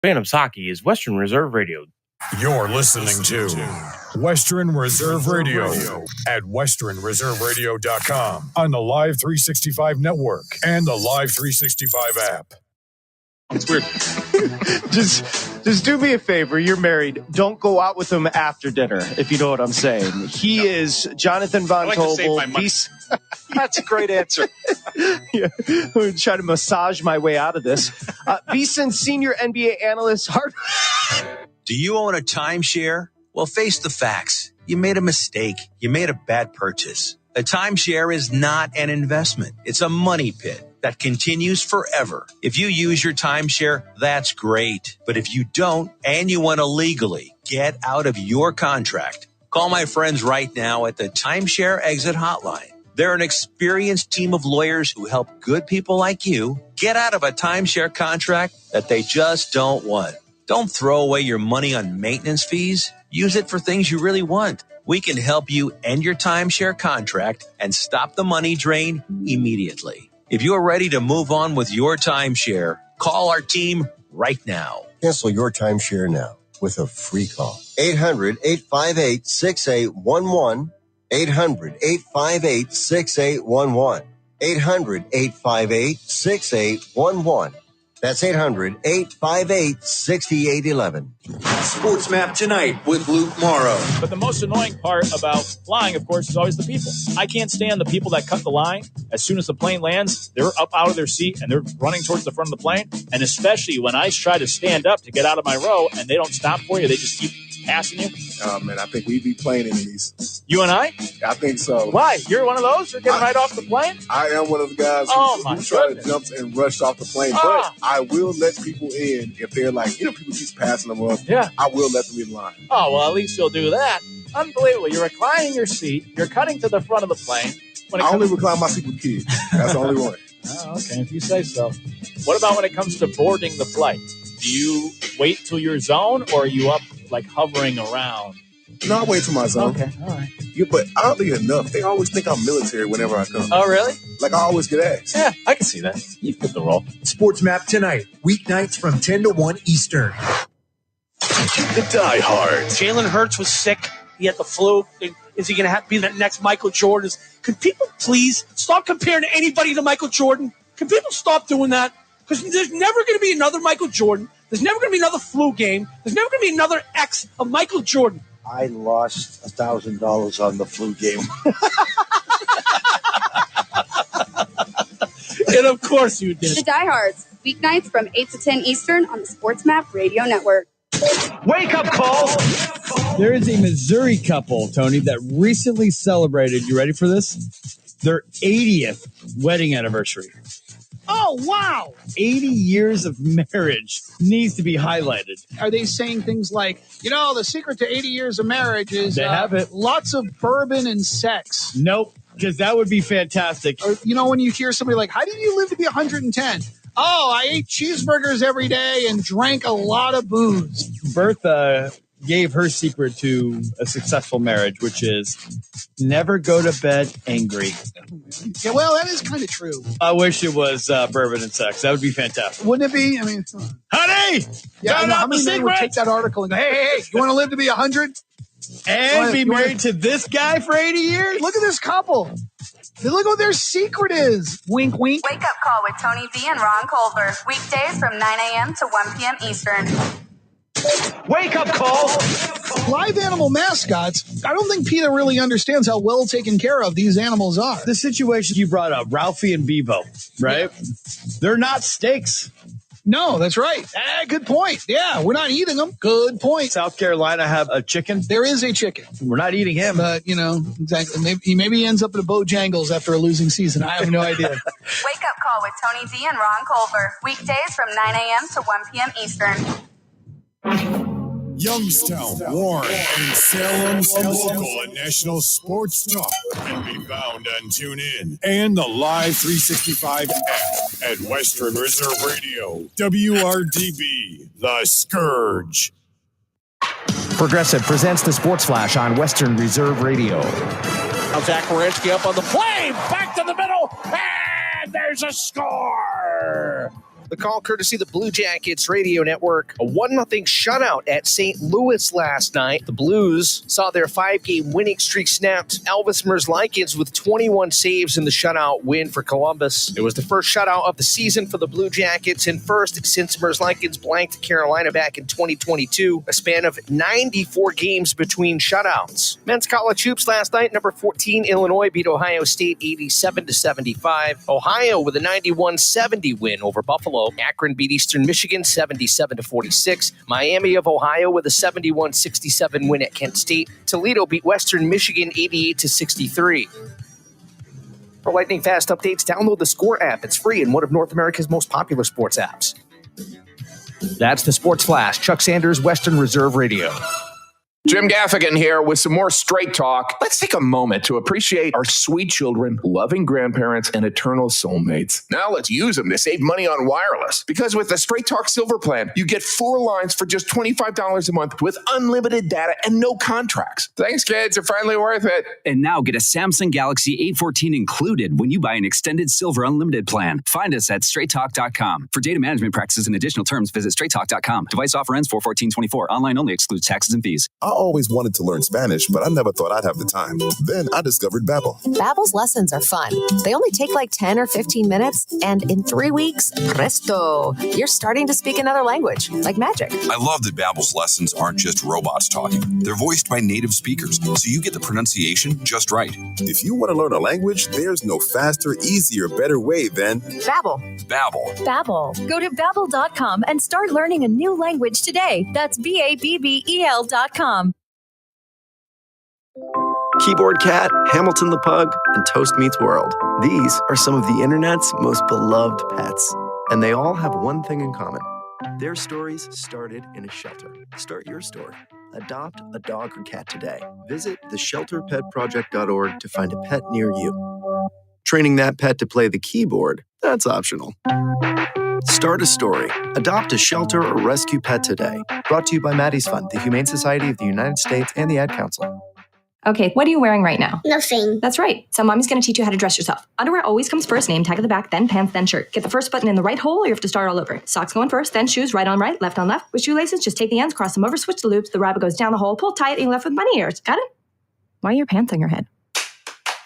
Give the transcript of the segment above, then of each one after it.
Phantoms Hockey is Western Reserve Radio. You're listening to Western Reserve Radio at westernreserveradio.com on the Live 365 network and the Live 365 app. It's weird. Just do me a favor. You're married. Don't go out with him after dinner, if you know what I'm saying. He is Jonathan Von Tobel. That's a great answer. Yeah, I'm going to try to massage my way out of this. VSiN senior NBA analyst. Do you own a timeshare? Well, face the facts. You made a mistake. You made a bad purchase. A timeshare is not an investment. It's a money pit that continues forever. If you use your timeshare, that's great. But if you don't, and you want to legally get out of your contract, call my friends right now at the Timeshare Exit Hotline. They're an experienced team of lawyers who help good people like you get out of a timeshare contract that they just don't want. Don't throw away your money on maintenance fees. Use it for things you really want. We can help you end your timeshare contract and stop the money drain immediately. If you are ready to move on with your timeshare, call our team right now. Cancel your timeshare now with a free call. 800-858-6811. 800-858-6811. 800-858-6811. That's 800-858-6811. Sports Map Tonight with Luke Morrow. But the most annoying part about flying, of course, is always the people. I can't stand the people that cut the line. As soon as the plane lands, they're up out of their seat and they're running towards the front of the plane. And especially when I try to stand up to get out of my row and they don't stop for you, they just keep passing you. Oh, man, I think we'd be playing in these. You and I? I think so. Why? You're one of those? You're getting right off the plane? I am one of the guys who try to jump and rush off the plane. But I will let people in if they're like, people keep passing them up. Yeah. I will let them in line. Oh, well, at least you'll do that. Unbelievable. You're reclining your seat. You're cutting to the front of the plane. I only recline my seat with kids. That's the only one. Oh, okay, if you say so. What about when it comes to boarding the flight? Do you wait till your zone, or are you up, like, hovering around? No, I wait till my zone. Okay, all right. Yeah, but I don't think enough. They always think I'm military whenever I come. Oh, really? Like, I always get asked. Yeah, I can see that. You fit the role. Sports Map Tonight, weeknights from 10 to 1 Eastern. The Die Hard. Jalen Hurts was sick. He had the flu. Is he going to have to be the next Michael Jordan? Can people please stop comparing anybody to Michael Jordan? Can people stop doing that? Because there's never going to be another Michael Jordan. There's never going to be another flu game. There's never going to be another X of Michael Jordan. I lost $1,000 on the flu game. And of course you did. The Diehards, weeknights from 8 to 10 Eastern on the Sports Map Radio Network. Wake up call. There is a Missouri couple, Tony, that recently celebrated, you ready for this? Their 80th wedding anniversary. Oh, wow. 80 years of marriage needs to be highlighted. Are they saying things like, the secret to 80 years of marriage is they have it. Lots of bourbon and sex? Nope, because that would be fantastic. Or, when you hear somebody like, how did you live to be 110? Oh, I ate cheeseburgers every day and drank a lot of booze. Bertha gave her secret to a successful marriage, which is never go to bed angry. Yeah, well, that is kind of true. I wish it was bourbon and sex. That would be fantastic. Wouldn't it be? I mean, honey! Yeah, I know, how many men would take that article and go, hey, you want to live to be 100? And be married to this guy for 80 years? Look at this couple. Look what their secret is. Wink, wink. Wake up call with Tony V and Ron Colbert. Weekdays from 9 a.m. to 1 p.m. Eastern. Wake up call. Live animal mascots. I don't think PETA really understands how well taken care of these animals are. The situation you brought up, Ralphie and Bebo, right? Yeah. They're not steaks. No, that's right. Good point. Yeah, we're not eating them. Good point. South Carolina have a chicken. There is a chicken. We're not eating him. But, exactly. Maybe he ends up at a Bojangles after a losing season. I have no idea. Wake up call with Tony V and Ron Colbert. Weekdays from 9 a.m. to 1 p.m. Eastern. Youngstown, Warren, and Salem's local and national sports talk can be found on TuneIn and the Live 365 app at Western Reserve Radio. WRDB, The Scourge. Progressive presents the Sports Flash on Western Reserve Radio. Now Zach Werenski up on the play, back to the middle, and there's a score! The call courtesy of the Blue Jackets radio network. A 1-0 shutout at St. Louis last night. The Blues saw their 5-game winning streak snapped. Elvis Merzlikins with 21 saves in the shutout win for Columbus. It was the first shutout of the season for the Blue Jackets and first since Merzlikins blanked Carolina back in 2022. A span of 94 games between shutouts. Men's college hoops last night. Number 14 Illinois beat Ohio State 87-75. Ohio with a 91-70 win over Buffalo. Akron beat Eastern Michigan 77-46. Miami of Ohio with a 71-67 win at Kent State. Toledo beat Western Michigan 88-63. For lightning fast updates, download the Score app. It's free and one of North America's most popular sports apps. That's the Sports Flash. Chuck Sanders, Western Reserve Radio. Jim Gaffigan here with some more Straight Talk. Let's take a moment to appreciate our sweet children, loving grandparents, and eternal soulmates. Now let's use them to save money on wireless. Because with the Straight Talk Silver Plan, you get 4 lines for just $25 a month with unlimited data and no contracts. Thanks, kids. They're finally worth it. And now get a Samsung Galaxy A14 included when you buy an extended Silver Unlimited plan. Find us at straighttalk.com. For data management practices and additional terms, visit straighttalk.com. Device offer ends 4/14/24. Online only. Excludes taxes and fees. I always wanted to learn Spanish, but I never thought I'd have the time. Then I discovered Babbel. Babbel's lessons are fun. They only take like 10 or 15 minutes, and in 3 weeks, presto, you're starting to speak another language, like magic. I love that Babbel's lessons aren't just robots talking. They're voiced by native speakers, so you get the pronunciation just right. If you want to learn a language, there's no faster, easier, better way than Babbel. Babbel. Go to Babbel.com and start learning a new language today. That's BABBEL.com. Keyboard Cat, Hamilton the Pug, and Toast Meets World. These are some of the internet's most beloved pets. And they all have one thing in common. Their stories started in a shelter. Start your story. Adopt a dog or cat today. Visit theshelterpetproject.org to find a pet near you. Training that pet to play the keyboard, that's optional. Start a story. Adopt a shelter or rescue pet today. Brought to you by Maddie's Fund, the Humane Society of the United States, and the Ad Council. Okay, what are you wearing right now? Nothing. That's right. So mommy's going to teach you how to dress yourself. Underwear always comes first, name tag at the back, then pants, then shirt. Get the first button in the right hole or you have to start all over. Socks going first, then shoes, right on right, left on left. With shoelaces, just take the ends, cross them over, switch the loops. The rabbit goes down the hole, pull tight, and you're left with bunny ears. Got it? Why are your pants on your head?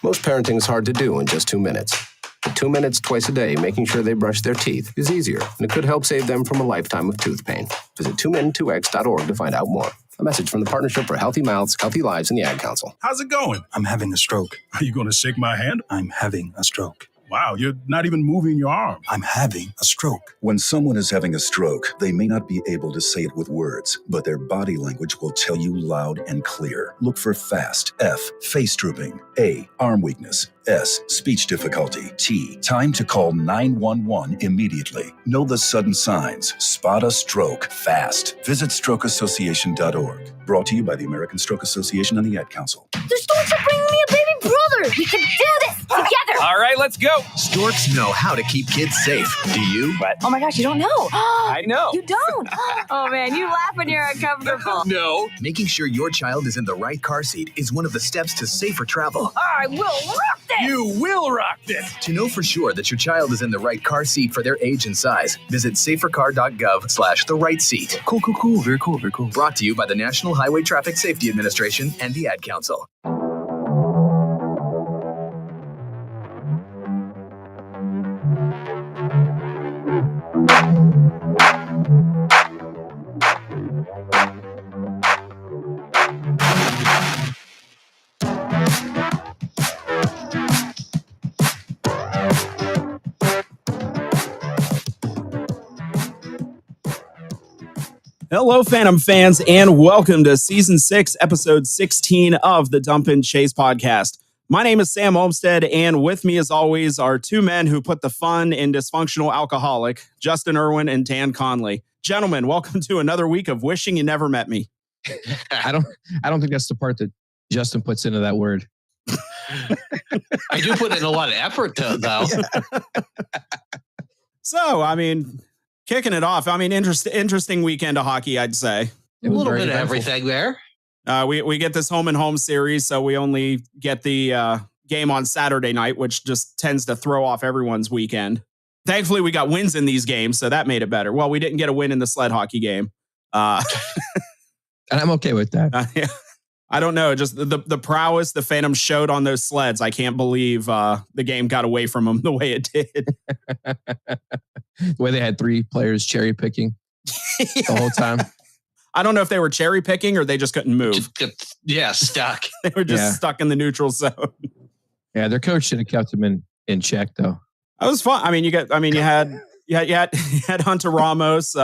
Most parenting is hard to do in just 2 minutes. But 2 minutes twice a day, making sure they brush their teeth is easier, and it could help save them from a lifetime of tooth pain. Visit 2min2x.org to find out more. A message from the Partnership for Healthy Mouths, Healthy Lives, and the Ad Council. How's it going? I'm having a stroke. Are you going to shake my hand? I'm having a stroke. Wow, you're not even moving your arm. I'm having a stroke. When someone is having a stroke, they may not be able to say it with words, but their body language will tell you loud and clear. Look for FAST. F, face drooping. A, arm weakness. S, speech difficulty. T, time to call 911 immediately. Know the sudden signs. Spot a stroke fast. Visit strokeassociation.org. Brought to you by the American Stroke Association and the Ad Council. The storks are bringing me a baby brother. We can do this together. All right, let's go. Storks know how to keep kids safe. Do you? What? Oh my gosh, you don't know. I know. You don't. Oh man, you laugh when you're uncomfortable. No. Making sure your child is in the right car seat is one of the steps to safer travel. I will rock this. You will rock this. To know for sure that your child is in the right car seat for their age and size, visit safercar.gov/the-right seat. Cool. Very cool. Brought to you by the National Highway Traffic Safety Administration and the Ad Council. Hello, Phantom fans, and welcome to Season 6, Episode 16 of the Dump and Chase podcast. My name is Sam Olmstead, and with me, as always, are two men who put the fun in dysfunctional alcoholic, Justin Irwin and Dan Conley. Gentlemen, welcome to another week of Wishing You Never Met Me. I don't think that's the part that Justin puts into that word. I do put in a lot of effort, though. So, I mean, kicking it off, I mean, interesting weekend of hockey, I'd say. A little bit of everything there. We get this home and home series, so we only get the game on Saturday night, which just tends to throw off everyone's weekend. Thankfully, we got wins in these games, so that made it better. Well, we didn't get a win in the sled hockey game. And I'm okay with that. Yeah. I don't know. Just the prowess the Phantoms showed on those sleds. I can't believe the game got away from them the way it did. The way they had 3 players cherry picking the whole time. I don't know if they were cherry picking or they just couldn't move. Yeah, stuck. They were just stuck in the neutral zone. Yeah, their coach should have kept them in check, though. That was fun. I mean, you had Hunter Ramos,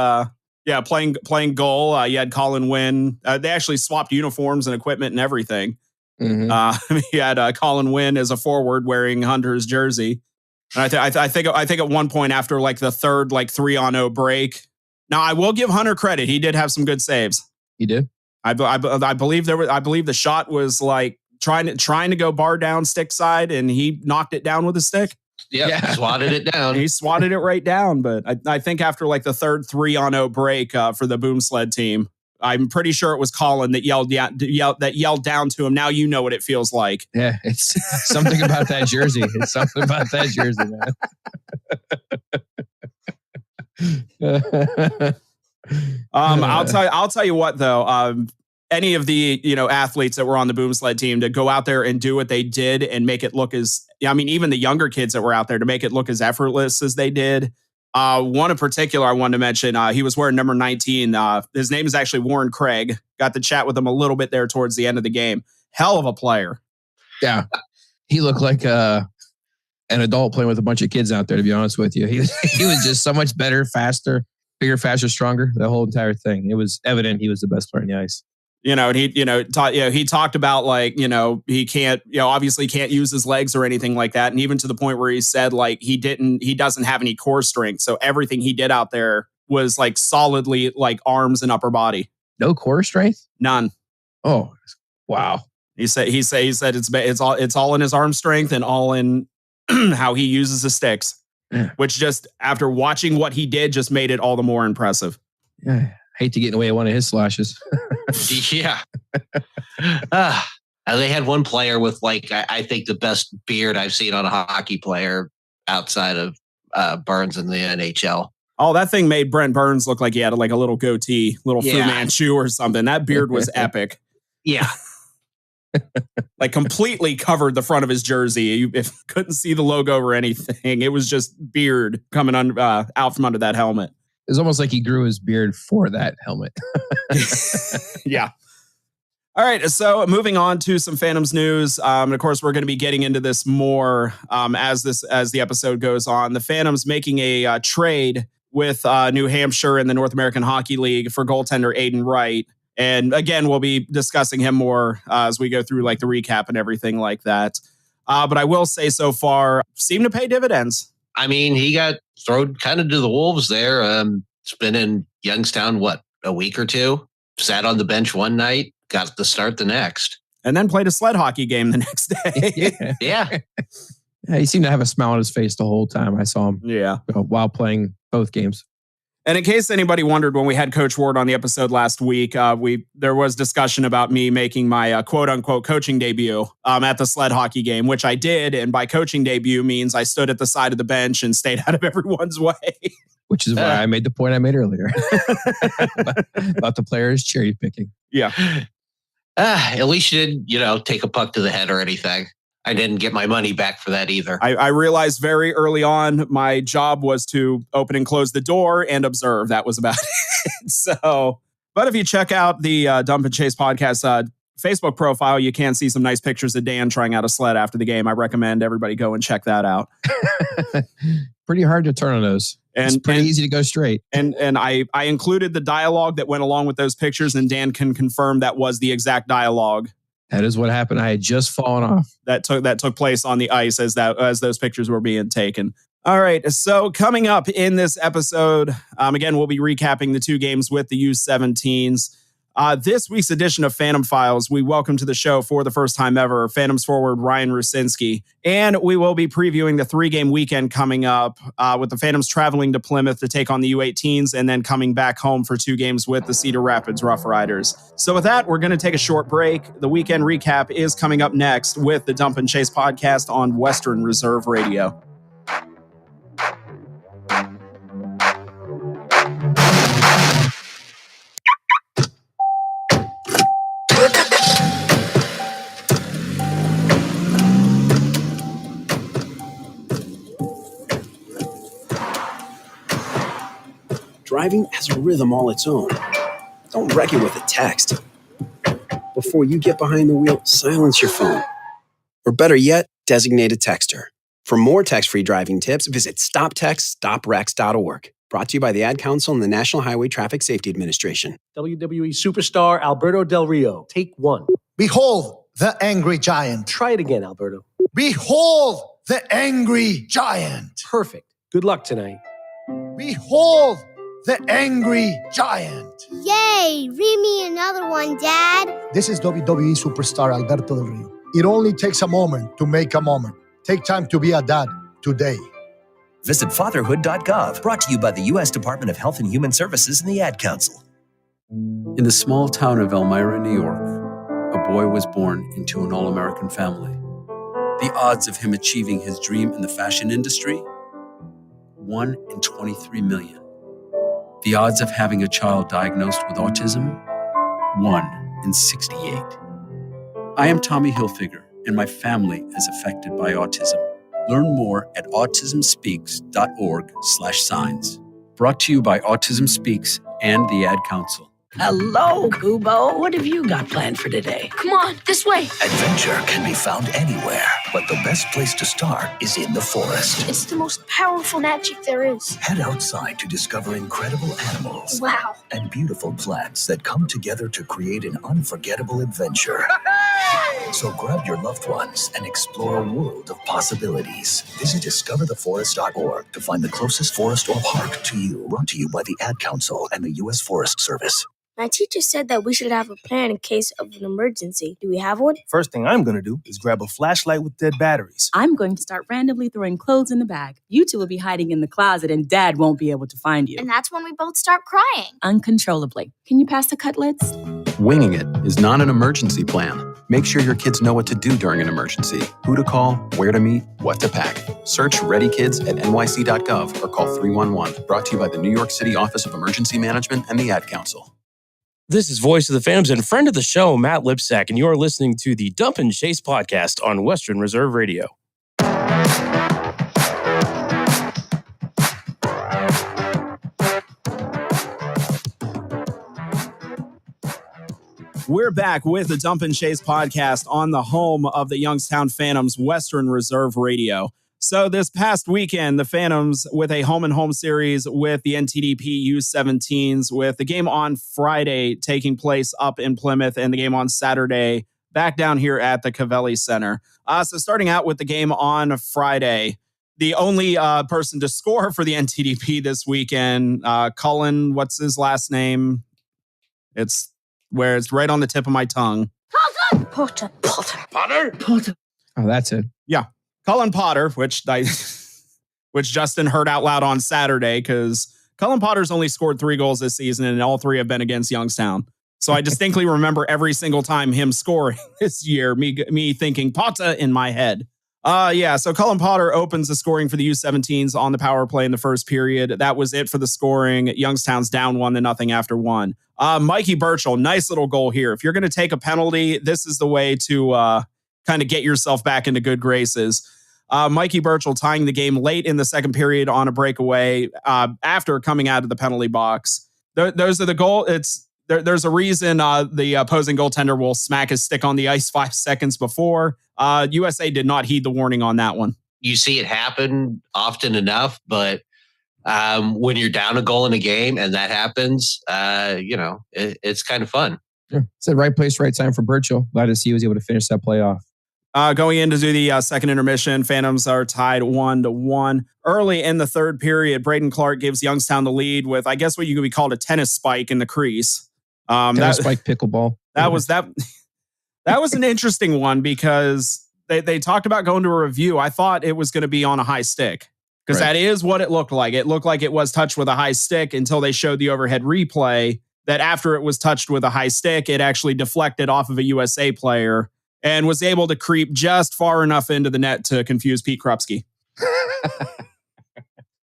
playing goal. You had Colin Wynn. They actually swapped uniforms and equipment and everything. Mm-hmm. You had Colin Wynn as a forward wearing Hunter's jersey. And I think at one point after like the third 3-on-0 break. Now I will give Hunter credit. He did have some good saves. He did. I believe the shot was like trying to go bar down stick side, and he knocked it down with a stick. Yeah, swatted it down. He swatted it right down. But I think after like the third 3-on-0 break for the boom sled team, I'm pretty sure it was Colin that yelled down to him. Now you know what it feels like. Yeah, it's something about that jersey. It's something about that jersey, man. I'll tell you what though. Any of the athletes that were on the boom sled team to go out there and do what they did and make it look even the younger kids that were out there to make it look as effortless as they did. One in particular I wanted to mention, he was wearing number 19. His name is actually Warren Craig. Got to chat with him a little bit there towards the end of the game. Hell of a player. Yeah. He looked like an adult playing with a bunch of kids out there, to be honest with you. He was just so much better, faster, bigger, faster, stronger, the whole entire thing. It was evident he was the best player on the ice. He talked about he can't, obviously can't use his legs or anything like that. And even to the point where he said he doesn't have any core strength. So everything he did out there was solidly arms and upper body. No core strength? None. Oh, wow. He said it's all in his arm strength and all in how he uses his sticks, which just after watching what he did just made it all the more impressive. Yeah. Hate to get in the way of one of his slashes. Yeah. They had one player with I think the best beard I've seen on a hockey player outside of Burns in the NHL. Oh, that thing made Brent Burns look like he had a little goatee, little Fu Manchu or something. That beard was epic. Yeah. Completely covered the front of his jersey. You couldn't see the logo or anything. It was just beard coming out from under that helmet. It's almost like he grew his beard for that helmet. Yeah. All right. So moving on to some Phantoms news. And of course, we're going to be getting into this more as the episode goes on. The Phantoms making a trade with New Hampshire in the North American Hockey League for goaltender Aiden Wright. And again, we'll be discussing him more as we go through the recap and everything like that. But I will say so far, seem to pay dividends. I mean, he got thrown kind of to the wolves there. It's been in Youngstown, a week or two? Sat on the bench one night, got the start the next. And then played a sled hockey game the next day. Yeah. Yeah, he seemed to have a smile on his face the whole time I saw him. Yeah. While playing both games. And in case anybody wondered, when we had Coach Ward on the episode last week, there was discussion about me making my quote unquote coaching debut at the sled hockey game, which I did. And by coaching debut means I stood at the side of the bench and stayed out of everyone's way. Which is why I made the point I made earlier about the players cherry picking. Yeah. At least you didn't, take a puck to the head or anything. I didn't get my money back for that either. I realized very early on my job was to open and close the door and observe. That was about it. So, but if you check out the Dump and Chase podcast Facebook profile, you can see some nice pictures of Dan trying out a sled after the game. I recommend everybody go and check that out. Pretty hard to turn on those. It's pretty easy to go straight. And I included the dialogue that went along with those pictures, and Dan can confirm that was the exact dialogue. That is what happened. I had just fallen off. That took place on the ice as those pictures were being taken. All right. So coming up in this episode, again, we'll be recapping the 2 games with the U17s. This week's edition of Phantom Files, we welcome to the show for the first time ever, Phantoms forward Ryan Rusinski. And we will be previewing the 3-game weekend coming up with the Phantoms traveling to Plymouth to take on the U18s and then coming back home for 2 games with the Cedar Rapids Rough Riders. So with that, we're going to take a short break. The weekend recap is coming up next with the Dump and Chase podcast on Western Reserve Radio. Driving has a rhythm all its own. Don't wreck it with a text. Before you get behind the wheel, silence your phone. Or better yet, designate a texter. For more text-free driving tips, visit stoptextstoprex.org. Brought to you by the Ad Council and the National Highway Traffic Safety Administration. WWE superstar Alberto Del Rio. Take one. Behold the angry giant. Try it again, Alberto. Behold the angry giant. Perfect. Good luck tonight. Behold the angry giant. Yay! Read me another one, Dad. This is WWE superstar Alberto Del Rio. It only takes a moment to make a moment. Take time to be a dad today. Visit fatherhood.gov, brought to you by the U.S. Department of Health and Human Services and the Ad Council. In the small town of Elmira, New York, a boy was born into an all-American family. The odds of him achieving his dream in the fashion industry? 1 in 23 million. The odds of having a child diagnosed with autism? 1 in 68. I am Tommy Hilfiger, and my family is affected by autism. Learn more at autismspeaks.org/signs. Brought to you by Autism Speaks and the Ad Council. Hello, Kubo. What have you got planned for today? Come on, this way. Adventure can be found anywhere, but the best place to start is in the forest. It's the most powerful magic there is. Head outside to discover incredible animals. Wow. And beautiful plants that come together to create an unforgettable adventure. So grab your loved ones and explore a world of possibilities. Visit discovertheforest.org to find the closest forest or park to you. Brought to you by the Ad Council and the U.S. Forest Service. My teacher said that we should have a plan in case of an emergency. Do we have one? First thing I'm going to do is grab a flashlight with dead batteries. I'm going to start randomly throwing clothes in the bag. You two will be hiding in the closet and Dad won't be able to find you. And that's when we both start crying. Uncontrollably. Can you pass the cutlets? Winging it is not an emergency plan. Make sure your kids know what to do during an emergency. Who to call, where to meet, what to pack. Search Ready Kids at nyc.gov or call 311. Brought to you by the New York City Office of Emergency Management and the Ad Council. This is Voice of the Phantoms and friend of the show, Matt Lipsack, and you're listening to the Dump and Chase podcast on Western Reserve Radio. We're back with the Dump and Chase podcast on the home of the Youngstown Phantoms, Western Reserve Radio. So this past weekend, the Phantoms with a home-and-home series with the NTDP U17s, with the game on Friday taking place up in Plymouth and the game on Saturday back down here at the Cavelli Center. So starting out with the game on Friday, the only person to score for the NTDP this weekend, Cullen, what's his last name? It's right on the tip of my tongue. Potter. Oh, that's it. Yeah. Cullen Potter, which Justin heard out loud on Saturday, because Cullen Potter's only scored 3 goals this season, and all 3 have been against Youngstown. So I distinctly remember every single time him scoring this year, me thinking Potter in my head. So Cullen Potter opens the scoring for the U17s on the power play in the first period. That was it for the scoring. Youngstown's down 1-0 after 1. Mikey Burchell, nice little goal here. If you're going to take a penalty, this is the way to kind of get yourself back into good graces. Mikey Burchell tying the game late in the second period on a breakaway after coming out of the penalty box. Those are the goal. There's a reason the opposing goaltender will smack his stick on the ice 5 seconds before. USA did not heed the warning on that one. You see it happen often enough, but when you're down a goal in a game and that happens, it's kind of fun. Sure. It's the right place, right time for Burchell. Glad to see he was able to finish that play off. Going into the second intermission, Phantoms are tied 1-1. Early in the third period, Braden Clark gives Youngstown the lead with, I guess, what you could be called a tennis spike in the crease. Tennis spike pickleball. That was an interesting one because they talked about going to a review. I thought it was going to be on a high stick because that is what it looked like. It looked like it was touched with a high stick until they showed the overhead replay that after it was touched with a high stick, it actually deflected off of a USA player and was able to creep just far enough into the net to confuse Pete Krupski.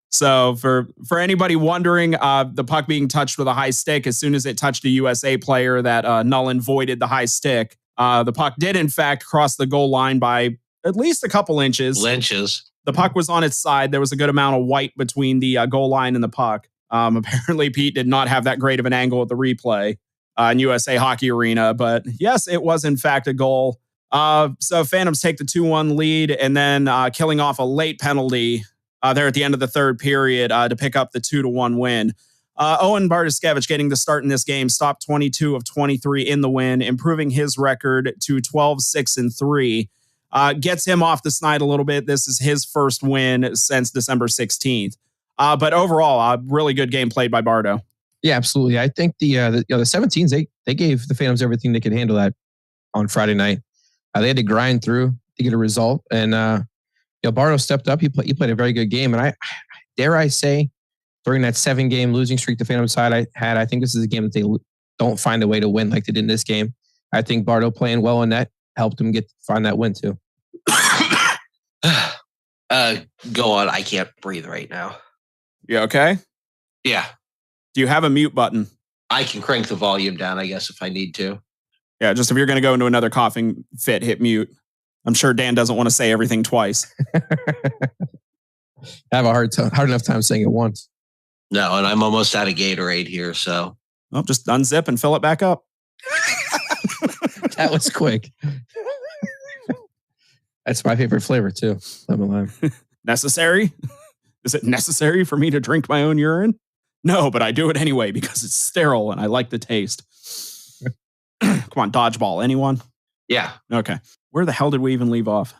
So for anybody wondering, the puck being touched with a high stick, as soon as it touched a USA player, that null and voided the high stick. The puck did, in fact, cross the goal line by at least a couple inches. Lynches. The puck was on its side. There was a good amount of white between the goal line and the puck. Apparently, Pete did not have that great of an angle at the replay in USA Hockey Arena. But yes, it was in fact a goal. So Phantoms take the 2-1 lead and then killing off a late penalty there at the end of the third period to pick up the 2-1 win. Owen Bartoszewicz getting the start in this game, stopped 22 of 23 in the win, improving his record to 12-6-3. Gets him off the snide a little bit. This is his first win since December 16th. But overall, a really good game played by Bardo. Yeah, absolutely. I think the 17s, they gave the Phantoms everything they could handle that on Friday night. They had to grind through to get a result. And Bardo stepped up. He played a very good game. And dare I say, during that 7-game losing streak the Phantom side I think this is a game that they don't find a way to win like they did in this game. I think Bardo playing well in that helped him find that win too. Go on. I can't breathe right now. You okay? Yeah. Do you have a mute button? I can crank the volume down, I guess, if I need to. Yeah, just if you're going to go into another coughing fit, hit mute. I'm sure Dan doesn't want to say everything twice. I have a hard enough time saying it once. No, and I'm almost out of Gatorade here, so. Well, just unzip and fill it back up. That was quick. That's my favorite flavor too. Lemon lime. Necessary? Is it necessary for me to drink my own urine? No, but I do it anyway because it's sterile and I like the taste. Come on, dodgeball. Anyone? Yeah. Okay. Where the hell did we even leave off?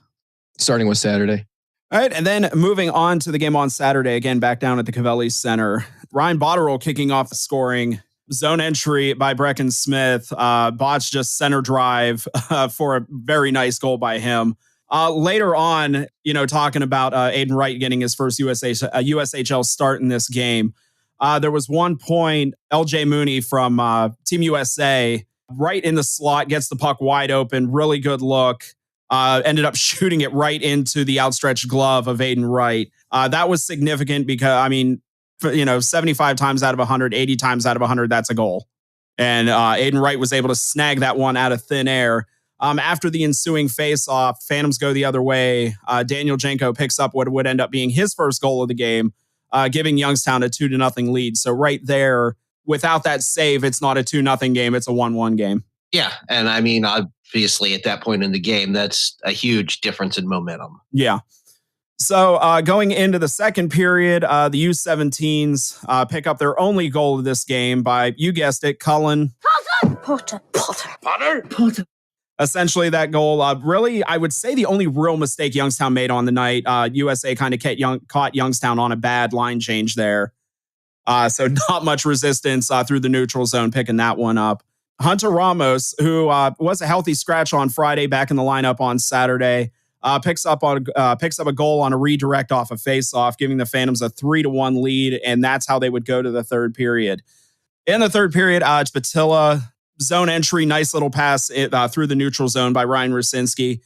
Starting with Saturday. All right, and then moving on to the game on Saturday, again, back down at the Cavelli Center. Ryan Botterill kicking off the scoring. Zone entry by Brecken Smith. Botch just center drive for a very nice goal by him. Later on, talking about Aiden Wright getting his first USHL start in this game. There was one point, LJ Mooney from Team USA, right in the slot, gets the puck wide open, really good look. Ended up shooting it right into the outstretched glove of Aiden Wright. That was significant because, 75 times out of 100, 80 times out of 100, that's a goal. And Aiden Wright was able to snag that one out of thin air. After the ensuing face-off, Phantoms go the other way. Daniel Janko picks up what would end up being his first goal of the game, giving Youngstown a 2-0 lead. So right there, without that save, it's not a 2-0 game. It's a 1-1 game. Yeah, and obviously at that point in the game, that's a huge difference in momentum. Yeah. So going into the second period, the U17s pick up their only goal of this game by, you guessed it, Cullen. Potter. Essentially that goal, really, I would say the only real mistake Youngstown made on the night. USA kind of caught Youngstown on a bad line change there. So not much resistance through the neutral zone, picking that one up. Hunter Ramos, who was a healthy scratch on Friday, back in the lineup on Saturday, picks up a goal on a redirect off a faceoff, giving the Phantoms a 3-1 lead, and that's how they would go to the third period. In the third period, Patilla, zone entry, nice little pass through the neutral zone by Ryan Rusinski.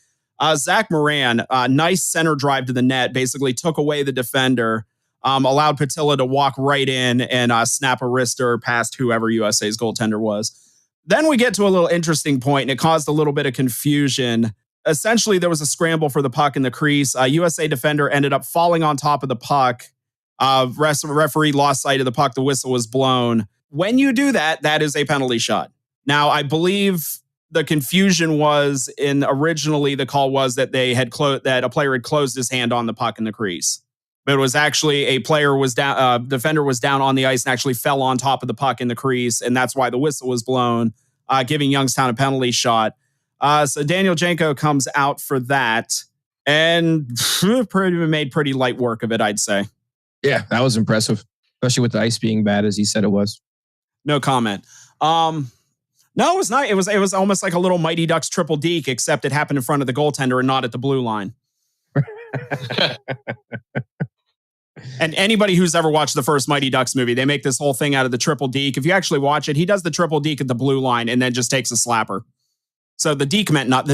Zach Moran, nice center drive to the net, basically took away the defender, allowed Patilla to walk right in and snap a wrister past whoever USA's goaltender was. Then we get to a little interesting point, and it caused a little bit of confusion. Essentially, there was a scramble for the puck in the crease. USA defender ended up falling on top of the puck. Referee lost sight of the puck. The whistle was blown. When you do that, that is a penalty shot. Now, I believe the confusion was originally the call was that that a player had closed his hand on the puck in the crease. But it was actually a player was down, defender was down on the ice and actually fell on top of the puck in the crease. And that's why the whistle was blown, giving Youngstown a penalty shot. So Daniel Janko comes out for that and made pretty light work of it, I'd say. Yeah, that was impressive, especially with the ice being bad, as he said it was. No comment. No, it was not. It was almost like a little Mighty Ducks triple deke, except it happened in front of the goaltender and not at the blue line. And anybody who's ever watched the first Mighty Ducks movie, they make this whole thing out of the triple deke. If you actually watch it, he does the triple deke at the blue line and then just takes a slapper. So the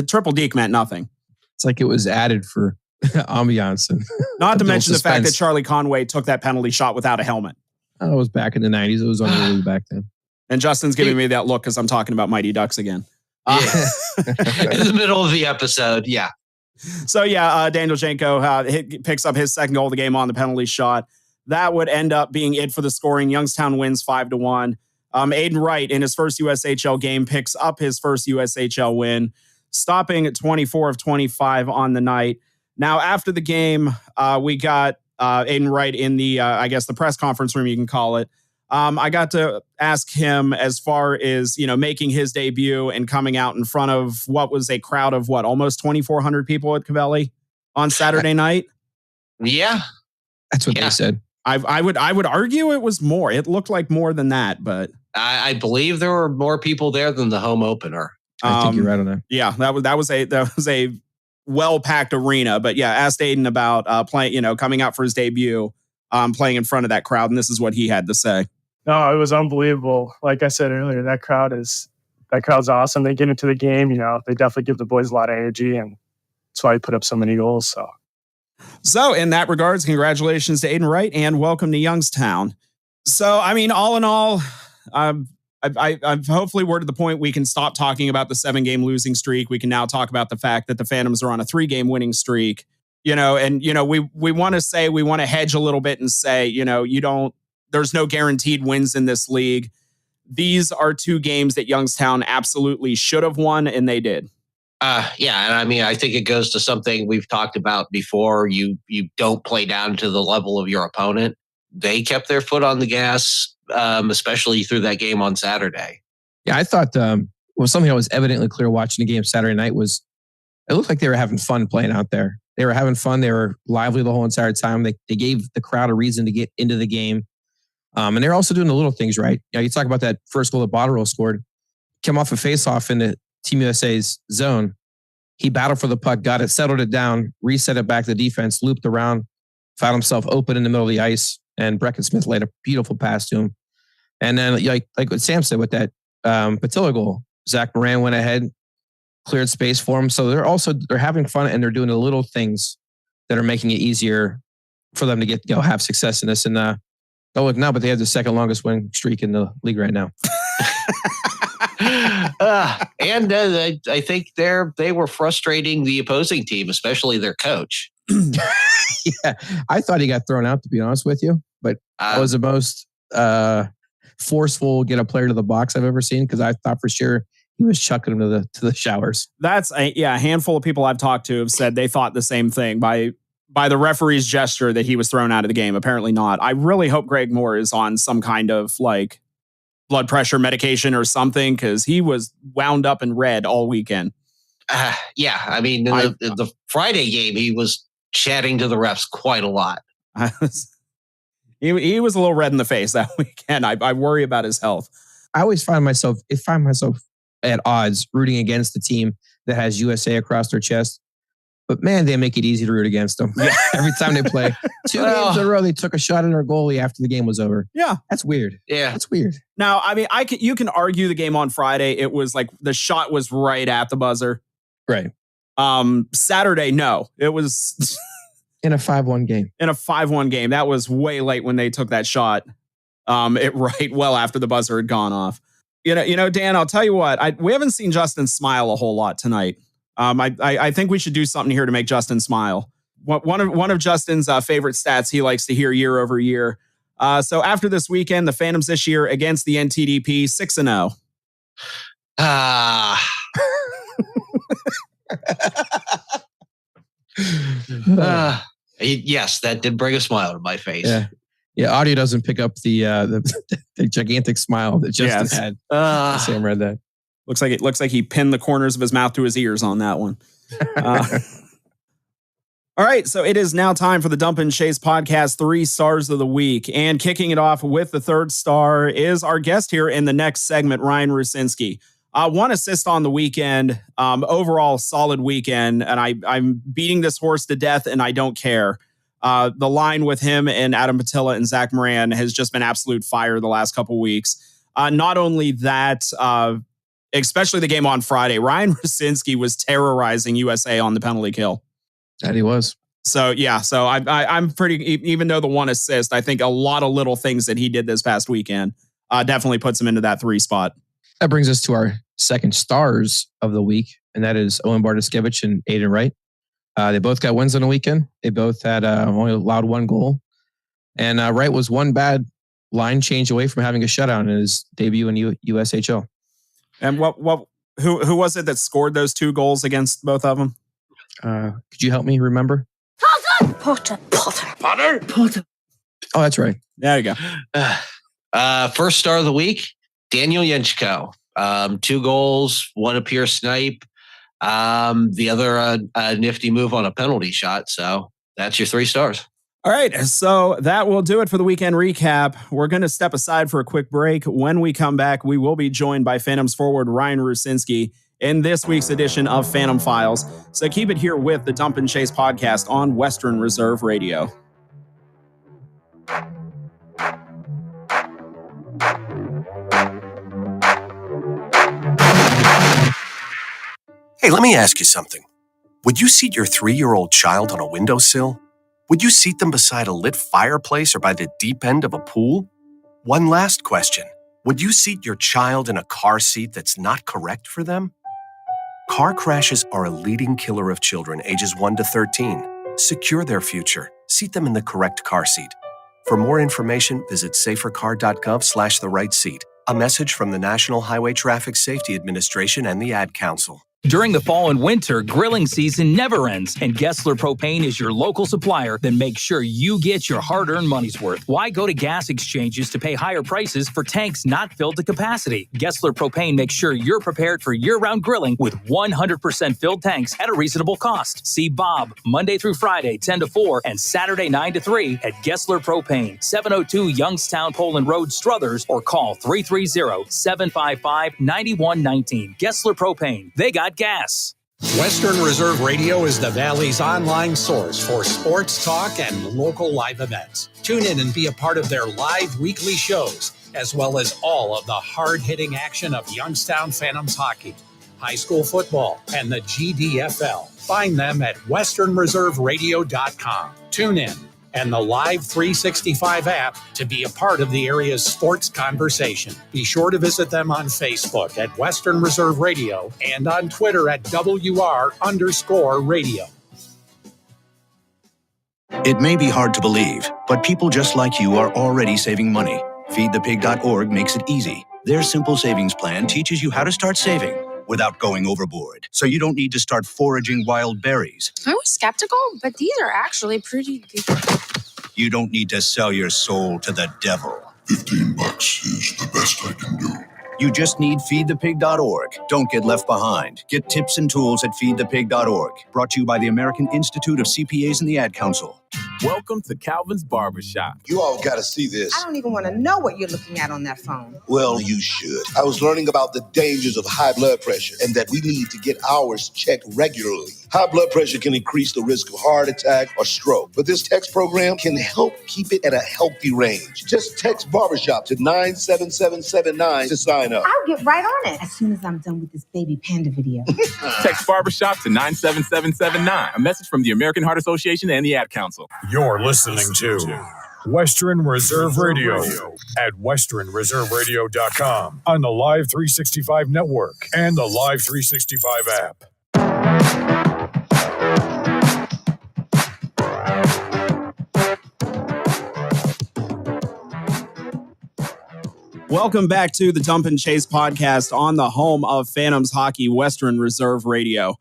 triple deke meant nothing. It's like it was added for ambiance. And not to mention the fact that Charlie Conway took that penalty shot without a helmet. Oh, it was back in the 90s. It was unruly back then. And Justin's giving me that look because I'm talking about Mighty Ducks again. In the middle of the episode, yeah. So, Daniel Janko picks up his second goal of the game on the penalty shot. that would end up being it for the scoring. Youngstown wins 5-1. Aiden Wright, in his first USHL game, picks up his first USHL win, stopping at 24 of 25 on the night. Now, after the game, we got Aiden Wright in the, I guess, the press conference room, you can call it. I got to ask him as far as, making his debut and coming out in front of what was a crowd of almost 2,400 people at Covelli on Saturday night. Yeah. That's what they said. I would argue it was more. It looked like more than that, but I believe there were more people there than the home opener. I think you're right on that. Yeah, that was a well-packed arena. But yeah, asked Aiden about playing, coming out for his debut, playing in front of that crowd, and this is what he had to say. No, it was unbelievable. Like I said earlier, that crowd's awesome. They get into the game, they definitely give the boys a lot of energy, and that's why he put up so many goals. So in that regards, congratulations to Aiden Wright and welcome to Youngstown. So, I mean, all in all, I've hopefully we're to the point we can stop talking about the 7-game losing streak. We can now talk about the fact that the Phantoms are on a 3-game winning streak. We want to hedge a little bit and say, there's no guaranteed wins in this league. These are 2 games that Youngstown absolutely should have won, and they did. Yeah, and I mean, I think it goes to something we've talked about before. You don't play down to the level of your opponent. They kept their foot on the gas, especially through that game on Saturday. Yeah, I thought something that was evidently clear watching the game Saturday night was it looked like they were having fun playing out there. They were having fun. They were lively the whole entire time. They gave the crowd a reason to get into the game. And they're also doing the little things right. You talk about that first goal that Botterill scored, came off a face-off in the Team USA's zone. He battled for the puck, got it, settled it down, reset it back to the defense, looped around, found himself open in the middle of the ice, and Brecken Smith laid a beautiful pass to him. And then, like what Sam said with that Patilla goal, Zach Moran went ahead, cleared space for him. So they're having fun, and they're doing the little things that are making it easier for them to have success in this. And look now, but they have the second longest winning streak in the league right now. And I think they were frustrating the opposing team, especially their coach. Yeah, I thought he got thrown out, to be honest with you, but that was the most forceful get a player to the box I've ever seen, because I thought for sure he was chucking him to the showers. That's a handful of people I've talked to have said they thought the same thing by the referee's gesture that he was thrown out of the game. Apparently not. I really hope Greg Moore is on some kind of blood pressure medication or something, because he was wound up and red all weekend. Yeah, I mean, in the Friday game, he was chatting to the refs quite a lot. He was a little red in the face that weekend. I worry about his health. I always find myself at odds rooting against the team that has USA across their chest. But man, they make it easy to root against them. Yeah. Every time they play. 2 games in a row, they took a shot at our goalie after the game was over. Yeah. That's weird. Yeah. That's weird. Now, I mean, you can argue the game on Friday, it was like the shot was right at the buzzer. Right. Saturday, no. It was in a 5-1 game. In a 5-1 game. That was way late when they took that shot. It right well after the buzzer had gone off. Dan, I'll tell you what, we haven't seen Justin smile a whole lot tonight. I think we should do something here to make Justin smile. One of Justin's favorite stats he likes to hear year over year. So after this weekend, the Phantoms this year against the NTDP 6-0. Yes, that did bring a smile to my face. Yeah. Audio doesn't pick up the gigantic smile that Justin had. Sam read that. Looks like he pinned the corners of his mouth to his ears on that one. All right, so it is now time for the Dump and Chase podcast 3 stars of the week. And kicking it off with the 3rd star is our guest here in the next segment, Ryan Rusinski. 1 assist on the weekend. Overall, solid weekend. And I'm beating this horse to death, and I don't care. The line with him and Adam Patilla and Zach Moran has just been absolute fire the last couple weeks. Not only that, especially the game on Friday, Ryan Rusinski was terrorizing USA on the penalty kill. That he was. So, yeah. So I'm pretty, even though the 1 assist, I think a lot of little things that he did this past weekend definitely puts him into that 3 spot. That brings us to our 2nd stars of the week, and that is Owen Bartoskevich and Aiden Wright. They both got wins on the weekend. They both had only allowed 1 goal. And Wright was one bad line change away from having a shutout in his debut in USHL. And who was it that scored those 2 goals against both of them? Could you help me remember? Potter. Oh, that's right. There you go. First star of the week, Daniel Yenchko. 2 goals, 1 a pure snipe. The other a nifty move on a penalty shot. So that's your 3 stars. All right, so that will do it for the weekend recap. We're going to step aside for a quick break. When we come back, we will be joined by Phantoms forward Ryan Rusinski in this week's edition of Phantom Files. So keep it here with the Dump and Chase podcast on Western Reserve Radio. Hey, let me ask you something. Would you seat your 3-year-old child on a windowsill? Would you seat them beside a lit fireplace or by the deep end of a pool? One last question. Would you seat your child in a car seat that's not correct for them? Car crashes are a leading killer of children ages 1 to 13. Secure their future. Seat them in the correct car seat. For more information, visit safercar.gov/the-right-seat. A message from the National Highway Traffic Safety Administration and the Ad Council. During the fall and winter, grilling season never ends, and Gessler Propane is your local supplier that makes sure you get your hard-earned money's worth. Why go to gas exchanges to pay higher prices for tanks not filled to capacity? Gessler Propane makes sure you're prepared for year-round grilling with 100% filled tanks at a reasonable cost. See Bob Monday through Friday, 10 to 4, and Saturday, 9 to 3 at Gessler Propane, 702 Youngstown Poland Road, Struthers, or call 330-755-9119. Gessler Propane. They got gas. Western Reserve Radio is the Valley's online source for sports talk and local live events. Tune in and be a part of their live weekly shows, as well as all of the hard-hitting action of Youngstown Phantoms hockey, high school football, and the GDFL. Find them at westernreserveradio.com. Tune in and the Live 365 app to be a part of the area's sports conversation. Be sure to visit them on Facebook at Western Reserve Radio and on Twitter at WR_radio. It may be hard to believe, but people just like you are already saving money. FeedThePig.org makes it easy. Their simple savings plan teaches you how to start saving without going overboard, so you don't need to start foraging wild berries. I was skeptical, but these are actually pretty good. You don't need to sell your soul to the devil. $15 is the best I can do. You just need FeedThePig.org. Don't get left behind. Get tips and tools at FeedThePig.org. Brought to you by the American Institute of CPAs and the Ad Council. Welcome to Calvin's Barbershop. You all got to see this. I don't even want to know what you're looking at on that phone. Well, you should. I was learning about the dangers of high blood pressure and that we need to get ours checked regularly. High blood pressure can increase the risk of heart attack or stroke, but this text program can help keep it at a healthy range. Just text Barbershop to 97779 to sign up. I'll get right on it as soon as I'm done with this baby panda video. Text Barbershop to 97779. A message from the American Heart Association and the Ad Council. You're listening to Western Reserve Radio at westernreserveradio.com on the Live 365 network and the Live 365 app. Welcome back to the Dump and Chase podcast on the home of Phantoms Hockey, Western Reserve Radio.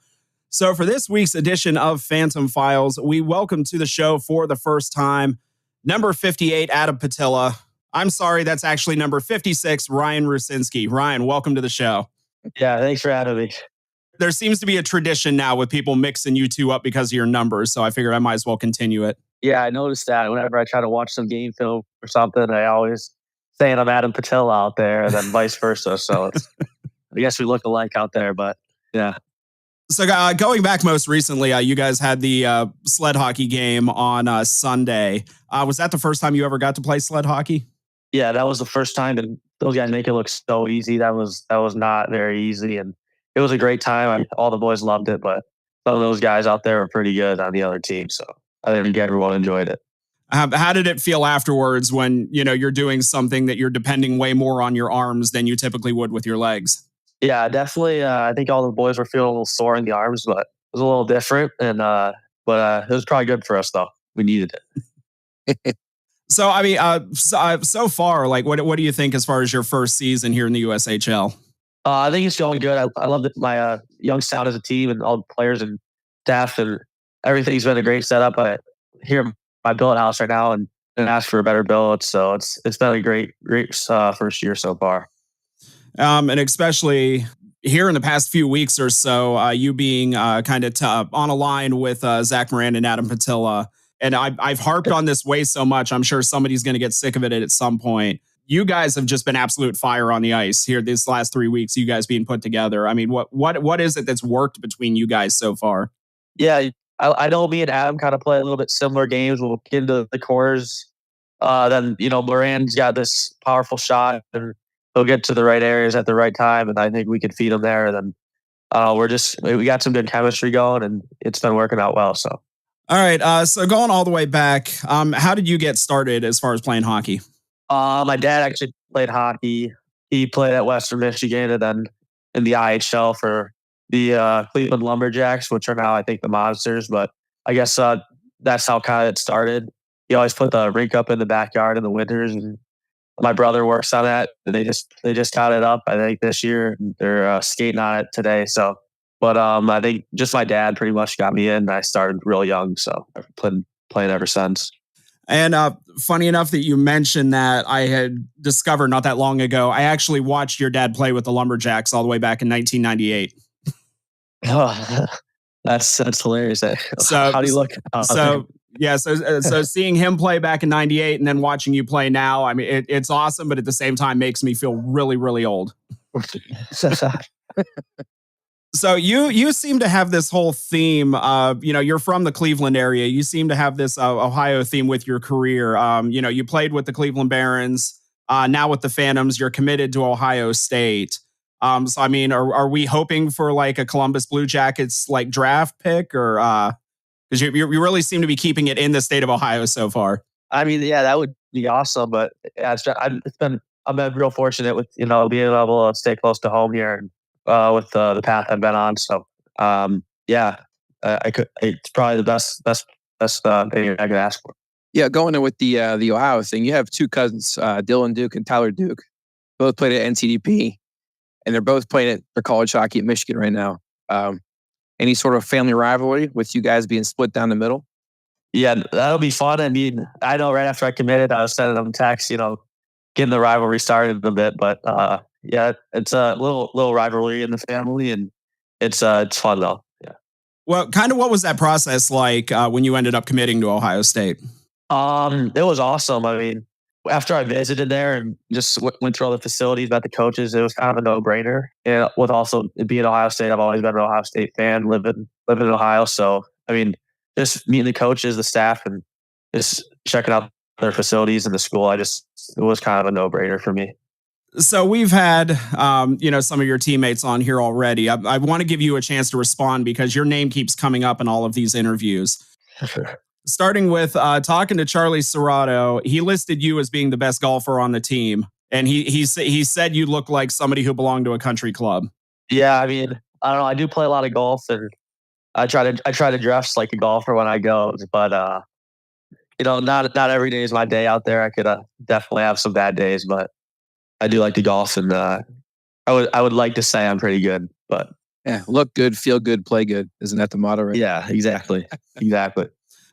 So for this week's edition of Phantom Files, we welcome to the show for the first time, number 58, Adam Patilla. I'm sorry, that's actually number 56, Ryan Rusinski. Ryan, welcome to the show. Yeah, thanks for having me. There seems to be a tradition now with people mixing you two up because of your numbers, so I figured I might as well continue it. Yeah, I noticed that whenever I try to watch some game film or something, I always saying I'm Adam Patilla out there, and then vice versa. So it's, I guess we look alike out there, but yeah. So going back most recently, you guys had the sled hockey game on Sunday. Was that the first time you ever got to play sled hockey? Yeah, that was the first time, and those guys make it look so easy. That was not very easy, and it was a great time. All the boys loved it, but some of those guys out there were pretty good on the other team. So I think everyone enjoyed it. How did it feel afterwards when you're doing something that you're depending way more on your arms than you typically would with your legs? Yeah, definitely. I think all the boys were feeling a little sore in the arms, but it was a little different. And but it was probably good for us, though. We needed it. So, I mean, so far, like, what do you think as far as your first season here in the USHL? I think it's going good. I love my young sound as a team and all the players and staff and everything's been a great setup. I here at my billet house right now and ask for a better billet. So it's been a great first year so far. And especially here in the past few weeks or so, you being kind of on a line with Zach Moran and Adam Patilla. And I've harped on this way so much. I'm sure somebody's going to get sick of it at some point. You guys have just been absolute fire on the ice here these last 3 weeks, you guys being put together. I mean, what is it that's worked between you guys so far? Yeah, I know me and Adam kind of play a little bit similar games. We'll get into the corners. Then, Moran's got this powerful shot and he'll get to the right areas at the right time. And I think we could feed him there. And then we got some good chemistry going and it's been working out well. So. All right. So going all the way back, how did you get started as far as playing hockey? My dad actually played hockey. He played at Western Michigan and then in the IHL for the Cleveland Lumberjacks, which are now, I think, the Monsters. But I guess that's how kind of it started. He always put the rink up in the backyard in the winters, and my brother works on that. They just got it up, I think, this year. They're skating on it today. So, but I think just my dad pretty much got me in. I started real young, so I've been playing ever since. And funny enough that you mentioned that, I had discovered not that long ago, I actually watched your dad play with the Lumberjacks all the way back in 1998. Oh, that's hilarious. So how do you look? So seeing him play back in 98 and then watching you play now, I mean, it's awesome, but at the same time makes me feel really, really old. So you seem to have this whole theme. You're from the Cleveland area. You seem to have this Ohio theme with your career. You played with the Cleveland Barons. Now with the Phantoms, you're committed to Ohio State. So, I mean, are we hoping for like a Columbus Blue Jackets like draft pick, or because you really seem to be keeping it in the state of Ohio so far? I mean, yeah, that would be awesome. But yeah, I've been real fortunate with being able to stay close to home here and with the path I've been on. So it's probably the best thing I could ask for. Yeah, going in with the Ohio thing, you have two cousins, Dylan Duke and Tyler Duke, both played at NTDP. And they're both playing for college hockey at Michigan right now. Any sort of family rivalry with you guys being split down the middle? Yeah, that'll be fun. I mean, I know right after I committed, I was sending them texts, getting the rivalry started a bit. But yeah, it's a little rivalry in the family, and it's fun though. Yeah. Well, kind of what was that process like when you ended up committing to Ohio State? It was awesome. I mean, after I visited there and just went through all the facilities, met the coaches, it was kind of a no-brainer. And with also being Ohio State, I've always been an Ohio State fan, living in Ohio. So, I mean, just meeting the coaches, the staff, and just checking out their facilities and the school, it was kind of a no-brainer for me. So we've had, some of your teammates on here already. I want to give you a chance to respond because your name keeps coming up in all of these interviews. Starting with talking to Charlie Serrato, he listed you as being the best golfer on the team. And he said you look like somebody who belonged to a country club. Yeah, I mean, I don't know. I do play a lot of golf, and I try to dress like a golfer when I go. But not every day is my day out there. I could definitely have some bad days, but I do like to golf, and I would like to say I'm pretty good. But yeah, look good, feel good, play good. Isn't that the motto? Right? Yeah, exactly.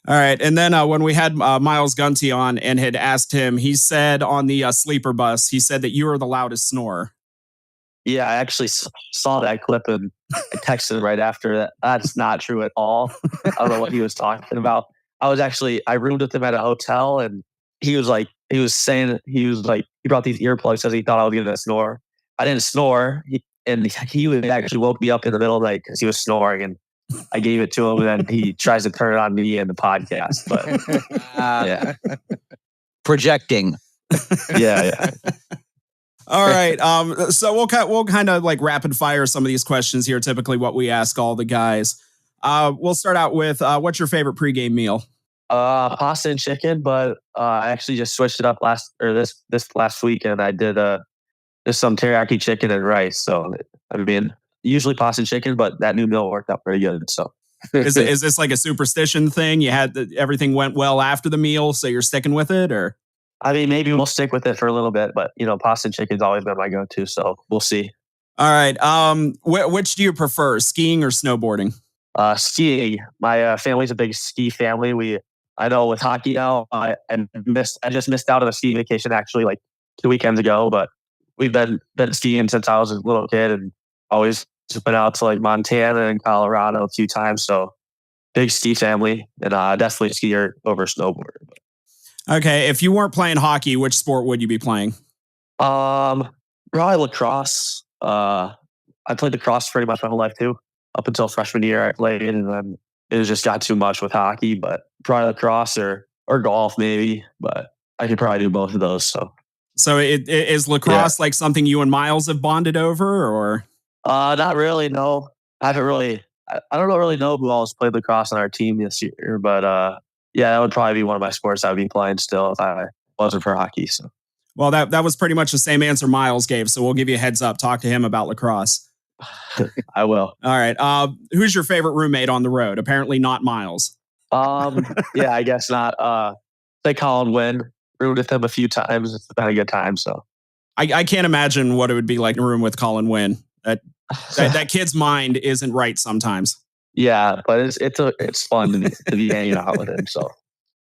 All right. And then when we had Miles Gunty on and had asked him, he said on the sleeper bus, he said that you were the loudest snorer. Yeah, I actually saw that clip and I texted him right after that. That's not true at all. I don't know what he was talking about. I roomed with him at a hotel, and he brought these earplugs because he thought I was going to snore. I didn't snore. He actually woke me up in the middle of the night because he was snoring, and I gave it to him, and then he tries to turn it on me in the podcast. But yeah, projecting. Yeah. All right. So we'll kind of like rapid fire some of these questions here. Typically, what we ask all the guys. We'll start out with what's your favorite pregame meal? Pasta and chicken, but I actually just switched it up this last weekend. I did just some teriyaki chicken and rice. So I mean, usually pasta and chicken, but that new meal worked out pretty good. So is this like a superstition thing? You had everything went well after the meal, so you're sticking with it, or? I mean, maybe we'll stick with it for a little bit, but pasta and chicken's always been my go-to, so we'll see. All right. Which do you prefer, skiing or snowboarding? Skiing. My family's a big ski family. I know with hockey now, I just missed out on a ski vacation actually like 2 weekends ago, but we've been skiing since I was a little kid and always just been out to like Montana and Colorado a few times. So big ski family, and definitely skier over snowboarder. Okay. If you weren't playing hockey, which sport would you be playing? Probably lacrosse. I played lacrosse pretty much my whole life too. Up until freshman year, I played, and then it just got too much with hockey. But probably lacrosse or golf maybe. But I could probably do both of those. So is lacrosse like something you and Miles have bonded over, or? Not really. No, I haven't really. I don't really know who else played lacrosse on our team this year, but that would probably be one of my sports I would be playing still if I wasn't for hockey. So. Well, that was pretty much the same answer Miles gave, so we'll give you a heads up. Talk to him about lacrosse. I will. All right. Who's your favorite roommate on the road? Apparently not Miles. Yeah, I guess not. Say Colin Wynn. Roomed with him a few times. It's been a good time. So I can't imagine what it would be like in a room with Colin Wynn. That kid's mind isn't right sometimes. Yeah, but it's fun to be hanging out with him. So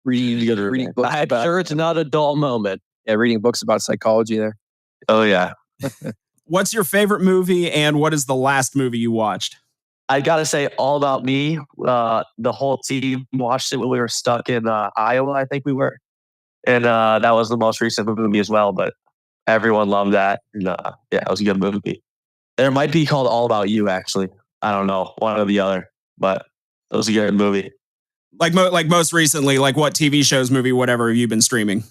reading books. I'm sure it's not a dull moment. Yeah, reading books about psychology there. Oh yeah. What's your favorite movie, and what is the last movie you watched? I gotta say, All About Me. The whole team watched it when we were stuck in Iowa. I think we were, and that was the most recent movie as well. But everyone loved that. And, it was a good movie. There might be called All About You, actually. I don't know, one or the other, but it was a good movie. Like most recently, like what TV shows, movie, whatever have you been streaming?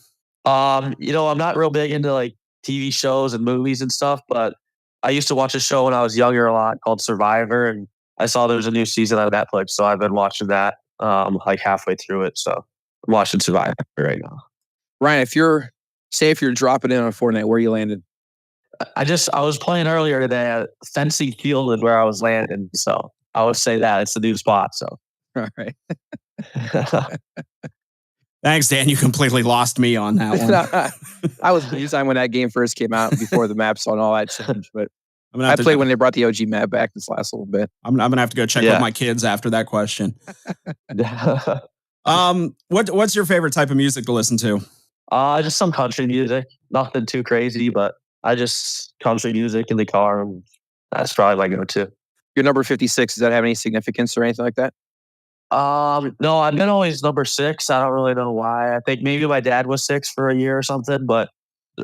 I'm not real big into like TV shows and movies and stuff, but I used to watch a show when I was younger a lot called Survivor, and I saw there was a new season on Netflix, so I've been watching that like halfway through it. So I'm watching Survivor right now. Ryan, if you're dropping in on Fortnite, where you landed? I was playing earlier today at Fencing Field is where I was landing, so I would say that it's a new spot. So all right. Thanks, Dan. You completely lost me on that one. I was big time when that game first came out before the maps and all that changed, but I played when they brought the OG map back this last little bit. I'm gonna have to go check with my kids after that question. What's your favorite type of music to listen to? Just some country music. Nothing too crazy, but I just country music in the car. And that's probably my go-to. Your number 56, does that have any significance or anything like that? No, I've been always number 6. I don't really know why. I think maybe my dad was 6 for a year or something, but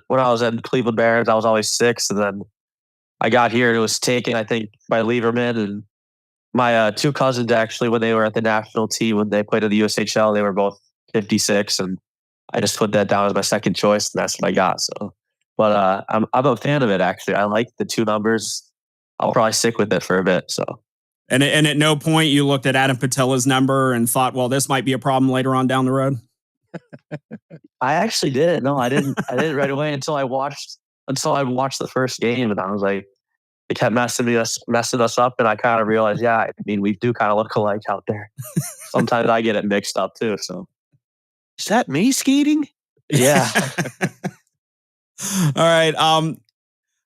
when I was at Cleveland Barons, I was always 6. And then I got here and it was taken, I think, by Lieberman. And my 2 cousins, actually, when they were at the national team, when they played in the USHL, they were both 56. And I just put that down as my second choice, and that's what I got. So, but I'm a fan of it, actually. I like the 2 numbers. I'll probably stick with it for a bit. So. And at no point you looked at Adam Patella's number and thought, well, this might be a problem later on down the road? I actually didn't. No, I didn't. I didn't right away until I watched the first game, and I was like, it kept messing us up, and I kind of realized, yeah, I mean, we do kind of look alike out there. Sometimes I get it mixed up too. So, is that me skating? Yeah. All right.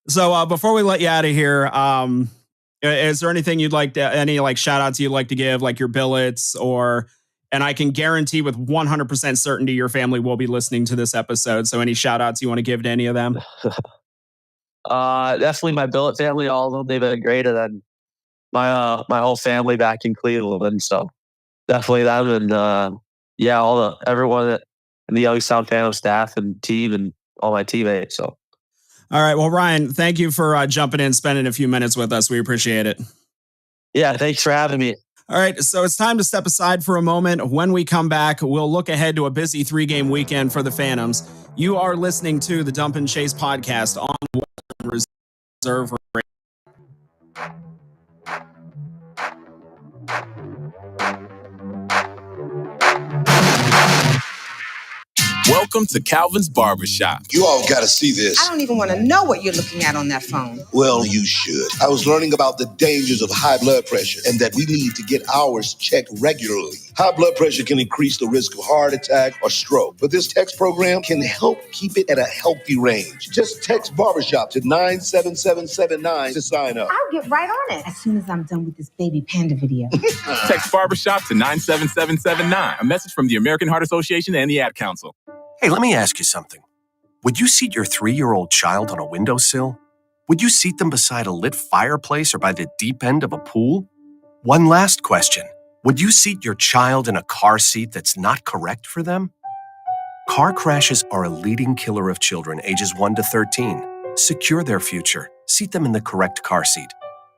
So before we let you out of here, is there anything you'd like to, any like shout outs you'd like to give, like your billets and I can guarantee with 100% certainty your family will be listening to this episode. So any shout outs you want to give to any of them? Definitely my billet family, all of them. They've been great. And then my whole family back in Cleveland. So definitely them. And everyone in the Youngstown Phantom staff and team and all my teammates. So. All right. Well, Ryan, thank you for jumping in, spending a few minutes with us. We appreciate it. Yeah, thanks for having me. All right. So it's time to step aside for a moment. When we come back, we'll look ahead to a busy 3-game weekend for the Phantoms. You are listening to the Dump and Chase podcast on Western Reserve Radio. Welcome Welcome to Calvin's Barbershop. You all got to see this. I don't even want to know what you're looking at on that phone. Well, you should. I was learning about the dangers of high blood pressure and that we need to get ours checked regularly. High blood pressure can increase the risk of heart attack or stroke, but this text program can help keep it at a healthy range. Just text barbershop to 97779 to sign up. I'll get right on it as soon as I'm done with this baby panda video. Text barbershop to 97779. A message from the American Heart Association and the Ad Council. Hey, let me ask you something. Would you seat your 3-year-old child on a windowsill? Would you seat them beside a lit fireplace or by the deep end of a pool? One last question. Would you seat your child in a car seat that's not correct for them? Car crashes are a leading killer of children ages 1 to 13. Secure their future. Seat them in the correct car seat.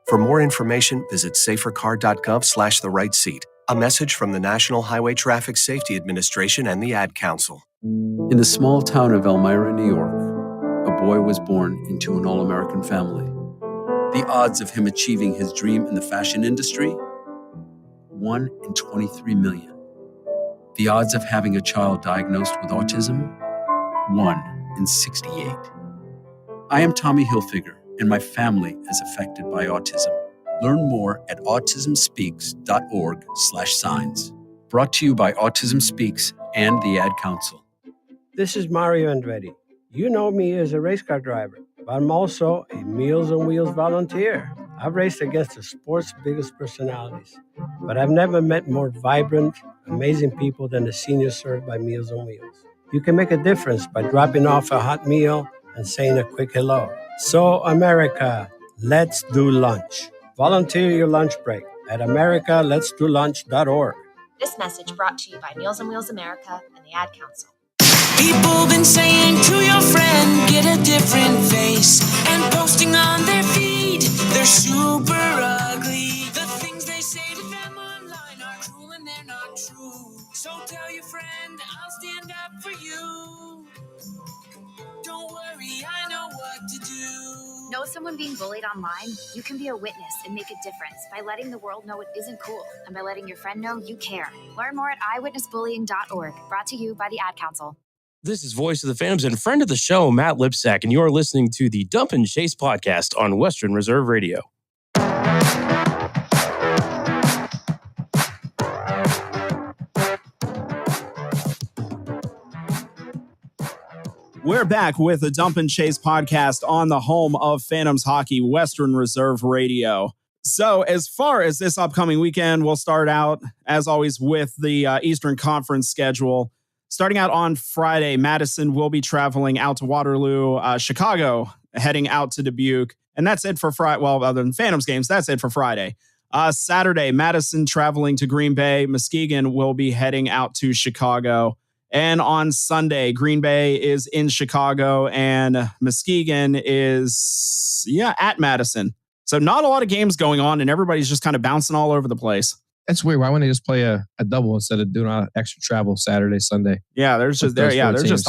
For more information, visit safercar.gov/the-right-seat. A message from the National Highway Traffic Safety Administration and the Ad Council. In the small town of Elmira, New York, a boy was born into an all-American family. The odds of him achieving his dream in the fashion industry? 1 in 23 million. The odds of having a child diagnosed with autism? 1 in 68. I am Tommy Hilfiger, and my family is affected by autism. Learn more at autismspeaks.org/signs. Brought to you by Autism Speaks and the Ad Council. This is Mario Andretti. You know me as a race car driver, but I'm also a Meals on Wheels volunteer. I've raced against the sport's biggest personalities, but I've never met more vibrant, amazing people than the seniors served by Meals on Wheels. You can make a difference by dropping off a hot meal and saying a quick hello. So, America, let's do lunch. Volunteer your lunch break at americaletsdolunch.org. This message brought to you by Meals on Wheels America and the Ad Council. People been saying to your friend, get a different face, and posting on their feed, they're super ugly. The things they say to them online are cruel and they're not true. So tell your friend, I'll stand up for you. Don't worry, I know what to do. Know someone being bullied online? You can be a witness and make a difference by letting the world know it isn't cool and by letting your friend know you care. Learn more at eyewitnessbullying.org. Brought to you by the Ad Council. This is Voice of the Phantoms and friend of the show, Matt Lipsack, and you're listening to the Dump and Chase podcast on Western Reserve Radio. We're back with the Dump and Chase podcast on the home of Phantoms Hockey, Western Reserve Radio. So as far as this upcoming weekend, we'll start out, as always, with the Eastern Conference schedule. Starting out on Friday, Madison will be traveling out to Waterloo, Chicago, heading out to Dubuque. And that's it for Friday. Well, other than Phantoms games, that's it for Friday. Saturday, Madison traveling to Green Bay. Muskegon will be heading out to Chicago. And on Sunday, Green Bay is in Chicago and Muskegon is, at Madison. So not a lot of games going on and everybody's just kind of bouncing all over the place. That's weird. Why wouldn't they just play a double instead of doing extra travel Saturday, Sunday? Yeah, there's just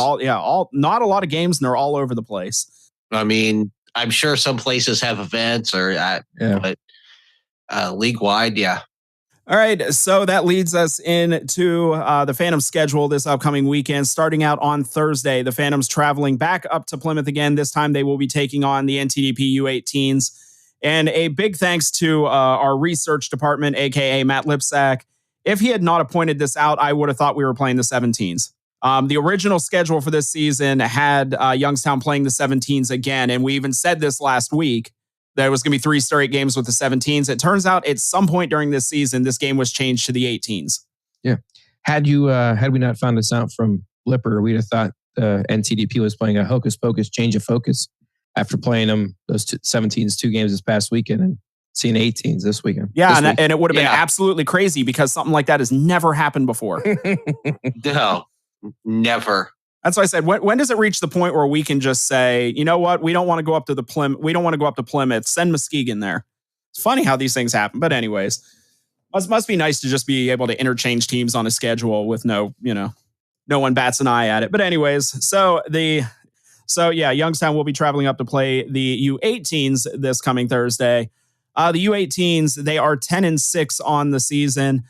all not a lot of games and they're all over the place. I mean, I'm sure some places have events but league wide, yeah. All right, so that leads us into the Phantoms schedule this upcoming weekend. Starting out on Thursday, the Phantoms traveling back up to Plymouth again. This time they will be taking on the NTDP U18s. And a big thanks to our research department, a.k.a. Matt Lipsack. If he had not pointed this out, I would have thought we were playing the 17s. The original schedule for this season had Youngstown playing the 17s again. And we even said this last week, that it was going to be 3 straight games with the 17s. It turns out at some point during this season, this game was changed to the 18s. Yeah. Had we not found this out from Lipper, we'd have thought NTDP was playing a hocus pocus change of focus after playing them those 17s 2 games this past weekend and seeing 18s this weekend. Yeah, and it would have been absolutely crazy because something like that has never happened before. No, never. That's why I said, when does it reach the point where we can just say, you know what, we don't want to go up to Plymouth. We don't want to go up to Plymouth. Send Muskegon there. It's funny how these things happen. But anyways, must be nice to just be able to interchange teams on a schedule with no one bats an eye at it. But anyways, So Youngstown will be traveling up to play the U18s this coming Thursday. The U18s, they are 10-6 on the season.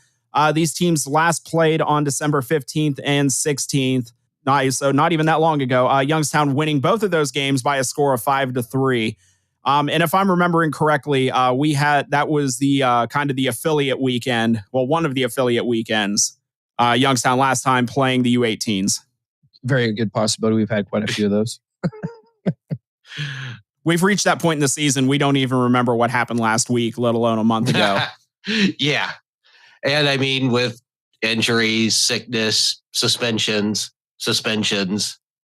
These teams last played on December 15th and 16th. not even that long ago. Youngstown winning both of those games by a score of 5-3. And if I'm remembering correctly, that was the kind of the affiliate weekend. Well, one of the affiliate weekends. Youngstown last time playing the U18s. Very good possibility. We've had quite a few of those. We've reached that point in the season. We don't even remember what happened last week, let alone a month ago. Yeah. And I mean, with injuries, sickness, suspensions,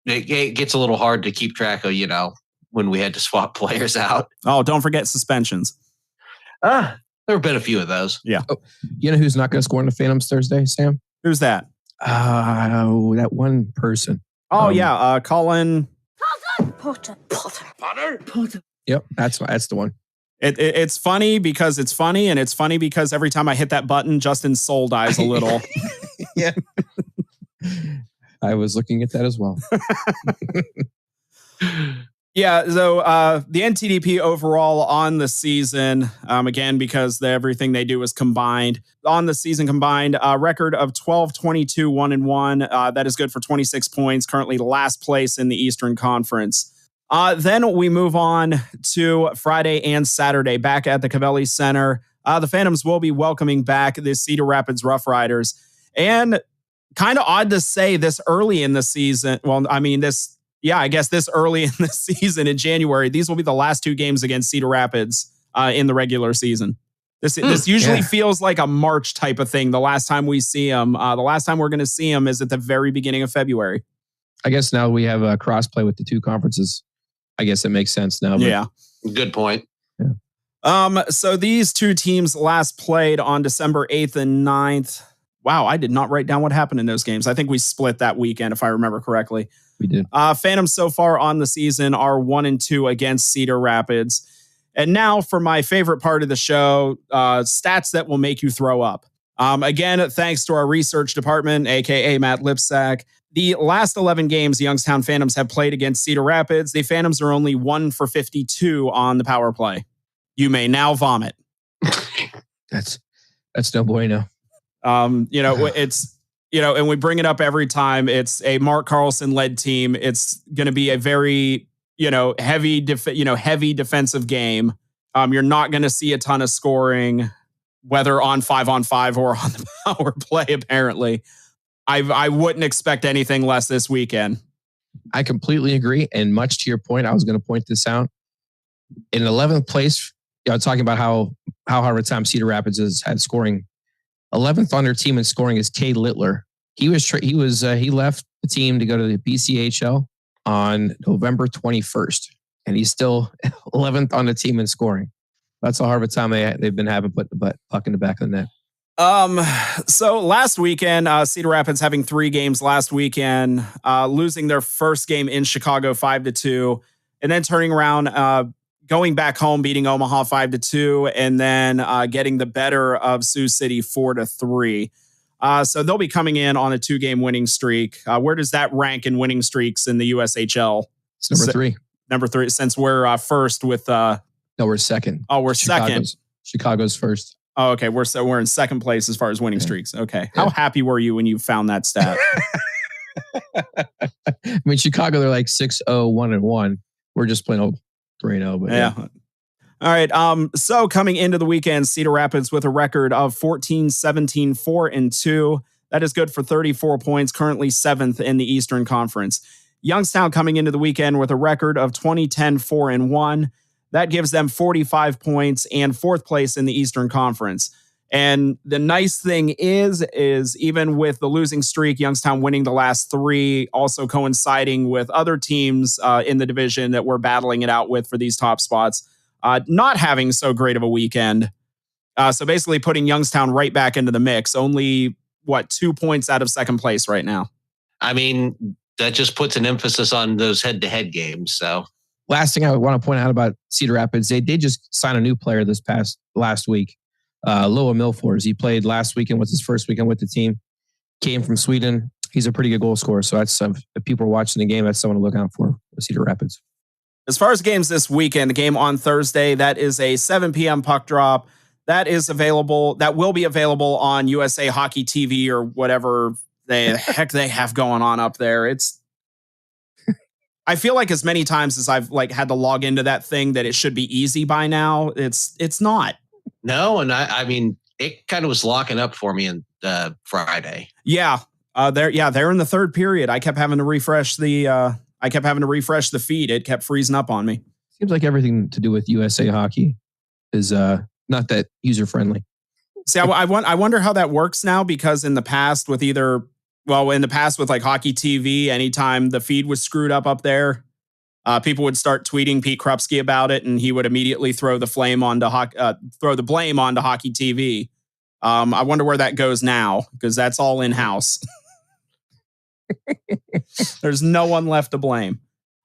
it gets a little hard to keep track of, when we had to swap players out. Oh, don't forget suspensions. There have been a few of those. Yeah. Oh, you know who's not going to score in the Phantoms Thursday, Sam? Who's that? That one person. Oh, yeah. Colin. Potter. Yep, that's the one. It's funny because it's funny, and it's funny because every time I hit that button, Justin's soul dies a little. Yeah. I was looking at that as well. Yeah, so the NTDP overall on the season, again, because everything they do is combined, on the season combined, record of 12-22, 1-1. That is good for 26 points, currently last place in the Eastern Conference. Then we move on to Friday and Saturday back at the Cavelli Center. The Phantoms will be welcoming back the Cedar Rapids Rough Riders. And kind of odd to say this early in the season. Well, I mean, this early in the season in January, these will be the last two games against Cedar Rapids in the regular season. This usually feels like a March type of thing. The last time we see them, the last time we're going to see them is at the very beginning of February. I guess now we have a cross-play with the two conferences. I guess it makes sense now. Yeah. Good point. Yeah. So these two teams last played on December 8th and 9th. Wow, I did not write down what happened in those games. I think we split that weekend, if I remember correctly. We did. Phantoms so far on the season are 1-2 against Cedar Rapids. And now for my favorite part of the show, stats that will make you throw up. Again, thanks to our research department, aka Matt Lipsack. The last 11 games the Youngstown Phantoms have played against Cedar Rapids, the Phantoms are only 1 for 52 on the power play. You may now vomit. That's no bueno. It's, and we bring it up every time. It's a Mark Carlson led team. It's going to be a very, heavy defensive game. You're not going to see a ton of scoring, whether on 5-on-5 or on the power play, apparently. I wouldn't expect anything less this weekend. I completely agree. And much to your point, I was going to point this out. In 11th place, talking about how hard a time Cedar Rapids has had scoring. 11th on their team in scoring is Cade Littler. He left the team to go to the BCHL on November 21st, and he's still 11th on the team in scoring. That's how hard of a time they've been having putting the puck in the back of the net. So last weekend, Cedar Rapids having 3 games last weekend, losing their first game in Chicago 5-2, and then turning around, going back home, beating Omaha 5-2, and then getting the better of Sioux City 4-3. So they'll be coming in on a 2-game winning streak. Where does that rank in winning streaks in the USHL? It's number 3. Number 3, since we're first with. No, we're second. Oh, we're second. Chicago's first. Oh, okay. We're in second place as far as winning streaks. Okay. How happy were you when you found that stat? I mean, Chicago, they're like 6-0, 1-1. We're just playing 3-0. But yeah. All right. So coming into the weekend, Cedar Rapids with a record of 14-17, 4-2. That is good for 34 points, currently 7th in the Eastern Conference. Youngstown coming into the weekend with a record of 20-10, 4-1. That gives them 45 points and 4th place in the Eastern Conference. And the nice thing is even with the losing streak, Youngstown winning the last 3, also coinciding with other teams in the division that we're battling it out with for these top spots, not having so great of a weekend. So basically putting Youngstown right back into the mix, only, 2 points out of second place right now. I mean, that just puts an emphasis on those head-to-head games, so... Last thing I want to point out about Cedar Rapids, they did just sign a new player last week, Loa Milfors. He played last weekend, was his first weekend with the team, came from Sweden. He's a pretty good goal scorer. So that's if people are watching the game, that's someone to look out for with Cedar Rapids. As far as games this weekend, the game on Thursday, that is a 7 p.m. puck drop. That will be available on USA Hockey TV or whatever they have going on up there. I feel like as many times as I've like had to log into that thing that it should be easy by now. It's not. No, and I mean, it kind of was locking up for me on Friday. Yeah. They're in the third period. I kept having to refresh the feed. It kept freezing up on me. Seems like everything to do with USA Hockey is not that user friendly. See, I wonder how that works now, because in the past with like Hockey TV, anytime the feed was screwed up there, people would start tweeting Pete Krupski about it, and he would immediately throw the blame onto Hockey TV. I wonder where that goes now, because that's all in house. There's no one left to blame.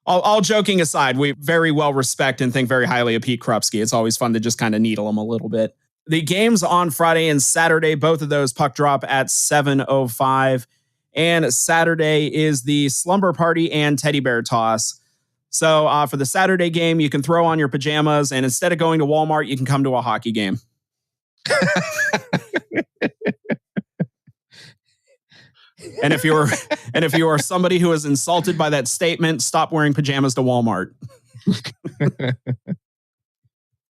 All joking aside, we very well respect and think very highly of Pete Krupski. It's always fun to just kind of needle him a little bit. The games on Friday and Saturday, both of those puck drop at 7:05. And Saturday is the Slumber Party and Teddy Bear Toss. So for the Saturday game, you can throw on your pajamas, and instead of going to Walmart, you can come to a hockey game. And if you are somebody who is insulted by that statement, stop wearing pajamas to Walmart.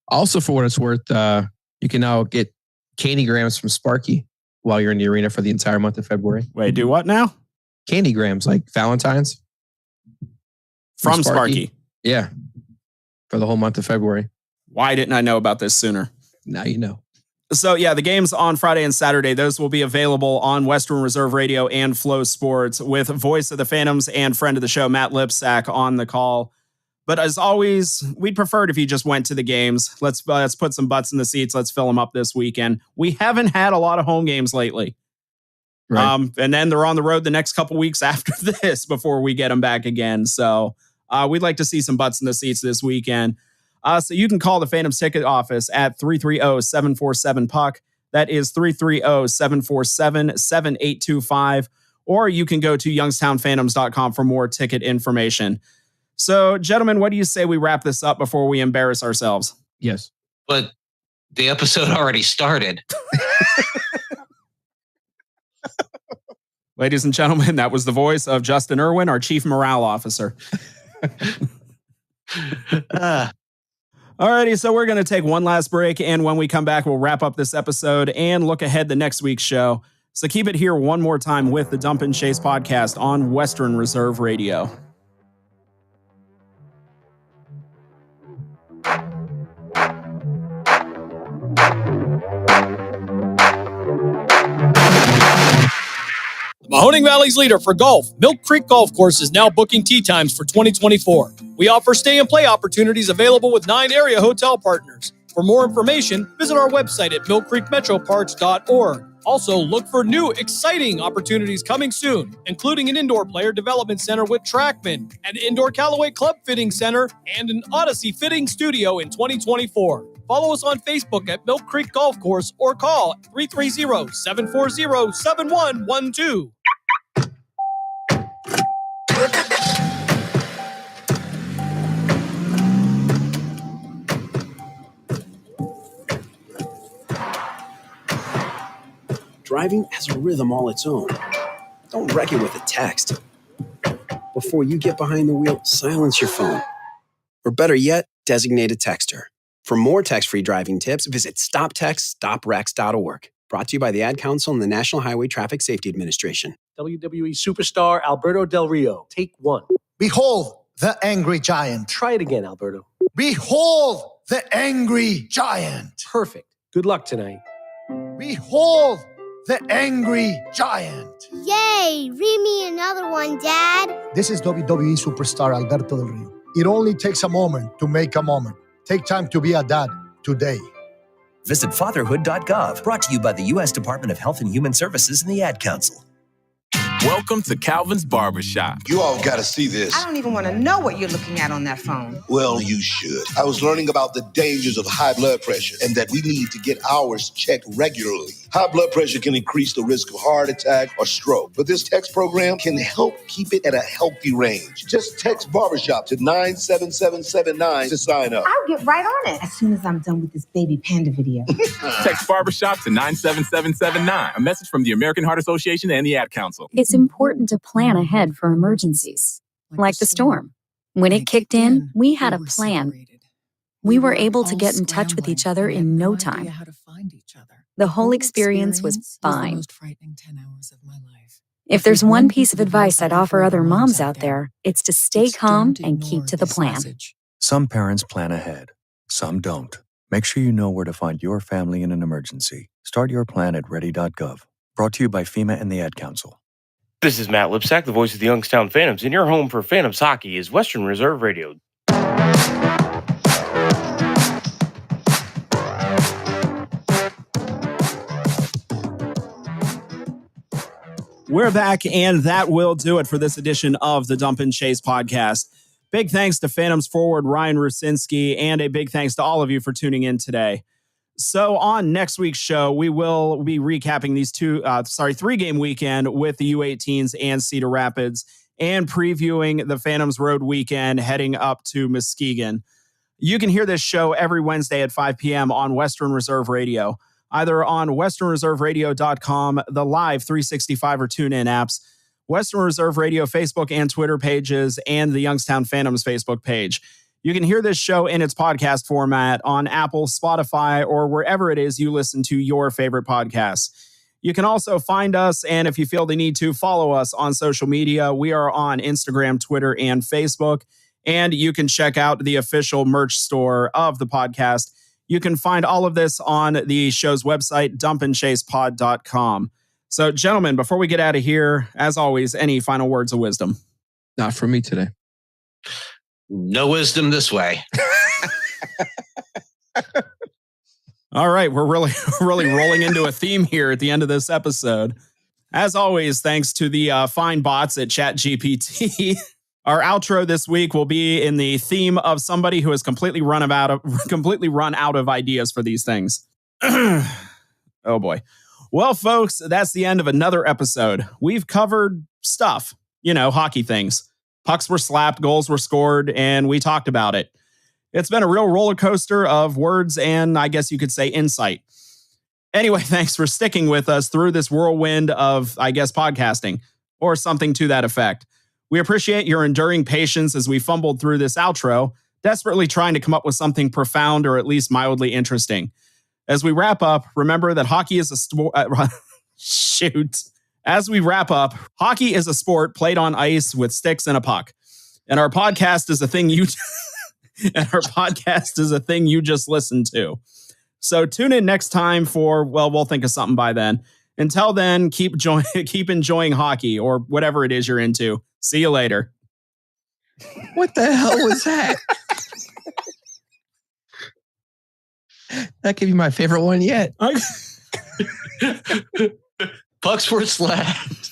Also, for what it's worth, you can now get candygrams from Sparky while you're in the arena for the entire month of February. Wait, do what now? Candygrams, like Valentine's. From Sparky. Yeah. For the whole month of February. Why didn't I know about this sooner? Now you know. So yeah, the games on Friday and Saturday, those will be available on Western Reserve Radio and Flow Sports, with voice of the Phantoms and friend of the show, Matt Lipsack, on the call. But as always, we'd prefer it if you just went to the games. Let's put some butts in the seats. Let's fill them up this weekend. We haven't had a lot of home games lately. Right. And then they're on the road the next couple weeks after this before we get them back again. So we'd like to see some butts in the seats this weekend. So you can call the Phantoms ticket office at 330-747-PUCK. That is 330-747-7825. Or you can go to youngstownphantoms.com for more ticket information. So, gentlemen, what do you say we wrap this up before we embarrass ourselves? Yes. But the episode already started. Ladies and gentlemen, that was the voice of Justin Irwin, our Chief Morale Officer. Alrighty, so we're going to take one last break, and when we come back, we'll wrap up this episode and look ahead to next week's show. So keep it here one more time with the Dump and Chase podcast on Western Reserve Radio. Mahoning Valley's leader for golf, Milk Creek Golf Course, is now booking tee times for 2024. We offer stay and play opportunities available with 9 area hotel partners. For more information, visit our website at millcreekmetroparks.org. Also, look for new, exciting opportunities coming soon, including an indoor player development center with Trackman, an indoor Callaway Club fitting center, and an Odyssey fitting studio in 2024. Follow us on Facebook at Milk Creek Golf Course or call 330-740-7112. Driving has a rhythm all its own. Don't wreck it with a text. Before you get behind the wheel, silence your phone. Or better yet, designate a texter. For more text-free driving tips, visit stoptextstoprex.org. Brought to you by the Ad Council and the National Highway Traffic Safety Administration. WWE superstar Alberto Del Rio. Take 1. Behold the angry giant. Try it again, Alberto. Behold the angry giant. Perfect. Good luck tonight. Behold the angry giant. Yay! Read me another one, Dad. This is WWE superstar Alberto Del Rio. It only takes a moment to make a moment. Take time to be a dad today. Visit fatherhood.gov, brought to you by the U.S. Department of Health and Human Services and the Ad Council. Welcome to Calvin's Barbershop. You all got to see this. I don't even want to know what you're looking at on that phone. Well, you should. I was learning about the dangers of high blood pressure and that we need to get ours checked regularly. High blood pressure can increase the risk of heart attack or stroke, but this text program can help keep it at a healthy range. Just text barbershop to 97779 to sign up. I'll get right on it as soon as I'm done with this baby panda video. Text barbershop to 97779. A message from the American Heart Association and the Ad Council. It's important to plan ahead for emergencies, like the storm. When it kicked in, we had a plan. We were able to get in touch with each other in no time. The whole experience was fine. If there's one piece of advice I'd offer other moms out there, it's to stay calm and keep to the plan. Some parents plan ahead, some don't. Make sure you know where to find your family in an emergency. Start your plan at ready.gov. Brought to you by FEMA and the Ad Council. This is Matt Lipsack, the voice of the Youngstown Phantoms, and your home for Phantoms hockey is Western Reserve Radio. We're back, and that will do it for this edition of the Dump and Chase podcast. Big thanks to Phantoms forward Ryan Rusinski, and a big thanks to all of you for tuning in today. So on next week's show, we will be recapping these three-game weekend with the U18s and Cedar Rapids, and previewing the Phantoms road weekend heading up to Muskegon. You can hear this show every Wednesday at 5 p.m. on Western Reserve Radio, either on westernreserveradio.com, the Live 365 or TuneIn apps, Western Reserve Radio Facebook and Twitter pages, and the Youngstown Phantoms Facebook page. You can hear this show in its podcast format on Apple, Spotify, or wherever it is you listen to your favorite podcasts. You can also find us, and if you feel the need to, follow us on social media. We are on Instagram, Twitter, and Facebook, and you can check out the official merch store of the podcast. You can find all of this on the show's website, dumpandchasepod.com. So, gentlemen, before we get out of here, as always, any final words of wisdom? Not from me today. No wisdom this way. All right, we're really rolling into a theme here at the end of this episode. As always, thanks to the fine bots at ChatGPT. Our outro this week will be in the theme of somebody who has completely run out of ideas for these things. Oh boy. Well, folks, that's the end of another episode. We've covered stuff, hockey things. Pucks were slapped, goals were scored, and we talked about it. It's been a real roller coaster of words and, I guess you could say, insight. Anyway, thanks for sticking with us through this whirlwind of, I guess, podcasting, or something to that effect. We appreciate your enduring patience as we fumbled through this outro, desperately trying to come up with something profound or at least mildly interesting. As we wrap up, remember that hockey is a sport. As we wrap up, hockey is a sport played on ice with sticks and a puck. And our podcast is a thing you just listened to. So tune in next time for, we'll think of something by then. Until then, keep enjoying hockey or whatever it is you're into. See you later. What the hell was that? That could be my favorite one yet. Pucks were slapped.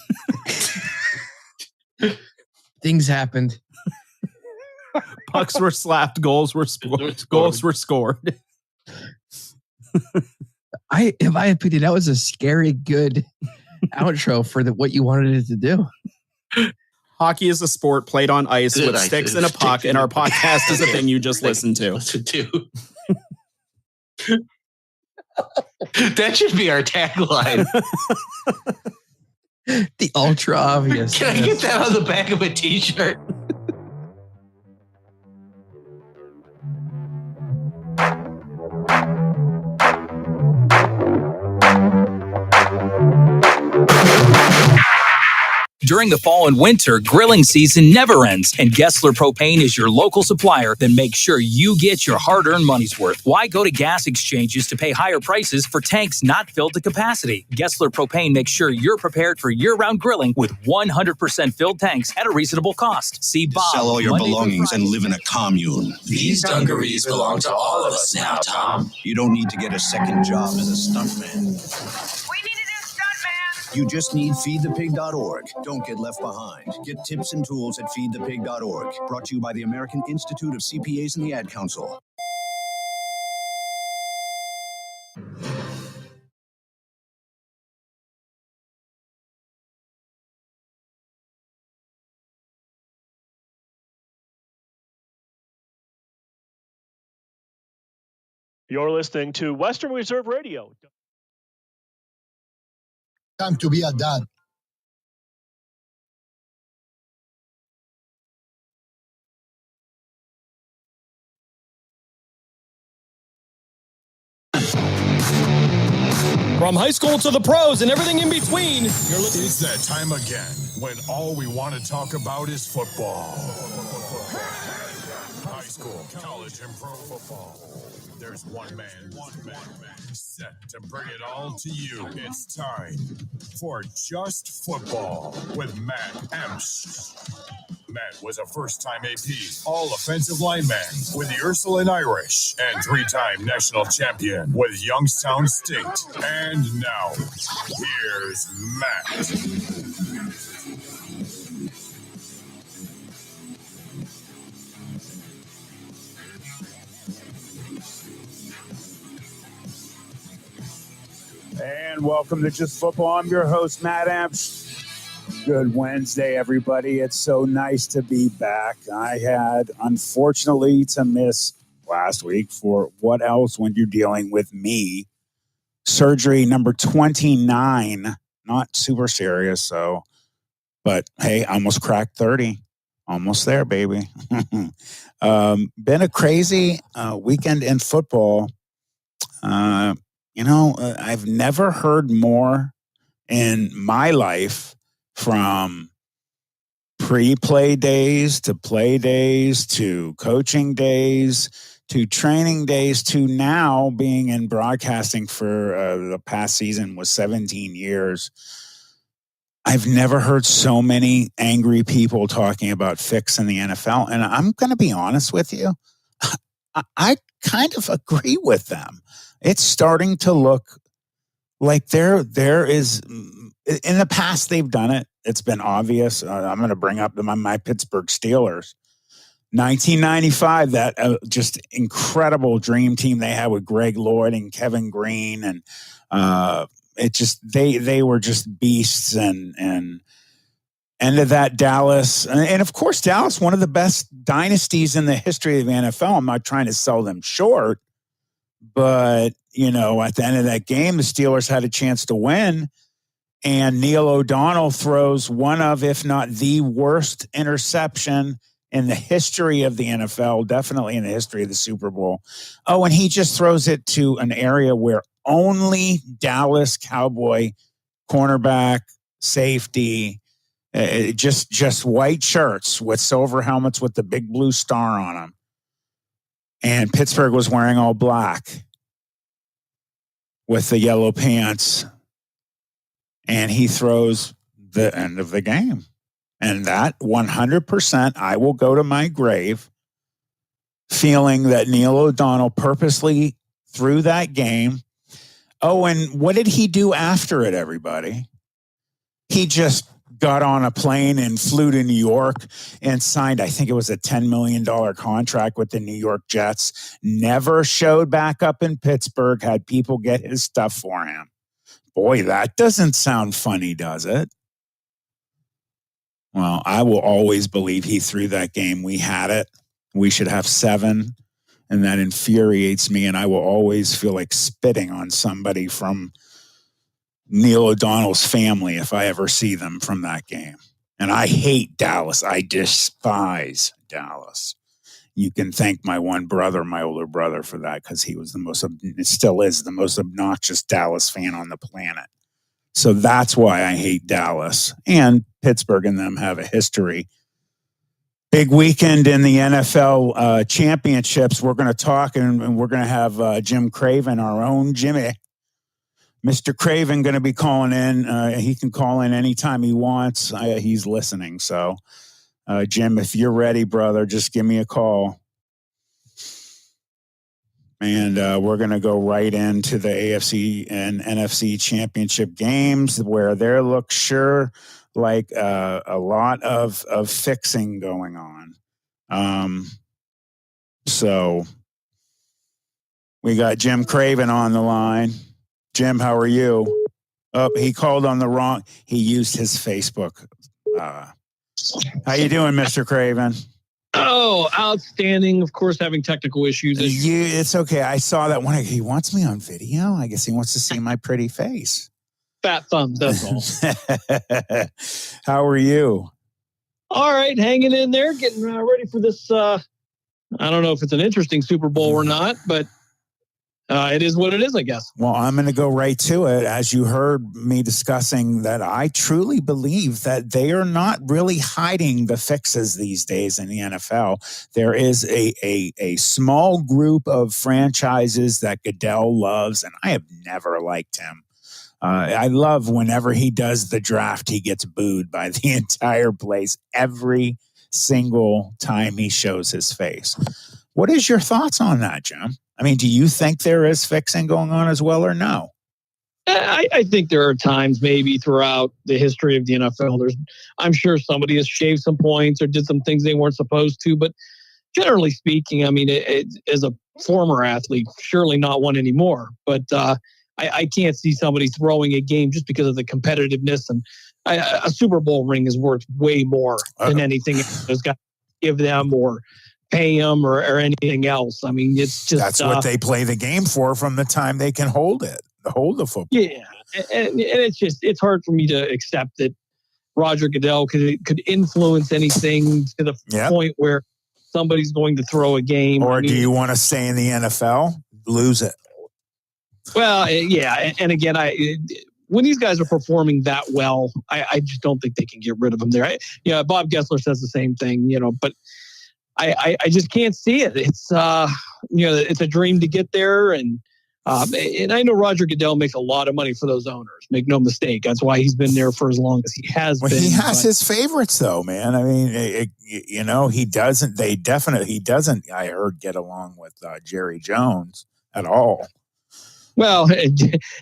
Things happened. Pucks were slapped. Goals were scored. Goals were scored. If I had picked it, that was a scary good outro for what you wanted it to do. Hockey is a sport played on ice with sticks and a puck, and our podcast is a thing you just listened to. That should be our tagline. The ultra obvious. Can I get that on the back of a t-shirt? During the fall and winter, grilling season never ends, and Gessler Propane is your local supplier that makes sure you get your hard-earned money's worth. Why go to gas exchanges to pay higher prices for tanks not filled to capacity? Gessler Propane makes sure you're prepared for year-round grilling with 100% filled tanks at a reasonable cost. See Bob. Sell all your belongings and live in a commune. These dungarees belong to all of us now, Tom. You don't need to get a second job as a stuntman. You just need feedthepig.org. Don't get left behind. Get tips and tools at feedthepig.org. Brought to you by the American Institute of CPAs and the Ad Council. You're listening to Western Reserve Radio. Time to be a dad. From high school to the pros and everything in between, you're listening. It's that time again when all we want to talk about is football. High school, college, and pro football. There's one man set to bring it all to you. It's time for Just Football with Matt Emsch. Matt was a first-time AP, all-offensive lineman with the Ursuline Irish and three-time national champion with Youngstown State. And now, here's Matt. And welcome to Just Football. I'm your host, Matt Emsch. Good Wednesday, everybody. It's so nice to be back. I had, unfortunately, to miss last week for what else when you're dealing with me. Surgery number 29. Not super serious, but hey, I almost cracked 30. Almost there, baby. Been a crazy weekend in football. I've never heard more in my life from pre-play days to play days to coaching days to training days to now being in broadcasting for the past season was 17 years. I've never heard so many angry people talking about fixing the NFL. And I'm going to be honest with you. I kind of agree with them. It's starting to look like there is, in the past they've done it. It's been obvious. I'm going to bring up my Pittsburgh Steelers. 1995, that just incredible dream team they had with Greg Lloyd and Kevin Green. And they were just beasts and end of that Dallas. And of course, Dallas, one of the best dynasties in the history of the NFL. I'm not trying to sell them short. But, at the end of that game, the Steelers had a chance to win. And Neil O'Donnell throws one of, if not the worst interception in the history of the NFL, definitely in the history of the Super Bowl. Oh, and he just throws it to an area where only Dallas Cowboy cornerback, safety, just white shirts with silver helmets with the big blue star on them. And Pittsburgh was wearing all black with the yellow pants. And he throws the end of the game. And that 100%, I will go to my grave feeling that Neil O'Donnell purposely threw that game. Oh, and what did he do after it, everybody? He just got on a plane and flew to New York and signed, I think it was a $10 million contract with the New York Jets. Never showed back up in Pittsburgh, had people get his stuff for him. Boy, that doesn't sound funny, does it? Well, I will always believe he threw that game. We had it. We should have 7. And that infuriates me. And I will always feel like spitting on somebody from Neil O'Donnell's family if I ever see them from that game. And I hate Dallas. I despise Dallas. You can thank my one brother, my older brother, for that, because he was still is the most obnoxious Dallas fan on the planet. So that's why I hate Dallas. And Pittsburgh and them have a history. Big weekend in the NFL championships. We're going to talk, and we're going to have Jim Craven, our own Jimmy. Mr. Craven going to be calling in. He can call in anytime he wants. He's listening. So, Jim, if you're ready, brother, just give me a call. And we're going to go right into the AFC and NFC championship games where there looks sure like a lot of fixing going on. So we got Jim Craven on the line. Jim, how are you? Oh, he called on the wrong. He used his Facebook. How you doing, Mr. Craven? Oh, outstanding. Of course, having technical issues. It's okay. I saw that one. He wants me on video. I guess he wants to see my pretty face. Fat thumbs, that's all. How are you? All right, hanging in there, getting ready for this. I don't know if it's an interesting Super Bowl or not, but it is what it is, I guess. Well, I'm going to go right to it. As you heard me discussing that, I truly believe that they are not really hiding the fixes these days in the NFL. There is a small group of franchises that Goodell loves, and I have never liked him. I love whenever he does the draft, he gets booed by the entire place every single time he shows his face. What is your thoughts on that, Jim? I mean, do you think there is fixing going on as well or no? I think there are times maybe throughout the history of the NFL, I'm sure somebody has shaved some points or did some things they weren't supposed to. But generally speaking, I mean, as a former athlete, surely not one anymore. But I can't see somebody throwing a game just because of the competitiveness. And a Super Bowl ring is worth way more than anything those guys give them or pay them or anything else. I mean, it's just that's what they play the game for from the time they can hold the football. Yeah, and it's hard for me to accept that Roger Goodell could influence anything to the point where somebody's going to throw a game. Or do you want to stay in the NFL? Lose it. Well, yeah, and again, when these guys are performing that well, I just don't think they can get rid of them there. Bob Gessler says the same thing, but I just can't see it. It's it's a dream to get there, and I know Roger Goodell makes a lot of money for those owners. Make no mistake, that's why he's been there for as long as he has been. He has his favorites, though, man. I mean, he doesn't. He doesn't. I heard get along with Jerry Jones at all. Well,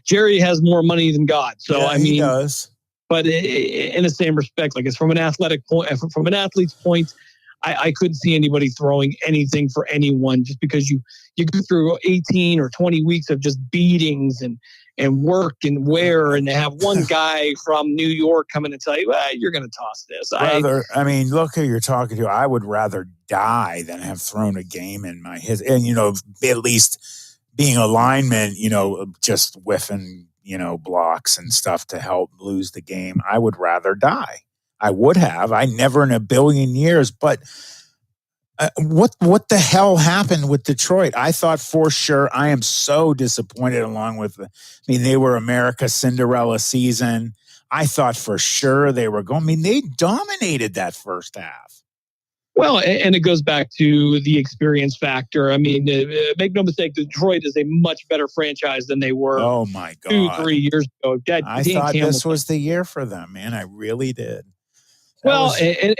Jerry has more money than God, so I mean, he does. But in the same respect, like it's from an athletic point, from an athlete's point, I couldn't see anybody throwing anything for anyone just because you go through 18 or 20 weeks of just beatings and work and wear, and to have one guy from New York come in and tell you, well, you're going to toss this. I mean, look who you're talking to. I would rather die than have thrown a game in and at least being a lineman, just whiffing, blocks and stuff to help lose the game. I would rather die. I would have. I never in a billion years. But what the hell happened with Detroit? I thought for sure. I am so disappointed. Along with, they were America's Cinderella season. I thought for sure they were going. I mean, they dominated that first half. Well, and it goes back to the experience factor. I mean, make no mistake, Detroit is a much better franchise than they were. Oh my God, 2-3 years ago. I thought this was the year for them, man. I really did. And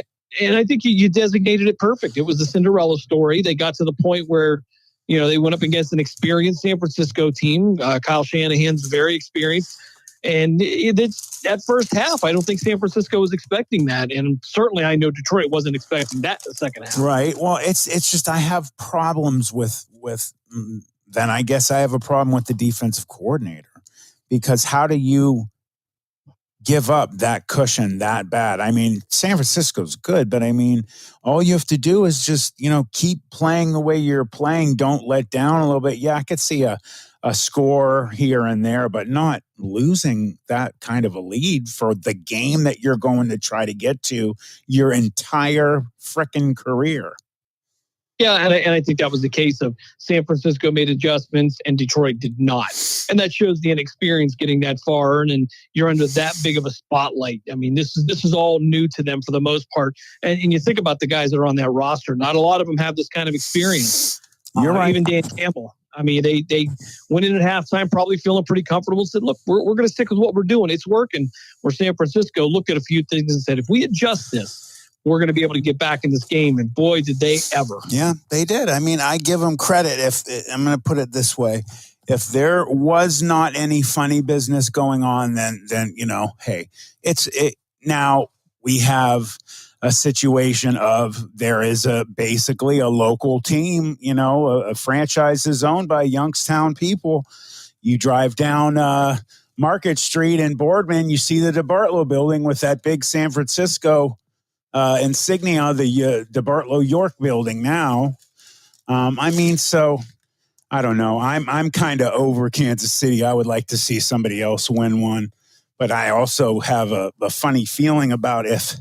I think you designated it perfect. It was the Cinderella story. They got to the point where, they went up against an experienced San Francisco team. Kyle Shanahan's very experienced. And that first half, I don't think San Francisco was expecting that. And certainly I know Detroit wasn't expecting that in the second half. Right. Well, it's just I have problems with then I guess I have a problem with the defensive coordinator. Because how do you give up that cushion that bad? I mean, San Francisco's good, but I mean, all you have to do is just, keep playing the way you're playing. Don't let down a little bit. Yeah, I could see a score here and there, but not losing that kind of a lead for the game that you're going to try to get to your entire frickin' career. Yeah, and I think that was the case of San Francisco made adjustments and Detroit did not. And that shows the inexperience getting that far, and you're under that big of a spotlight. I mean, this is all new to them for the most part. And you think about the guys that are on that roster, not a lot of them have this kind of experience. You're right. Even Dan Campbell. I mean, they went in at halftime probably feeling pretty comfortable and said, look, we're going to stick with what we're doing. It's working. Where San Francisco looked at a few things and said, if we adjust this, we're going to be able to get back in this game. And boy, did they ever. Yeah, they did. I mean, I give them credit. I'm going to put it this way. If there was not any funny business going on, then hey, now we have a situation of there is basically a local team, a franchise is owned by Youngstown people. You drive down Market Street in Boardman, you see the DeBartolo building with that big San Francisco insignia, the Bartlow York building now. I mean, so I don't know. I'm kind of over Kansas City. I would like to see somebody else win one, but I also have a funny feeling about if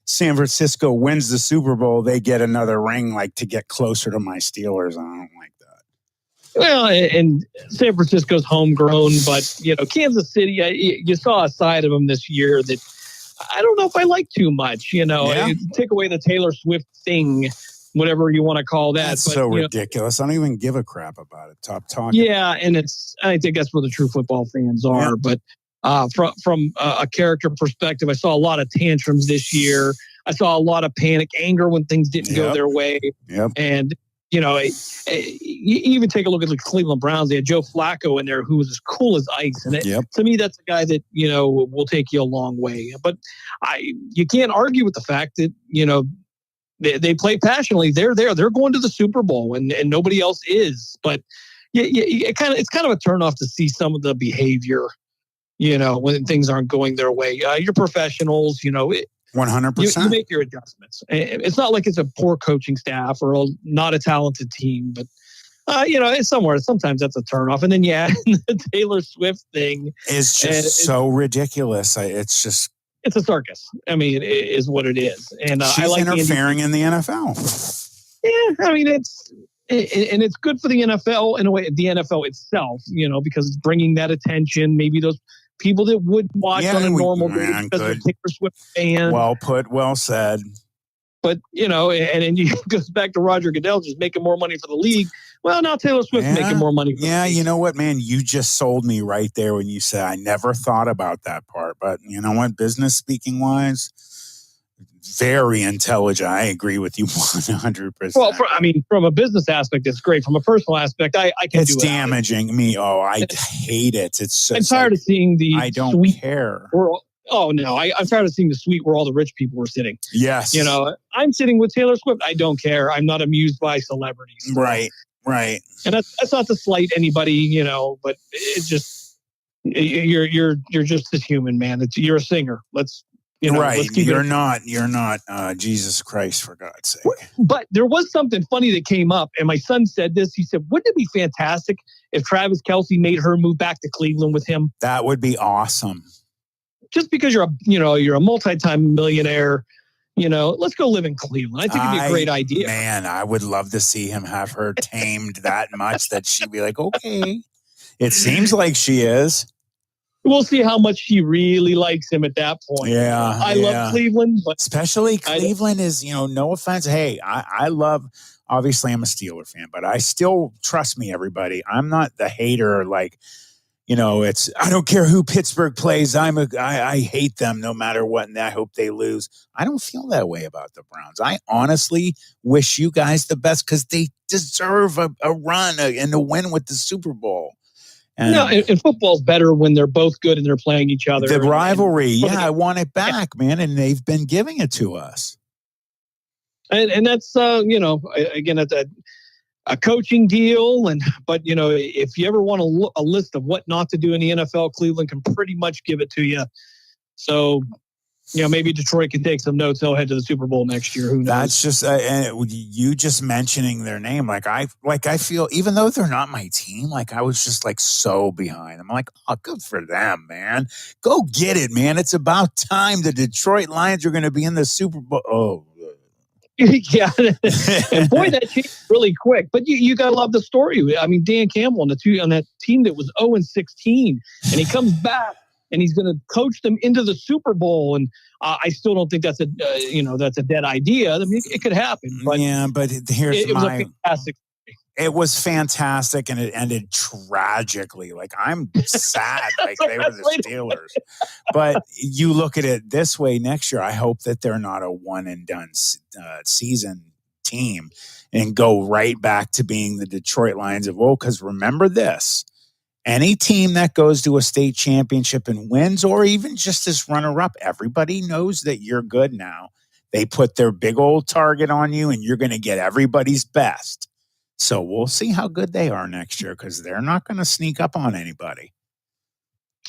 San Francisco wins the Super Bowl, they get another ring, like to get closer to my Steelers. I don't like that. Well, and San Francisco's homegrown, but Kansas City, you saw a side of them this year that I don't know if I like too much. Take away the Taylor Swift thing, whatever you want to call that. That's but, so ridiculous. I don't even give a crap about it. Top talk. Yeah, and I think that's where the true football fans are. Yeah. But from a character perspective, I saw a lot of tantrums this year. I saw a lot of panic, anger when things didn't go their way. Yep. And you even take a look at the Cleveland Browns. They had Joe Flacco in there, who was as cool as ice. And to me, that's a guy that will take you a long way. But you can't argue with the fact that they play passionately. They're there. They're going to the Super Bowl, and nobody else is. But it's kind of a turnoff to see some of the behavior. When things aren't going their way. You're professionals. 100%. You make your adjustments. It's not like it's a poor coaching staff or not a talented team, but it's somewhere. Sometimes that's a turnoff. And then the Taylor Swift thing is just so ridiculous. It's a circus. I mean, it is what it is. And she's interfering in the NFL. Yeah, I mean it's good for the NFL in a way. The NFL itself, because it's bringing that attention. Maybe those people that would watch on a normal day because they're Taylor Swift fans. Well put, well said. But, and then you goes back to Roger Goodell just making more money for the league. Well, now Taylor Swift's making more money for the league. You know what, man? You just sold me right there when you said I never thought about that part. But you know what? Business speaking wise, very intelligent. I agree with you 100%. Well, from a business aspect, it's great. From a personal aspect, I can do it. It's damaging me. Oh, I hate it. It's I'm tired of seeing the I don't care. Oh, no. I'm tired of seeing the suite where all the rich people were sitting. Yes. I'm sitting with Taylor Swift. I don't care. I'm not amused by celebrities. Right. And that's not to slight anybody, but it's just, you're just as human, man. You're a singer. Let's keep You're not Jesus Christ, for God's sake. But there was something funny that came up, and my son said this. He said, wouldn't it be fantastic if Travis Kelce made her move back to Cleveland with him? That would be awesome. Just because you're a multi-time millionaire, let's go live in Cleveland. I think it'd be a great idea. Man, I would love to see him have her tamed that much that she'd be like, okay. It seems like she is. We'll see how much she really likes him at that point. Yeah. I love Cleveland, but especially Cleveland is, no offense. Hey, I love, obviously I'm a Steeler fan, but I still, trust me, everybody, I'm not the hater. Like, I don't care who Pittsburgh plays. I hate them no matter what. And I hope they lose. I don't feel that way about the Browns. I honestly wish you guys the best because they deserve a run and a win with the Super Bowl. And football's better when they're both good and they're playing each other. The rivalry, I want it back, man, and they've been giving it to us. And that's again, it's a coaching deal, but if you ever want a list of what not to do in the NFL, Cleveland can pretty much give it to you. So. Maybe Detroit can take some notes. They'll head to the Super Bowl next year. Who knows? That's just you just mentioning their name. I feel, even though they're not my team, I was just so behind. I'm like, oh, good for them, man. Go get it, man. It's about time. The Detroit Lions are going to be in the Super Bowl. Oh, yeah. And boy, that changed really quick. But you got to love the story. I mean, Dan Campbell on that team that was 0-16, and he comes back. And he's going to coach them into the Super Bowl, and I still don't think that's a that's a dead idea. I mean, it could happen. But but here's it was a fantastic. It was fantastic, and it ended tragically. I'm sad, they were the Steelers. But you look at it this way: next year, I hope that they're not a one and done season team and go right back to being the Detroit Lions of old. Because remember this. Any team that goes to a state championship and wins, or even just as runner-up, everybody knows that you're good now. They put their big old target on you, and you're going to get everybody's best. So we'll see how good they are next year because they're not going to sneak up on anybody.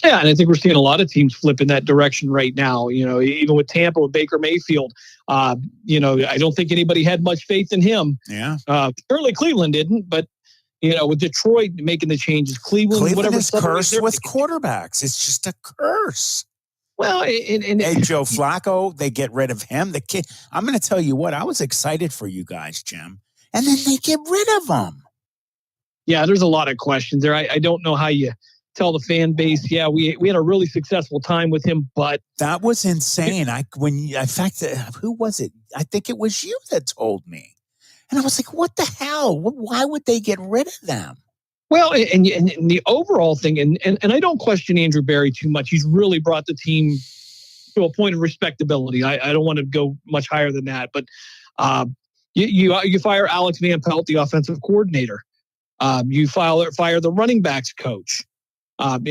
Yeah, and I think we're seeing a lot of teams flip in that direction right now. Even with Tampa, with Baker Mayfield, I don't think anybody had much faith in him. Yeah. Certainly Cleveland didn't, but with Detroit making the changes, Cleveland whatever is cursed with quarterbacks. It's just a curse. Well, and Joe Flacco, they get rid of him. The kid. I'm going to tell you what. I was excited for you guys, Jim, and then they get rid of him. Yeah, there's a lot of questions there. I don't know how you tell the fan base, yeah, we had a really successful time with him, but that was insane. Who was it? I think it was you that told me, and I was like, what the hell? Why would they get rid of them? Well, and the overall thing, and I don't question Andrew Berry too much. He's really brought the team to a point of respectability. I don't want to go much higher than that, but you fire Alex Van Pelt, the offensive coordinator. You fire the running backs coach.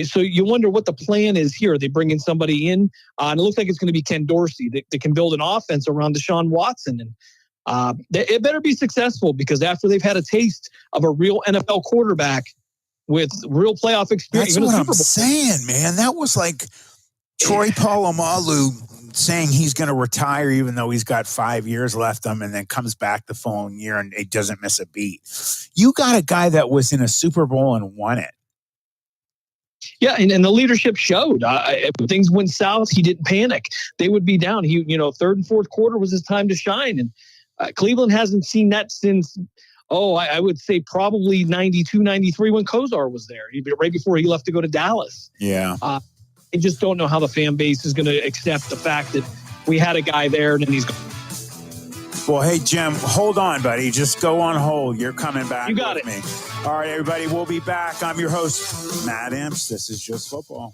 So you wonder what the plan is here. They bring in somebody in, and it looks like it's going to be Ken Dorsey that can build an offense around Deshaun Watson. And it better be successful, because after they've had a taste of a real NFL quarterback with real playoff experience. That's what I'm saying, man. That was like Troy Polamalu saying he's going to retire even though he's got 5 years left him, and then comes back the following year and it doesn't miss a beat. You got a guy that was in a Super Bowl and won it. Yeah, and the leadership showed. If things went south, he didn't panic. They would be down. Third and fourth quarter was his time to shine. And Cleveland hasn't seen that since, I would say probably 92, 93 when Kozar was there, right before he left to go to Dallas. Yeah. I just don't know how the fan base is going to accept the fact that we had a guy there and then he's gone. Well, hey, Jim, hold on, buddy. Just go on hold. You're coming back. You got with me. All right, everybody, we'll be back. I'm your host, Matt Imps. This is Just Football.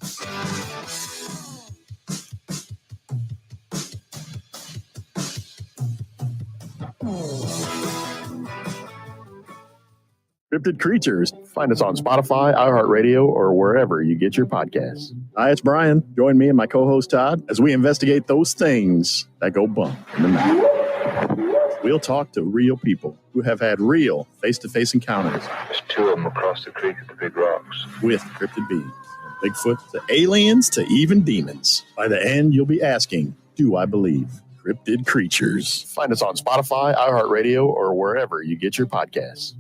Cryptid Creatures. Find us on Spotify, iHeartRadio, or wherever you get your podcasts. Hi, it's Brian. Join me and my co-host Todd as we investigate those things that go bump in the night. We'll talk to real people who have had real face-to-face encounters. There's two of them across the creek at the big rocks. With cryptid beings. Bigfoot to aliens to even demons. By the end, you'll be asking, do I believe? Cryptid Creatures. Find us on Spotify, iHeartRadio, or wherever you get your podcasts.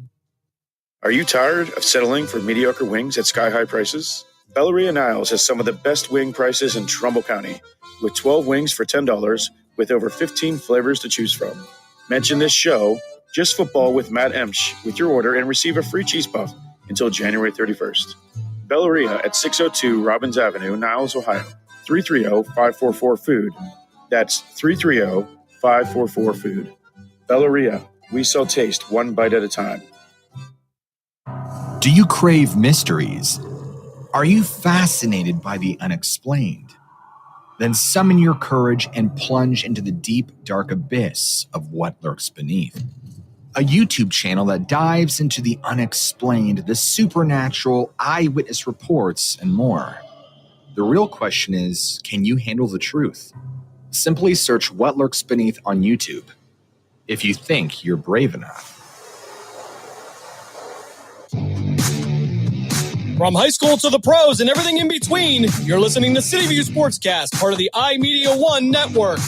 Are you tired of settling for mediocre wings at sky-high prices? Belleria Niles has some of the best wing prices in Trumbull County, with 12 wings for $10 with over 15 flavors to choose from. Mention this show, Just Football with Matt Emsch, with your order and receive a free cheese puff until January 31st. Belleria at 602 Robbins Avenue, Niles, Ohio. 330-544-FOOD. That's 330-544-FOOD. Belleria, we sell taste one bite at a time. Do you crave mysteries? Are you fascinated by the unexplained? Then summon your courage and plunge into the deep, dark abyss of what lurks beneath. A YouTube channel that dives into the unexplained, the supernatural, eyewitness reports, and more. The real question is, can you handle the truth? Simply search What Lurks Beneath on YouTube, if you think you're brave enough. From high school to the pros and everything in between, you're listening to City View Sportscast, part of the iMedia One network.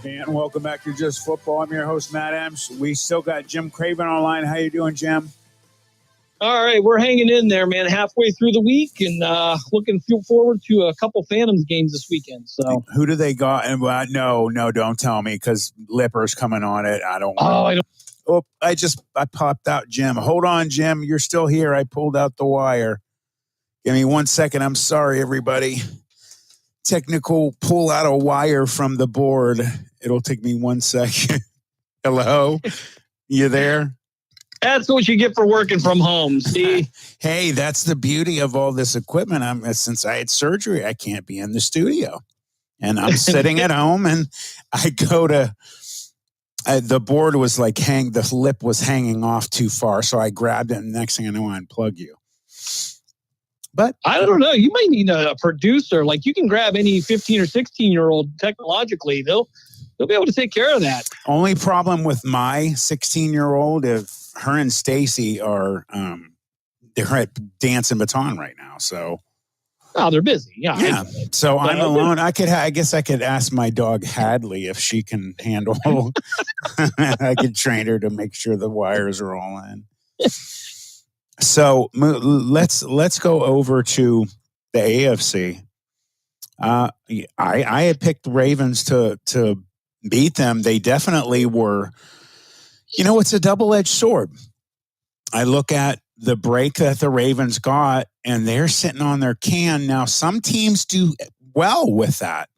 And welcome back to Just Football. I'm your host, Matt Emsch. We still got Jim Craven online. How you doing, Jim? All right, we're hanging in there, man. Halfway through the week, and looking forward to a couple Phantoms games this weekend. So, who do they got? And no, don't tell me, because Lipper's coming on it. I don't. Oh, I popped out, Jim. Hold on, Jim. You're still here. I pulled out the wire. Give me 1 second. I'm sorry, everybody. Technical pull out a wire from the board. It'll take me 1 second. Hello, you there? That's what you get for working from home. See, hey, that's the beauty of all this equipment. Since I had surgery, I can't be in the studio, and I'm sitting at home. And I go to the board was like the lip was hanging off too far, so I grabbed it. And next thing I know, I unplug you. But I don't know. You might need a producer. Like, you can grab any 15 or 16-year-old technologically. They'll they'll be able to take care of that. Only problem with my 16-year-old is her and Stacy are they're at Dance and Baton right now. So they're busy. Yeah. So I'm alone. I guess I could ask my dog Hadley if she can handle. I could train her to make sure the wires are all in. So let's go over to the AFC. I had picked the Ravens to beat them. They definitely were. It's a double-edged sword. I look at the break that the Ravens got, and they're sitting on their can. Now, some teams do well with that,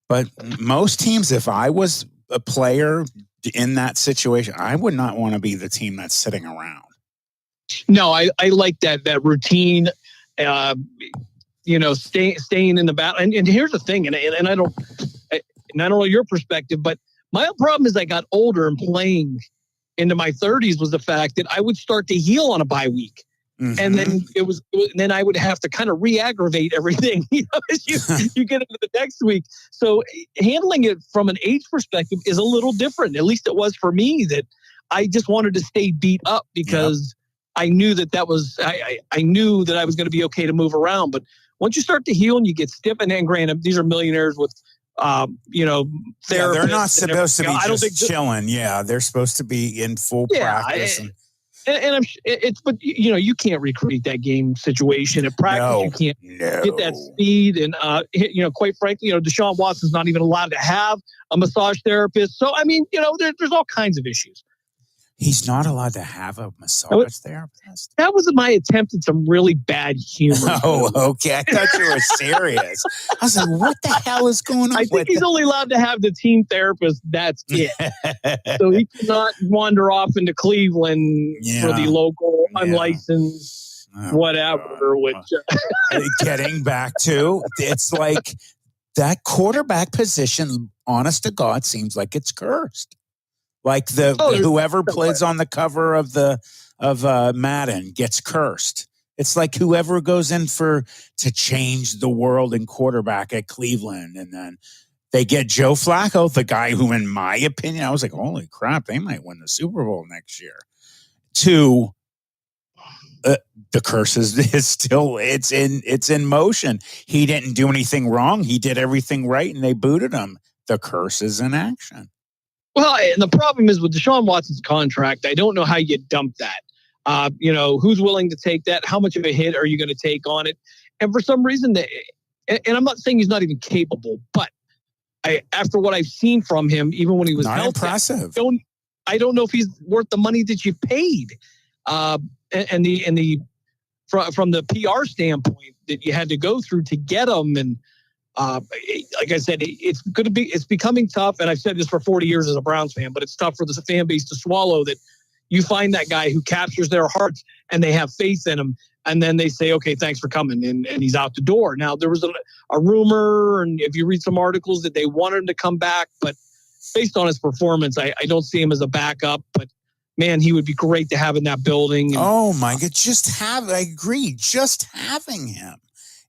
but most teams, if I was a player in that situation, I would not want to be the team that's sitting around. No, I like that routine, staying in the battle. And here's the thing, and I don't know your perspective, but my problem is I got older and playing into my 30s was the fact that I would start to heal on a bye week. Mm-hmm. And then then I would have to kind of re-aggravate everything as you get into the next week. So handling it from an age perspective is a little different. At least it was for me, that I just wanted to stay beat up because I knew that was, I knew that I was going to be okay to move around. But once you start to heal and you get stiff, and granted, these are millionaires with therapists. Yeah, they're not supposed to be just chilling. They're supposed to be in full practice. But you can't recreate that game situation at practice. You can't get that speed, and quite frankly, Deshaun Watson's not even allowed to have a massage therapist. So I mean, there's all kinds of issues. He's not allowed to have a massage therapist? That was my attempt at some really bad humor. Oh, okay. I thought you were serious. I was like, what the hell is going on? I think he's only allowed to have the team therapist. That's it. So he cannot wander off into Cleveland for the local unlicensed whatever. Which getting back to, it's like that quarterback position, honest to God, seems like it's cursed. Like whoever plays on the cover of Madden gets cursed. It's like whoever goes in to change the world in quarterback at Cleveland, and then they get Joe Flacco, the guy who, in my opinion, I was like, holy crap, they might win the Super Bowl next year. The curse is still it's in motion. He didn't do anything wrong. He did everything right, and they booted him. The curse is in action. Well, and the problem is with Deshaun Watson's contract, I don't know how you dump that. Who's willing to take that? How much of a hit are you going to take on it? And for some reason, and I'm not saying he's not even capable, but after what I've seen from him, even when he was not healthy, impressive. I don't know if he's worth the money that you paid. From the PR standpoint that you had to go through to get him, and like I said, it's becoming tough. And I've said this for 40 years as a Browns fan, but it's tough for the fan base to swallow that you find that guy who captures their hearts and they have faith in him. And then they say, okay, thanks for coming. And he's out the door. Now, there was a rumor, and if you read some articles, that they wanted him to come back. But based on his performance, I don't see him as a backup. But, man, he would be great to have in that building. Oh, my God. I agree. Just having him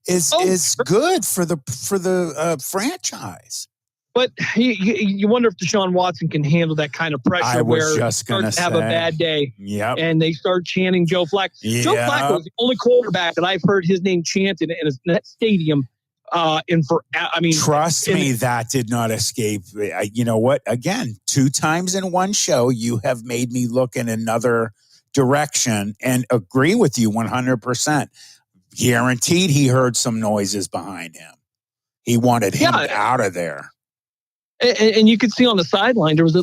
is good for the franchise. But you wonder if Deshaun Watson can handle that kind of pressure where he starts to have a bad day. Yep. And they start chanting Joe Flacco. Yep. Joe Flacco is the only quarterback that I've heard his name chanted in that stadium. Trust me, that did not escape. You know what? Again, 2 times in one show, you have made me look in another direction and agree with you 100%. Guaranteed he heard some noises behind him. He wanted him out of there. And you could see on the sideline, there was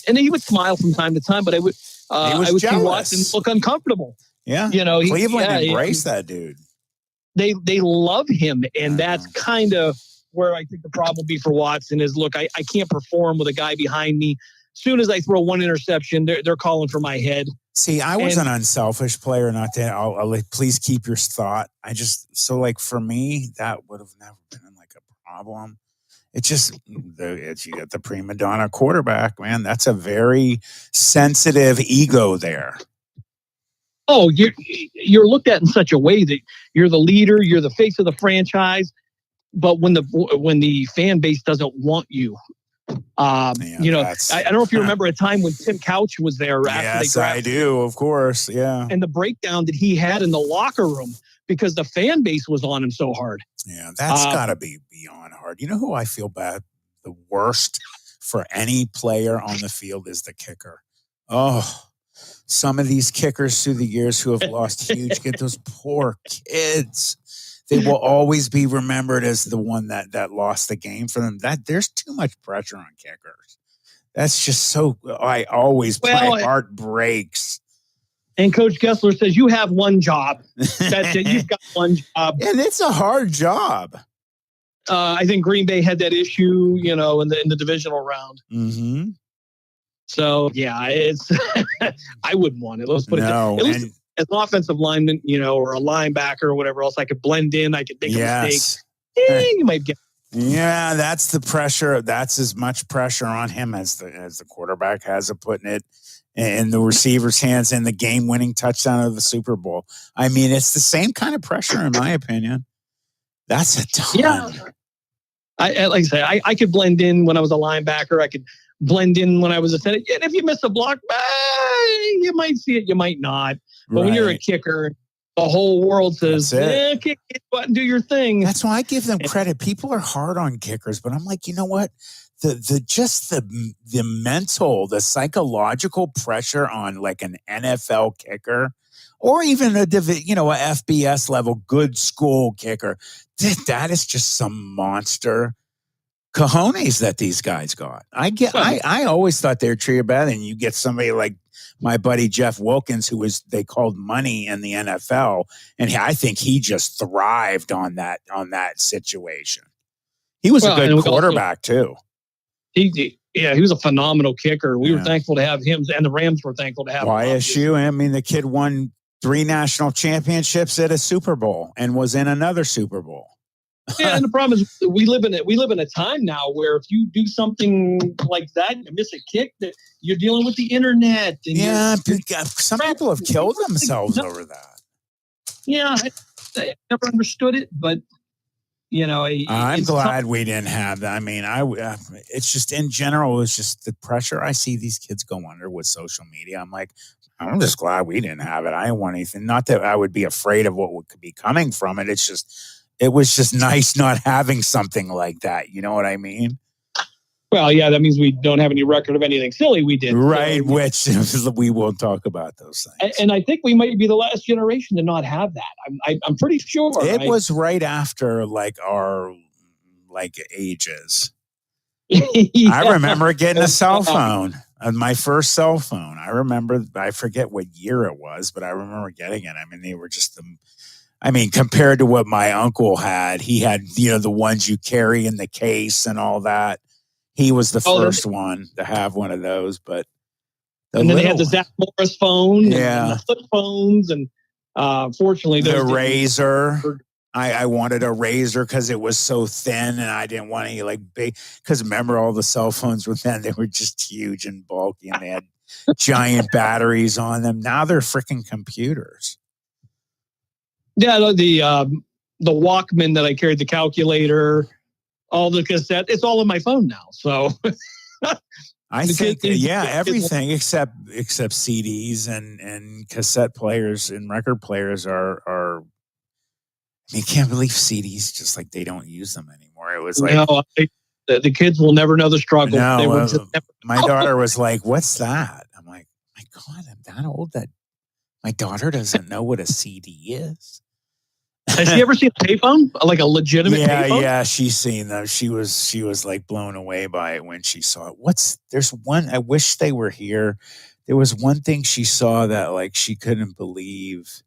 and he would smile from time to time, but I would see Watson look uncomfortable. Yeah. Cleveland embraced that dude. They love him. And that's kind of where I think the problem will be for Watson is, look, I can't perform with a guy behind me. As soon as I throw one interception, they're calling for my head. See, I was an unselfish player, not that. I'll please keep your thought. For me, that would have never been like a problem. It's just you got the prima donna quarterback, man. That's a very sensitive ego there. Oh, you're looked at in such a way that you're the leader, you're the face of the franchise. But when the fan base doesn't want you, Yeah, I don't know if you remember a time when Tim Couch was there after they Yes, drafted I do. Of course. Yeah. and the breakdown that he had in the locker room because the fan base was on him so hard. Yeah, that's got to be beyond hard. You know who I feel bad? The worst for any player on the field is the kicker. Oh, some of these kickers through the years who have lost huge kids, those poor kids. They will always be remembered as the one that lost the game for them. That there's too much pressure on kickers. That's just so. My heart breaks. And Coach Gessler says you have one job. That's it. You've got one job, and it's a hard job. I think Green Bay had that issue, in the divisional round. Mm-hmm. So yeah, it's. I wouldn't want it. Let's put it. At least as an offensive lineman, or a linebacker or whatever else, I could blend in. I could make a mistake. You might get. Yeah, that's the pressure. That's as much pressure on him as the quarterback has of putting it in the receiver's hands in the game-winning touchdown of the Super Bowl. I mean, it's the same kind of pressure, in my opinion. That's a ton. Yeah. Like I say, I could blend in when I was a linebacker. I could blend in when I was a center. And if you miss a block, you might see it, you might not. But when you're a kicker, the whole world says, kick it, go out and do your thing. That's why I give them credit. People are hard on kickers, but I'm like, you know what? The mental, the psychological pressure on like an NFL kicker or even a FBS level good school kicker, that is just some monster cojones that these guys got. I always thought they were treated bad, and you get somebody like my buddy Jeff Wilkins, they called money in the NFL, and I think he just thrived on that situation. He was a good quarterback too. He was a phenomenal kicker. We were thankful to have him, and the Rams were thankful to have him. YSU, I mean, the kid won 3 national championships at a Super Bowl and was in another Super Bowl. Yeah, and the problem is we live in a time now where if you do something like that, you miss a kick, that you're dealing with the internet. And some people have killed themselves over that. Yeah, I never understood it, but I'm glad we didn't have that. I mean, it's just in general, it's just the pressure I see these kids go under with social media. I'm like, I'm just glad we didn't have it. I didn't want anything. Not that I would be afraid of what could be coming from it. It was just nice not having something like that. You know what I mean? Well, yeah, that means we don't have any record of anything silly we did. Right, which we won't talk about those things. And I think we might be the last generation to not have that. I'm pretty sure. It was right after our ages. I remember getting a cell phone, my first cell phone. I forget what year it was, but I remember getting it. I mean, they were just compared to what my uncle had, he had, the ones you carry in the case and all that. He was the first one to have one of those, but then they had the Zach Morris phone, and the flip phones, and fortunately, the Razor. I wanted a Razor because it was so thin, and I didn't want any big. Because remember, all the cell phones were then they were just huge and bulky, and they had giant batteries on them. Now they're freaking computers. Yeah, the Walkman that I carried, the calculator, all the cassette, it's all in my phone now. So I think, everything except CDs and cassette players and record players are. You can't believe CDs just they don't use them anymore. It was the kids will never know the struggle. No, my daughter was like, "What's that?" I'm like, "My God, I'm that old that my daughter doesn't know what a CD is." Has she ever seen a payphone? Like a legitimate payphone? Yeah, she's seen them. She was blown away by it when she saw it. There's one, I wish they were here. There was one thing she saw that she couldn't believe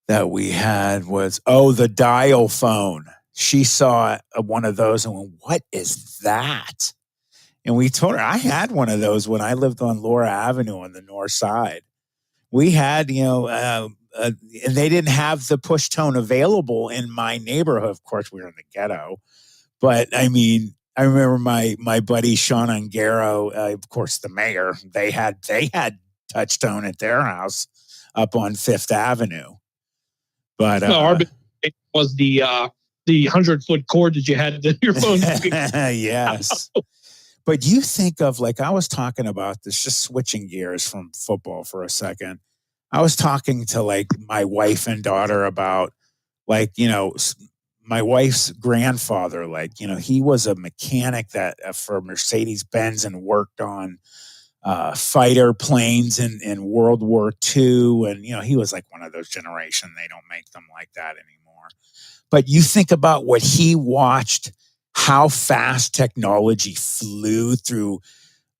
that we had was, the dial phone. She saw one of those and went, "What is that?" And we told her, I had one of those when I lived on Laura Avenue on the north side. We had, and they didn't have the push tone available in my neighborhood. Of course, we were in the ghetto. But, I mean, I remember my buddy Sean Ungaro, of course, the mayor, they had touch tone at their house up on Fifth Avenue. But our was the 100-foot cord that you had in your phone. Yes. But you think of, like, I was talking about this, just switching gears from football for a second. I was talking to like my wife and daughter about, like, my wife's grandfather, like, he was a mechanic that for Mercedes-Benz and worked on fighter planes in World War II. And, he was like one of those generation. They don't make them like that anymore. But you think about what he watched, how fast technology flew through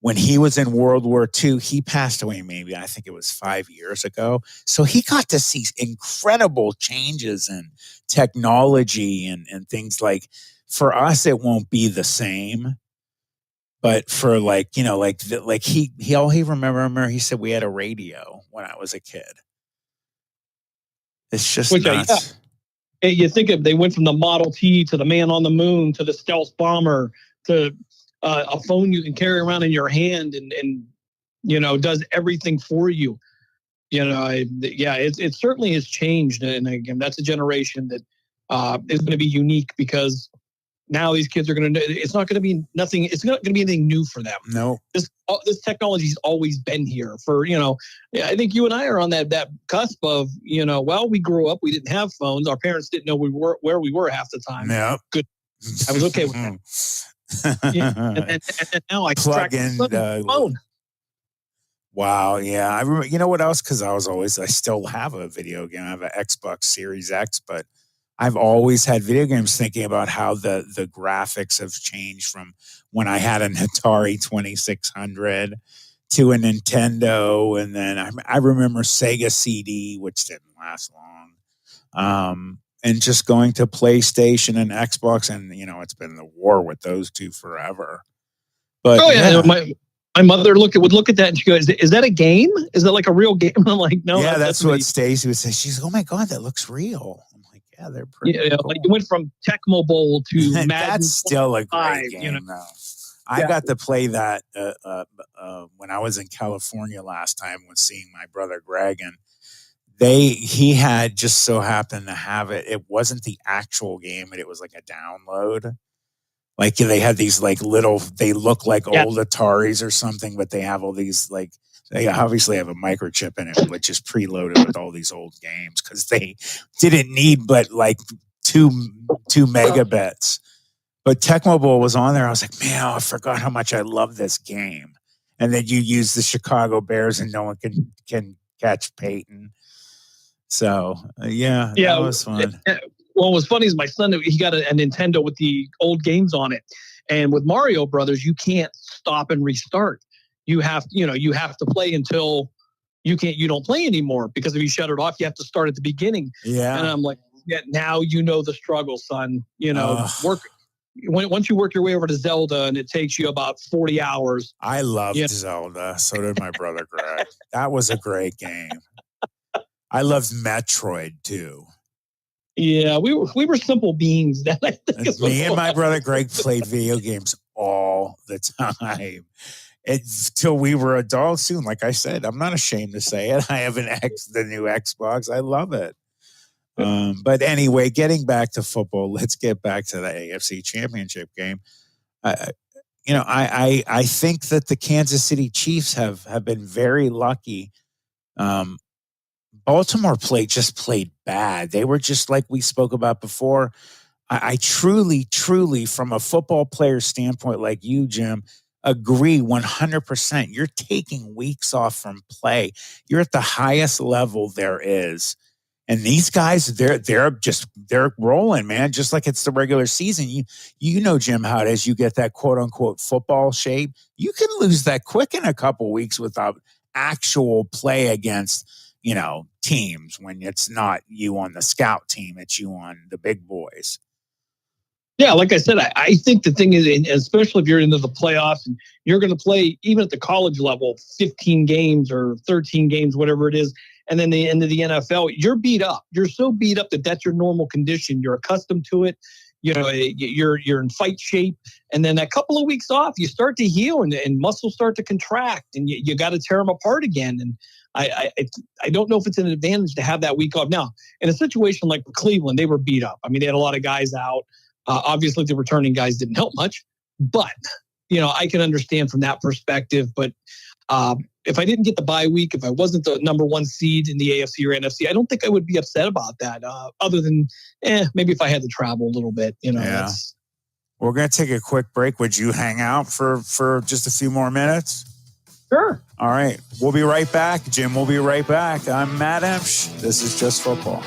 when he was in World War II. He passed away maybe, I think it was 5 years ago. So he got to see incredible changes in technology and things. Like, for us, it won't be the same. But for all he remember, he said we had a radio when I was a kid. It's just nuts. You think of, they went from the Model T to the man on the moon to the stealth bomber to a phone you can carry around in your hand and does everything for you. It certainly has changed. And again, that's a generation that is going to be unique, because now these kids are going to, it's not going to be nothing. It's not going to be anything new for them. No, this technology's always been here for, I think you and I are on that cusp of, we grew up, we didn't have phones. Our parents didn't know where we were half the time. Yeah. Good. I was okay with that. And now I plug in phone. Wow. Yeah. I remember, you know what else? Cause I still have a video game. I have an Xbox Series X, but I've always had video games, thinking about how the graphics have changed from when I had an Atari 2600 to a Nintendo. And then I remember Sega CD, which didn't last long. And just going to PlayStation and Xbox. And, it's been the war with those two forever. But my mother would look at that and she goes, "Is that a game? Is that like a real game?" I'm like, "No." Yeah, that's what Stacy would say. She's like, "Oh my God, that looks real." I'm like, "Yeah, they're pretty cool." Like it went from Tecmo Bowl to Madden. That's still a great game, though. I got to play that when I was in California last time, when seeing my brother Greg, and he had just so happened to have it. It wasn't the actual game, but it was like a download. Like, they had these like little, they look like old Ataris or something, but they have all these, like, they obviously have a microchip in it, which is preloaded with all these old games, because they didn't need but like two megabits. But Tecmo Bowl was on there. I was like, man, I forgot how much I love this game. And then you use the Chicago Bears and no one can catch Peyton. So that was fun. Well, what's funny is my son, he got a Nintendo with the old games on it. And with Mario Brothers, you can't stop and restart. You have to play until you don't play anymore, because if you shut it off, you have to start at the beginning. Yeah. And I'm like, now the struggle, son. Once you work your way over to Zelda, and it takes you about 40 hours. I loved Zelda. So did my brother Greg. That was a great game. I loved Metroid too. Yeah, we were simple beings. That I think me and my brother Greg played video games all the time until we were adults. Soon, like I said, I'm not ashamed to say it. I have the new Xbox. I love it. But anyway, getting back to football, let's get back to the AFC Championship game. I think that the Kansas City Chiefs have been very lucky. Baltimore just played bad. They were just like we spoke about before. I truly, from a football player standpoint, like you, Jim, agree 100%. You're taking weeks off from play. You're at the highest level there is. And these guys, they're rolling, man, just like it's the regular season. You know, Jim, how it is. You get that quote unquote football shape. You can lose that quick in a couple weeks without actual play against, teams, when it's not you on the scout team, it's you on the big boys. Yeah, like I said, I think the thing is, especially if you're into the playoffs and you're going to play, even at the college level, 15 games or 13 games, whatever it is, and then the end of the NFL, you're beat up. You're so beat up that that's your normal condition. You're accustomed to it. You're in fight shape. And then a couple of weeks off, you start to heal and muscles start to contract, and you got to tear them apart again. And I don't know if it's an advantage to have that week off. Now, in a situation like Cleveland, they were beat up. I mean, they had a lot of guys out. Obviously, the returning guys didn't help much, but I can understand from that perspective. But if I didn't get the bye week, if I wasn't the number one seed in the AFC or NFC, I don't think I would be upset about that. Other than, maybe if I had to travel a little bit, that's. We're going to take a quick break. Would you hang out for just a few more minutes? Sure. All right. We'll be right back. Jim will be right back. I'm Matt Emsch. This is Just Football.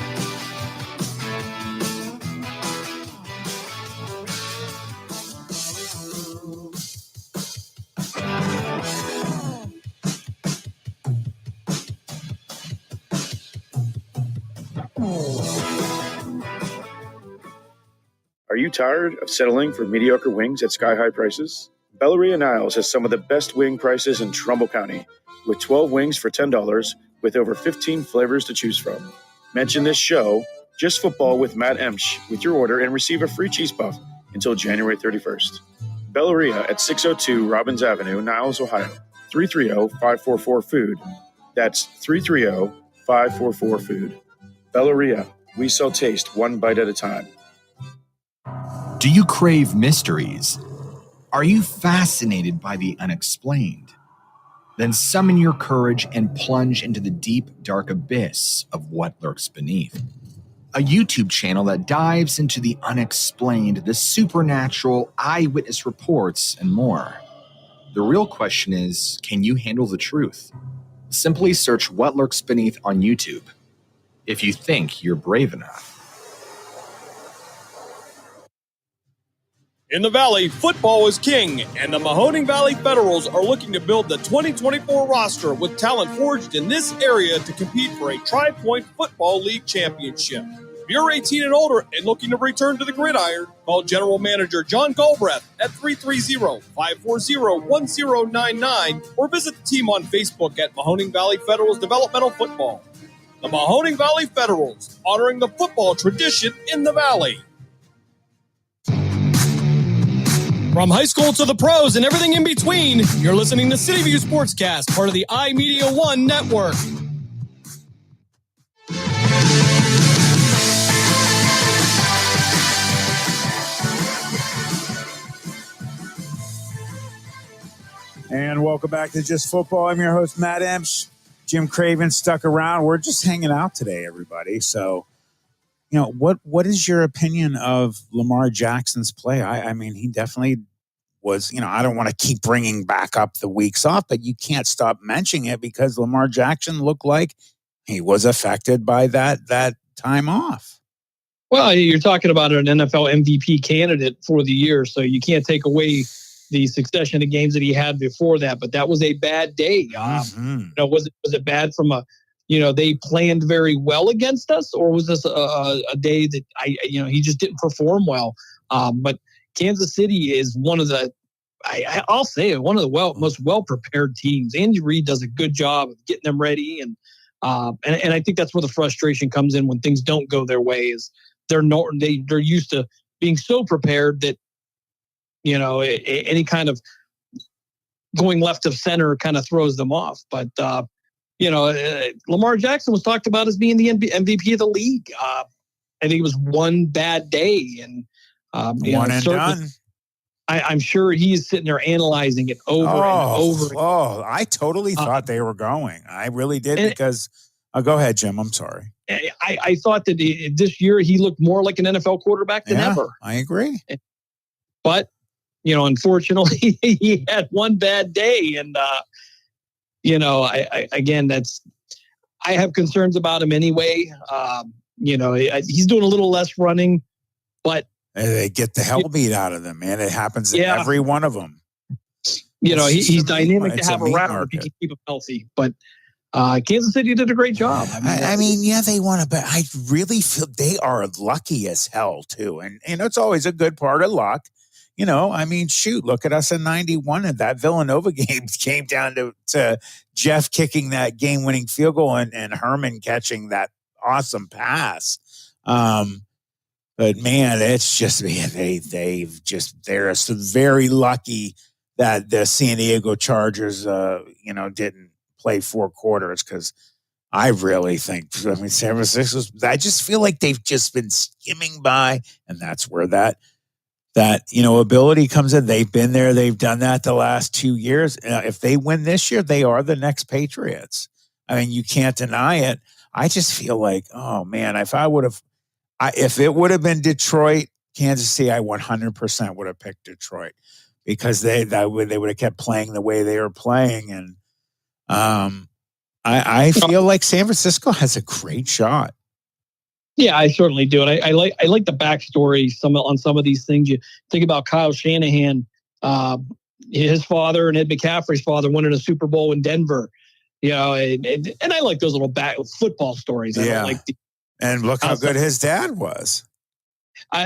Are you tired of settling for mediocre wings at sky-high prices? Belleria Niles has some of the best wing prices in Trumbull County, with 12 wings for $10 with over 15 flavors to choose from. Mention this show, Just Football with Matt Emsch, with your order and receive a free cheese puff until January 31st. Belleria at 602 Robbins Avenue, Niles, Ohio. 330-544-FOOD. That's 330-544-FOOD. Belleria, we sell taste one bite at a time. Do you crave mysteries? Are you fascinated by the unexplained? Then summon your courage and plunge into the deep, dark abyss of what lurks beneath. A YouTube channel that dives into the unexplained, the supernatural, eyewitness reports, and more. The real question is, can you handle the truth? Simply search What Lurks Beneath on YouTube, if you think you're brave enough. In the Valley, football is king, and the Mahoning Valley Federals are looking to build the 2024 roster with talent forged in this area to compete for a Tri-Point Football League championship. If you're 18 and older and looking to return to the gridiron, call General Manager John Galbraith at 330-540-1099 or visit the team on Facebook at Mahoning Valley Federals Developmental Football. The Mahoning Valley Federals, honoring the football tradition in the Valley. From high school to the pros and everything in between, you're listening to City View Sportscast, part of the iMedia One network. And welcome back to Just Football. I'm your host, Matt Emsch. Jim Craven stuck around. We're just hanging out today, everybody. So, what is your opinion of Lamar Jackson's play? I mean, he definitely was, I don't want to keep bringing back up the weeks off, but you can't stop mentioning it because Lamar Jackson looked like he was affected by that time off. Well, you're talking about an NFL MVP candidate for the year, so you can't take away the succession of games that he had before that, but that was a bad day. Was it bad from they planned very well against us, or was this a day that he just didn't perform well? But Kansas City is one of the, I'll say it, one of the most well-prepared teams. Andy Reid does a good job of getting them ready, and I think that's where the frustration comes in when things don't go their way. Is they're used to being so prepared that any kind of going left of center kind of throws them off. But Lamar Jackson was talked about as being the MVP of the league. I think it was one bad day, and one and done. I'm sure he's sitting there analyzing it over and over. Oh, I totally thought they were going. I really did because. Go ahead, Jim. I'm sorry. I thought that this year he looked more like an NFL quarterback than ever. I agree. But unfortunately, he had one bad day, and I have concerns about him anyway. He's doing a little less running, but they get the hell beat out of them, man. It happens in every one of them. He's dynamic to have around if you can keep him healthy. But Kansas City did a great job. They won, but I really feel they are lucky as hell too. And it's always a good part of luck. Look at us in 91, and that Villanova game came down to Jeff kicking that game-winning field goal and Herman catching that awesome pass. But man, it's just they're very lucky that the San Diego Chargers didn't play 4 quarters, because I really think San Francisco's. I just feel like they've just been skimming by, and that's where that that, ability comes in. They've been there. They've done that the last 2 years. If they win this year, they are the next Patriots. I mean, you can't deny it. I just feel like, oh man, if it would have been Detroit, Kansas City, I 100% would have picked Detroit because they would have kept playing the way they were playing. And I feel like San Francisco has a great shot. Yeah, I certainly do, and I like the backstory on some of these things. You think about Kyle Shanahan, his father and Ed McCaffrey's father won in a Super Bowl in Denver. And I like those little football stories. I don't like and look how good his dad was.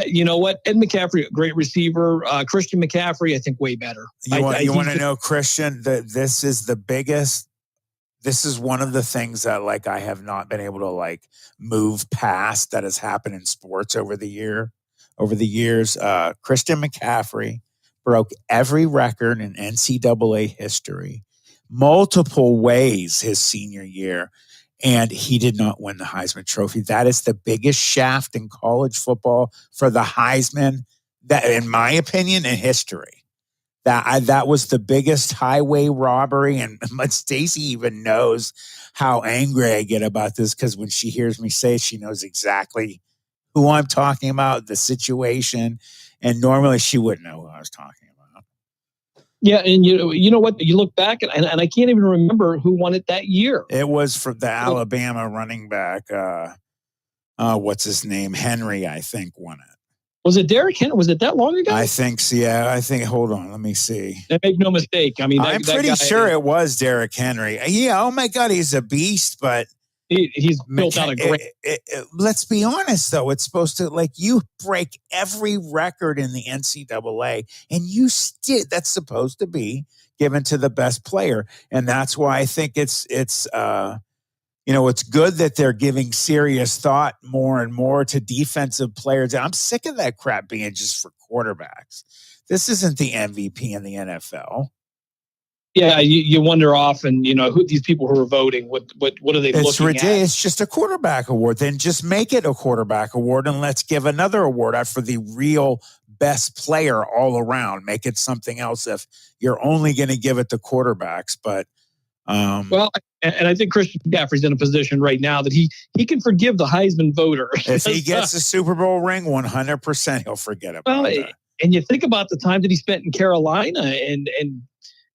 You know what? Ed McCaffrey, great receiver. Christian McCaffrey, I think way better. You want to know, Christian, that this is the biggest. This is one of the things that I have not been able to move past that has happened in sports over the years. Christian McCaffrey broke every record in NCAA history, multiple ways his senior year, and he did not win the Heisman Trophy. That is the biggest shaft in college football for the Heisman, that, in my opinion, in history. That was the biggest highway robbery, and Stacey even knows how angry I get about this because when she hears me say it, she knows exactly who I'm talking about, the situation, and normally she wouldn't know who I was talking about. Yeah, and you know what? You look back, and I can't even remember who won it that year. It was for the Alabama running back. What's his name? Henry, I think, won it. Was it Derrick Henry? Was it that long ago? I think so. Yeah, I think. Hold on, let me see. Make no mistake. I mean, I'm pretty sure it was Derrick Henry. Yeah. Oh my God, he's a beast, but he's built out a great. Let's be honest, though. It's supposed to you break every record in the NCAA, and that's supposed to be given to the best player, and that's why I think it's good that they're giving serious thought more and more to defensive players. I'm sick of that crap being just for quarterbacks. This isn't the MVP in the NFL. Yeah, you wonder often, who these people who are voting, what are they looking at? It's just a quarterback award. Then just make it a quarterback award and let's give another award out for the real best player all around. Make it something else if you're only going to give it to quarterbacks. But well, and I think Christian McCaffrey's in a position right now that he can forgive the Heisman voter. If he gets a Super Bowl ring, 100% he'll forget about that. And you think about the time that he spent in Carolina and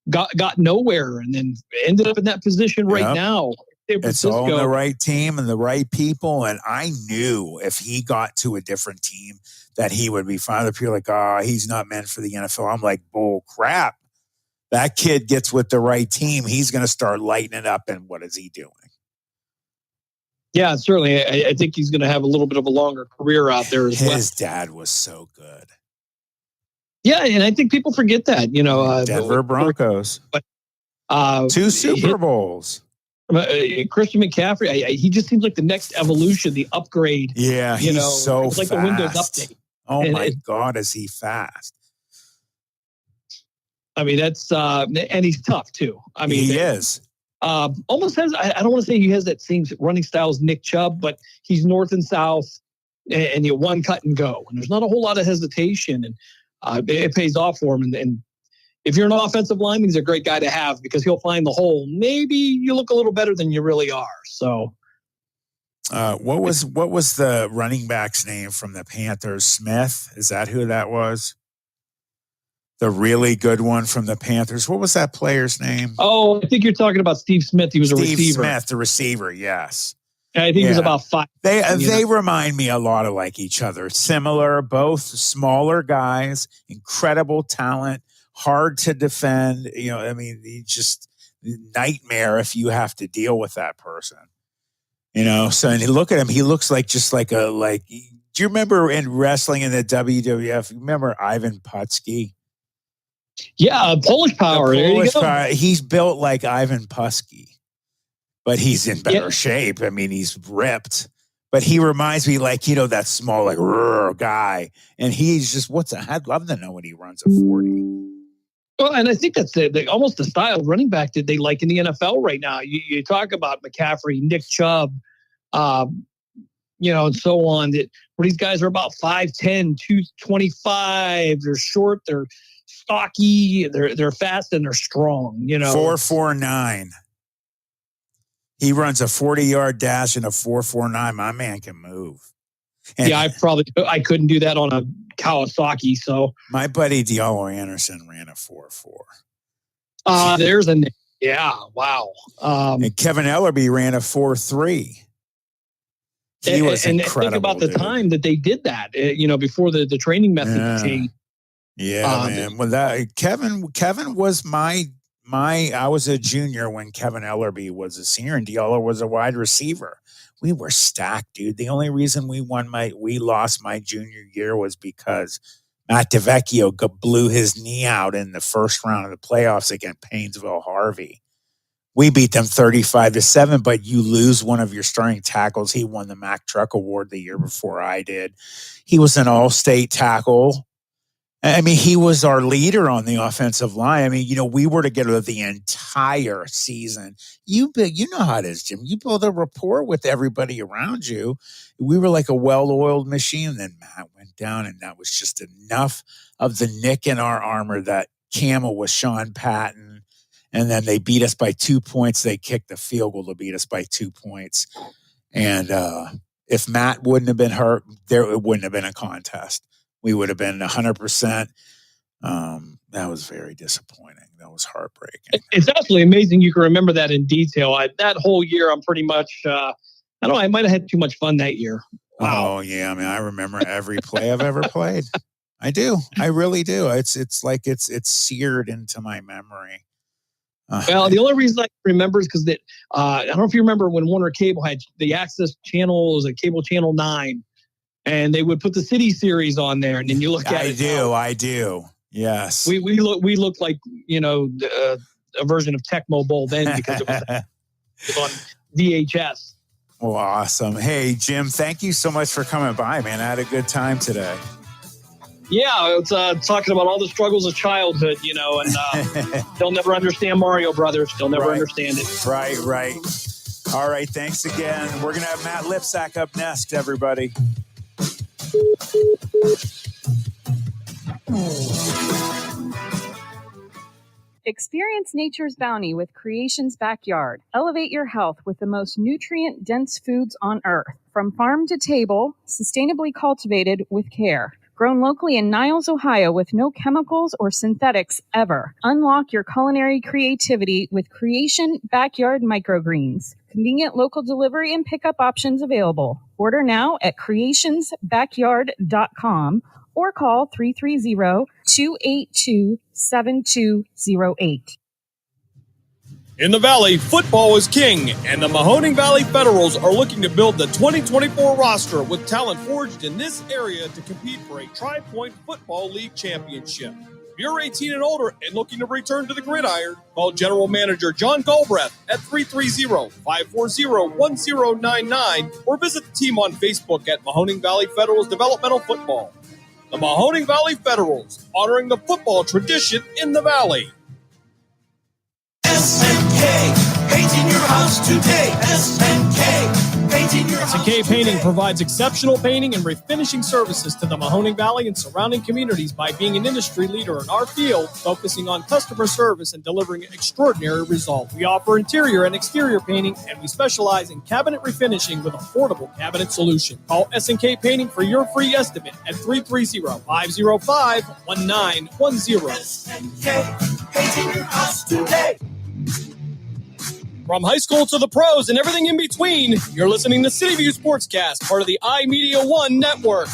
got nowhere and then ended up in that position right now. It's all the right team and the right people. And I knew if he got to a different team that he would be fine. The people he's not meant for the NFL. I'm like, bull crap. That kid gets with the right team, he's going to start lighting it up. And what is he doing? Yeah, certainly. I think he's going to have a little bit of a longer career out there as well. His dad was so good. Yeah, and I think people forget that. Denver Broncos. But 2 Super Bowls. Christian McCaffrey, he just seems like the next evolution, the upgrade. Yeah, he's so it's like fast. the Windows update. Oh my God, is he fast? I mean, that's and he's tough too. I mean, he is. Almost has. I don't want to say he has that same running style as Nick Chubb, but he's north and south, and you one cut and go. And there's not a whole lot of hesitation, and it pays off for him. And if you're an offensive lineman, he's a great guy to have because he'll find the hole. Maybe you look a little better than you really are. So, what was the running back's name from the Panthers? Smith? Is that who that was? The really good one from the Panthers. What was that player's name? Oh, I think you're talking about Steve Smith. He was a receiver. Steve Smith, the receiver, yes. I think he was about 5. They remind me a lot of each other. Similar, both smaller guys, incredible talent, hard to defend. Just nightmare if you have to deal with that person. So and you look at him, he looks like do you remember in wrestling in the WWF, you remember Ivan Putski? Yeah, Polish Power. There you go. Power. He's built like Ivan Putski, but he's in better shape. I mean, he's ripped, but he reminds me that small, guy. And he's just, I'd love to know when he runs a 40. Well, and I think that's almost the style of running back that they like in the NFL right now. You talk about McCaffrey, Nick Chubb, and so on. That where these guys are about 5'10", 225. They're short, they're stocky, they're fast, and they're strong. 4.49. He runs a 40-yard dash and a 4.49. My man can move. And I couldn't do that on a Kawasaki. So my buddy Diallo Anderson ran a 4.4. There's a wow. And Kevin Ellerby ran a 4.3. He was incredible. Think about the time that they did that. Before the training method changed. Yeah, man. Well, Kevin was I was a junior when Kevin Ellerby was a senior and Diallo was a wide receiver. We were stacked, dude. The only reason we lost my junior year was because Matt DeVecchio blew his knee out in the first round of the playoffs against Painesville Harvey. We beat them 35-7, but you lose one of your starting tackles. He won the Mack Truck Award the year before I did. He was an all-state tackle. I mean, he was our leader on the offensive line. I mean, we were together the entire season. You know how it is, Jim. You build a rapport with everybody around you. We were like a well-oiled machine. Then Matt went down, and that was just enough of the nick in our armor that Camel was Sean Patton. And then they beat us by 2 points. They kicked the field goal to beat us by 2 points. And if Matt wouldn't have been hurt, it wouldn't have been a contest. We would have been 100%. That was very disappointing. That was heartbreaking. It's absolutely amazing you can remember that in detail. That whole year, I'm pretty much, I might have had too much fun that year. Wow. Oh, yeah. I mean, I remember every play I've ever played. I do. I really do. It's like it's seared into my memory. Well, the only reason I remember is because I don't know if you remember when Warner Cable had the access channel, it was a cable channel 9. And they would put the City Series on there, and then you look at it. I do. Yes. We looked like a version of Tecmo Bowl then because it was on VHS. Well, awesome. Hey, Jim, thank you so much for coming by, man. I had a good time today. Yeah, it's talking about all the struggles of childhood, and they'll never understand Mario Brothers. They'll never understand it. Right. All right, thanks again. We're going to have Matt Lipsack up next, everybody. Experience nature's bounty with Creation's Backyard. Elevate your health with the most nutrient-dense foods on earth. From farm to table, sustainably cultivated with care. Grown locally in Niles, Ohio with no chemicals or synthetics ever. Unlock your culinary creativity with Creation Backyard Microgreens. Convenient local delivery and pickup options available. Order now at creationsbackyard.com or call 330-282-7208. In the Valley, football is king, and the Mahoning Valley Federals are looking to build the 2024 roster with talent forged in this area to compete for a Tri-Point Football League championship. If you're 18 and older and looking to return to the gridiron, call General Manager John Galbraith at 330-540-1099 or visit the team on Facebook at Mahoning Valley Federals Developmental Football. The Mahoning Valley Federals, honoring the football tradition in the Valley. SNK, painting your house today. SNK, painting your house SNK Painting provides exceptional painting and refinishing services to the Mahoning Valley and surrounding communities by being an industry leader in our field, focusing on customer service and delivering extraordinary results. We offer interior and exterior painting, and we specialize in cabinet refinishing with affordable cabinet solution. Call SNK Painting for your free estimate at 330-505-1910. SNK, painting your house today. From high school to the pros and everything in between, you're listening to City View Sportscast, part of the iMedia One network.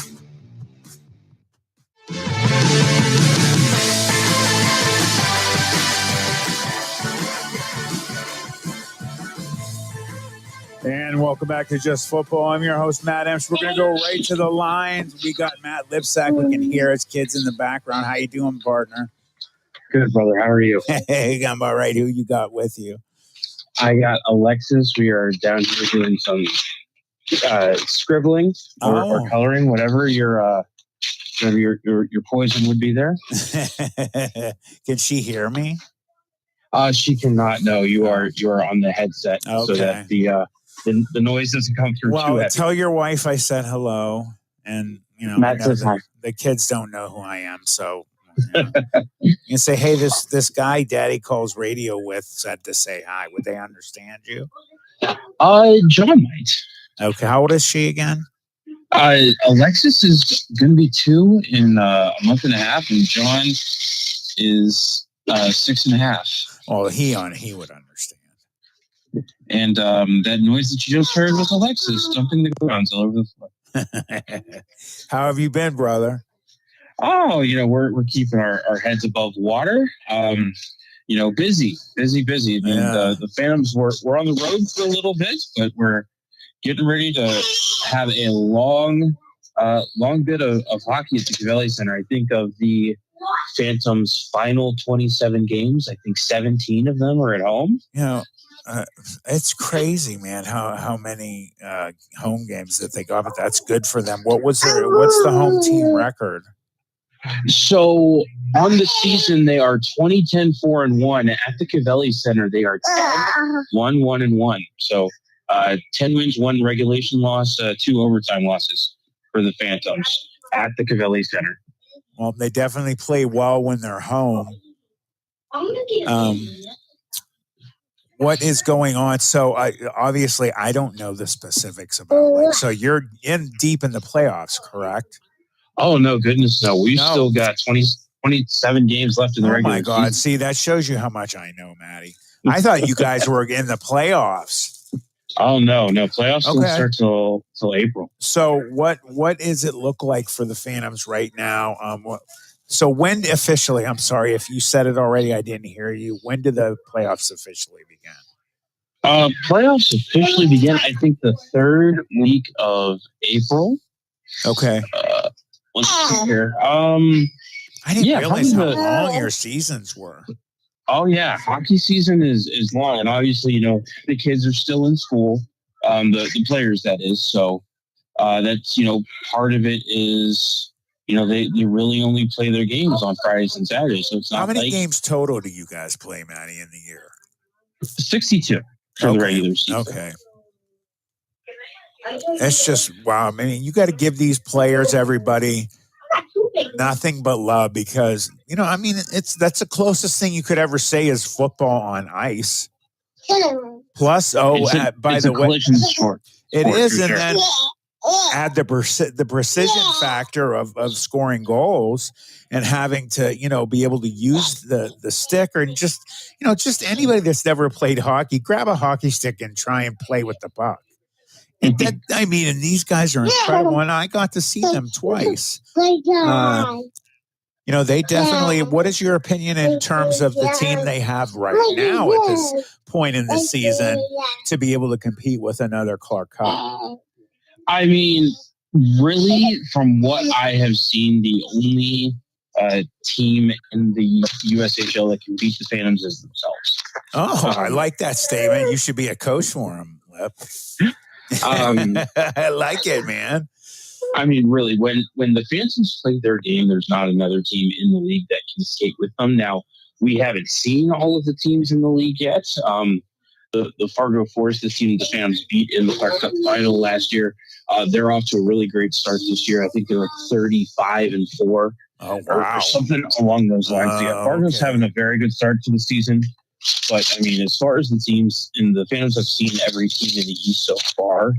And welcome back to Just Football. I'm your host, Matt Emsch. We're going to go right to the lines. We got Matt Lipsack. We can hear his kids in the background. How you doing, partner? Good, brother. How are you? Hey, I'm all right. Who you got with you? I got Alexis. We are down here doing some scribbling or coloring, whatever your poison would be there. Can she hear me? She cannot. No, you are on the headset, so that the noise doesn't come through. Well, tell your wife I said hello, And, you know, Matt says hi. The kids don't know who I am. So you can say, hey, this guy Daddy calls radio with said to say hi. Would they understand you? John might. Okay. How old is she again? Alexis is going to be 2 in a month and a half, and John is 6.5. Well, he would understand. And that noise that you just heard was Alexis dumping the grounds all over the floor. How have you been, brother? Oh, you know, we're keeping our heads above water. You know, busy. I mean, the Phantoms we're on the road for a little bit, but we're getting ready to have a long bit of hockey at the Cavelli Center. I think of the Phantoms' final 27 games, I think 17 of them are at home. You know, it's crazy, man, how many home games that they got, but that's good for them. What's the home team record? So on the season, they are 20-10-4-1. At the Cavelli Center, they are 10-1-1-1. So 10 wins, 1 regulation loss, 2 overtime losses for the Phantoms at the Cavelli Center. Well, they definitely play well when they're home. What is going on? So obviously I don't know the specifics about so you're deep in the playoffs, correct? Oh, no, goodness, no. We've still got 27 games left in the regular season. Oh, my God. See, that shows you how much I know, Matty. I thought you guys were in the playoffs. Oh, no. Playoffs don't start till April. So what does it look like for the Phantoms right now? So when officially, I'm sorry if you said it already, I didn't hear you. When do the playoffs officially begin? Playoffs officially begin, I think, the 3rd week of April. Okay. Let's see here. I didn't realize how long your seasons were. Oh, yeah. Hockey season is long. And obviously, you know, the kids are still in school, the players, that is. So that's, you know, part of it is, you know, they really only play their games on Fridays and Saturdays. So it's not how many games total do you guys play, Matty, in the year? 62 for the regular season. Okay. It's just, wow. I mean, you got to give these players, everybody, nothing but love because, you know, I mean, that's the closest thing you could ever say is football on ice. Plus, by the way, it is. And then add the precision factor of scoring goals and having to, you know, be able to use the stick or just, you know, just anybody that's never played hockey, grab a hockey stick and try and play with the puck. And these guys are incredible, and I got to see them twice. You know, they definitely. What is your opinion in terms of the team they have right now at this point in the season to be able to compete with another Clark Cup? I mean, really, from what I have seen, the only team in the USHL that can beat the Phantoms is themselves. Oh, I like that statement. You should be a coach for them, Lip. I like it, man. I mean, really, when the Phantoms play their game, there's not another team in the league that can skate with them. Now, we haven't seen all of the teams in the league yet. The Fargo Force, the team the Phantoms beat in the Clark Cup final last year, they're off to a really great start this year. I think they're like 35-4 or something along those lines. Fargo's having a very good start to the season. But, I mean, as far as the teams, and the Phantoms have seen every team in the East so far,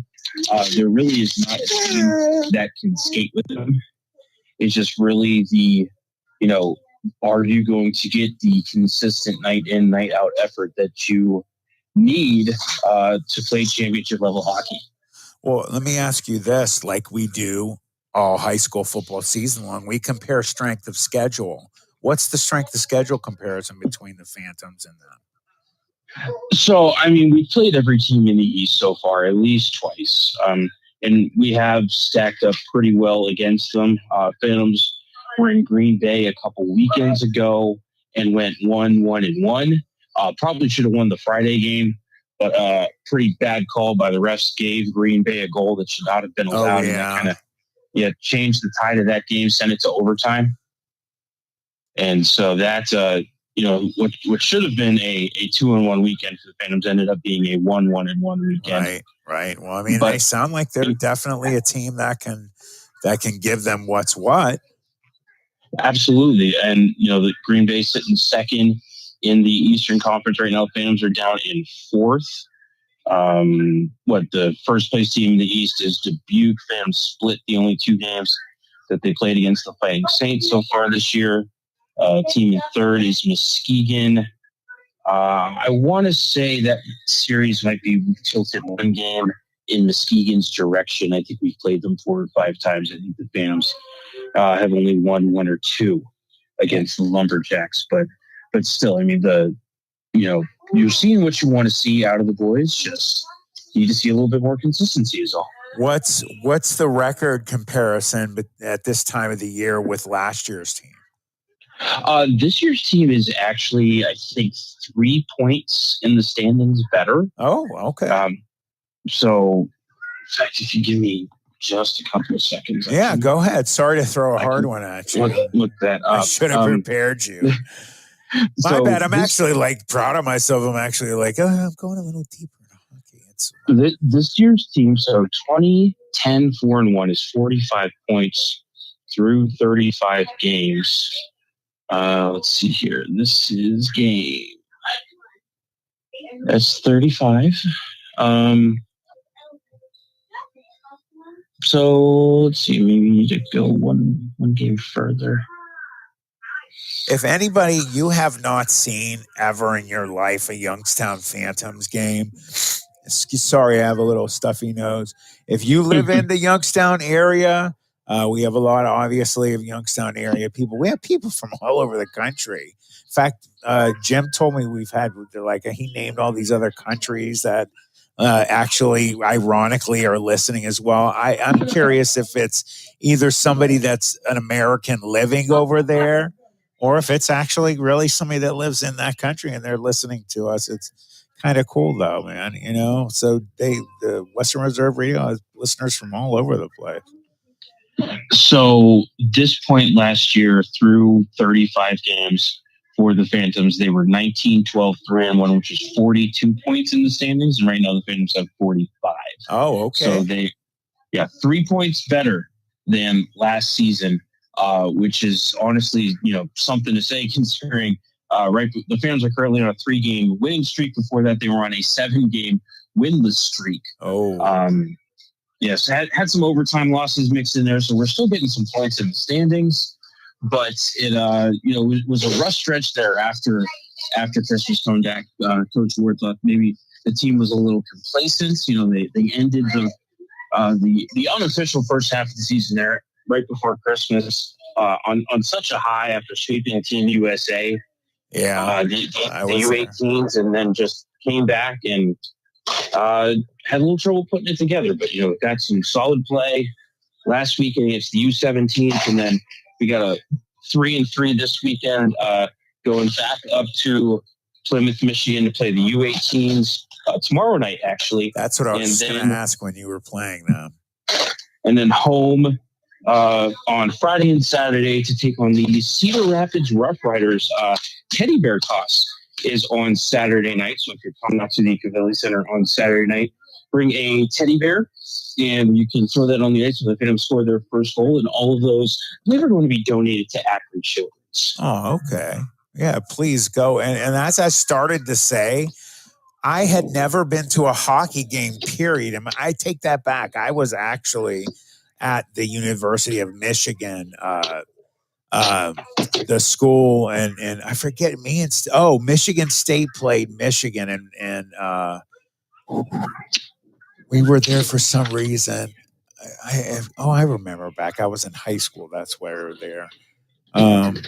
there really is not a team that can skate with them. It's just really the, you know, are you going to get the consistent night in, night out effort that you need to play championship level hockey? Well, let me ask you this, like we do all high school football season long, we compare strength of schedule. What's the strength of schedule comparison between the Phantoms and them? So, I mean, we've played every team in the East so far, at least twice. And we have stacked up pretty well against them. Phantoms were in Green Bay a couple weekends ago and went 1-1-1. Probably should have won the Friday game, but pretty bad call by the refs gave Green Bay a goal that should not have been allowed. And that kind of changed the tide of that game, sent it to overtime. And so that, you know, what should have been a 2-1 weekend for the Phantoms ended up being a 1-1-1 weekend. Right. Well, I mean, they sound like they're definitely a team that can that can give them what's what. Absolutely. And, the Green Bay sitting second in the Eastern Conference right now. Phantoms are down in fourth. The first place team in the East is Dubuque. Phantoms split the only 2 games that they played against the Fighting Saints so far this year. Team in third is Muskegon. I want to say that series might be tilted one game in Muskegon's direction. I think we've played them 4 or 5 times. I think the Phantoms have only won 1 or 2 against the Lumberjacks. But still, I mean, you're seeing what you want to see out of the boys. Just need to see a little bit more consistency is all. What's the record comparison at this time of the year with last year's team? This year's team is actually, I think, 3 points in the standings better. Oh, okay. So, in fact, if you give me just a couple of seconds. Yeah, go ahead. Sorry to throw a hard one at you. Look that up. I should have prepared you. My bad. I'm actually proud of myself. I'm actually I'm going a little deeper in hockey. This year's team, so 20, 10, 4-1 is 45 points through 35 games. Let's see here. This is game. That's 35. So let's see. Maybe we need to go one game further. If anybody you have not seen ever in your life a Youngstown Phantoms game, sorry, I have a little stuffy nose. If you live in the Youngstown area, we have a lot, obviously, of Youngstown area people. We have people from all over the country. In fact, Jim told me he named all these other countries that actually, ironically, are listening as well. I'm curious if it's either somebody that's an American living over there, or if it's actually really somebody that lives in that country and they're listening to us. It's kind of cool, though, man. So the Western Reserve Radio has listeners from all over the place. So this point last year, through 35 games for the Phantoms, they were 19, 12, 3-1, which is 42 points in the standings. And right now the Phantoms have 45. Oh, okay. So 3 points better than last season, which is honestly, something to say considering the Phantoms are currently on a 3-game winning streak. Before that, they were on a 7-game winless streak. Oh, yes, had some overtime losses mixed in there, so we're still getting some points in the standings. But it was a rough stretch there after Christmas coming back. Coach Ward thought maybe the team was a little complacent. They ended the unofficial first half of the season there right before Christmas on such a high after sweeping Team USA. Yeah, the U18s, and then just came back and had a little trouble putting it together. But got some solid play last weekend against the U17s, and then we got a 3-3 this weekend, going back up to Plymouth, Michigan to play the U18s tomorrow night. Actually, that's what I was going to ask when you were playing them. And then home on Friday and Saturday to take on the Cedar Rapids Rough Riders. Teddy Bear Toss is on Saturday night. So if you're coming out to the Cavelli Center on Saturday night, bring a teddy bear, and you can throw that on the ice when the Phantoms score their first goal. And all of those, they're going to be donated to Akron Children's. Oh, okay. Yeah, please go. And as I started to say, I had never been to a hockey game, period. And I take that back. I was actually at the University of Michigan, the school, and I forget Michigan State played Michigan, and we were there for some reason. I remember back. I was in high school. That's why we were there. And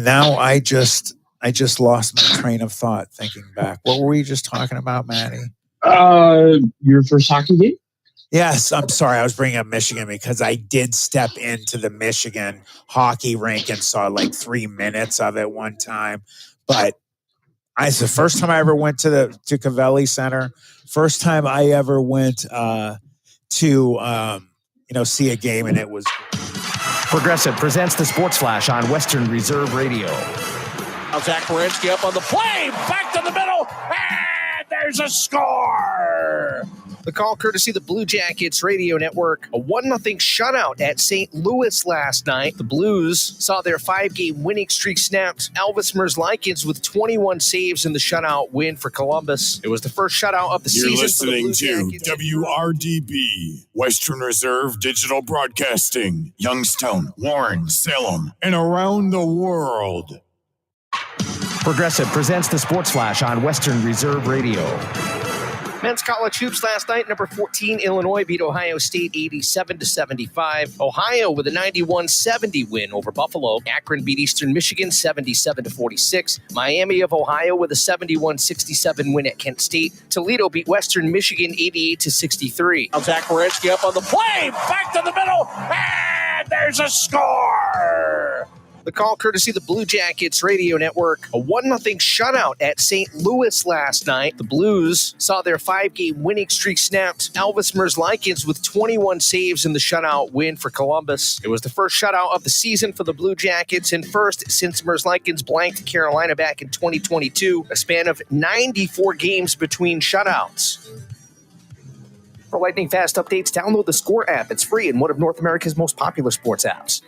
now I just lost my train of thought thinking back. What were we just talking about, Maddie? Your first hockey game? Yes, I'm sorry. I was bringing up Michigan because I did step into the Michigan hockey rink and saw 3 minutes of it one time. But it's the first time I ever went to Cavelli Center. First time I ever went to see a game, and it was. Progressive presents the Sports Flash on Western Reserve Radio. Now Zach Werenski up on the play, back to the middle, and there's a score! The call courtesy the Blue Jackets Radio Network. A 1-0 shutout at St. Louis last night. The Blues saw their 5-game winning streak snapped. Elvis Merzlikins with 21 saves in the shutout win for Columbus. It was the first shutout of the You're season for the Blue listening Jackets. to WRDB, Western Reserve Digital Broadcasting, Youngstown, Warren, Salem, and around the world. Progressive presents the Sports Flash on Western Reserve Radio. Men's college hoops last night. Number 14, Illinois beat Ohio State 87-75. Ohio with a 91-70 win over Buffalo. Akron beat Eastern Michigan 77-46. Miami of Ohio with a 71-67 win at Kent State. Toledo beat Western Michigan 88-63. Now Zach Werenski up on the play. Back to the middle. And there's a score. The call courtesy the Blue Jackets Radio Network. A 1-0 shutout at St. Louis last night. The Blues saw their 5-game winning streak snapped. Elvis Merzlikins with 21 saves in the shutout win for Columbus. It was the first shutout of the season for the Blue Jackets and first since Merzlikins blanked Carolina back in 2022. A span of 94 games between shutouts. For lightning fast updates, download the Score app. It's free and one of North America's most popular sports apps.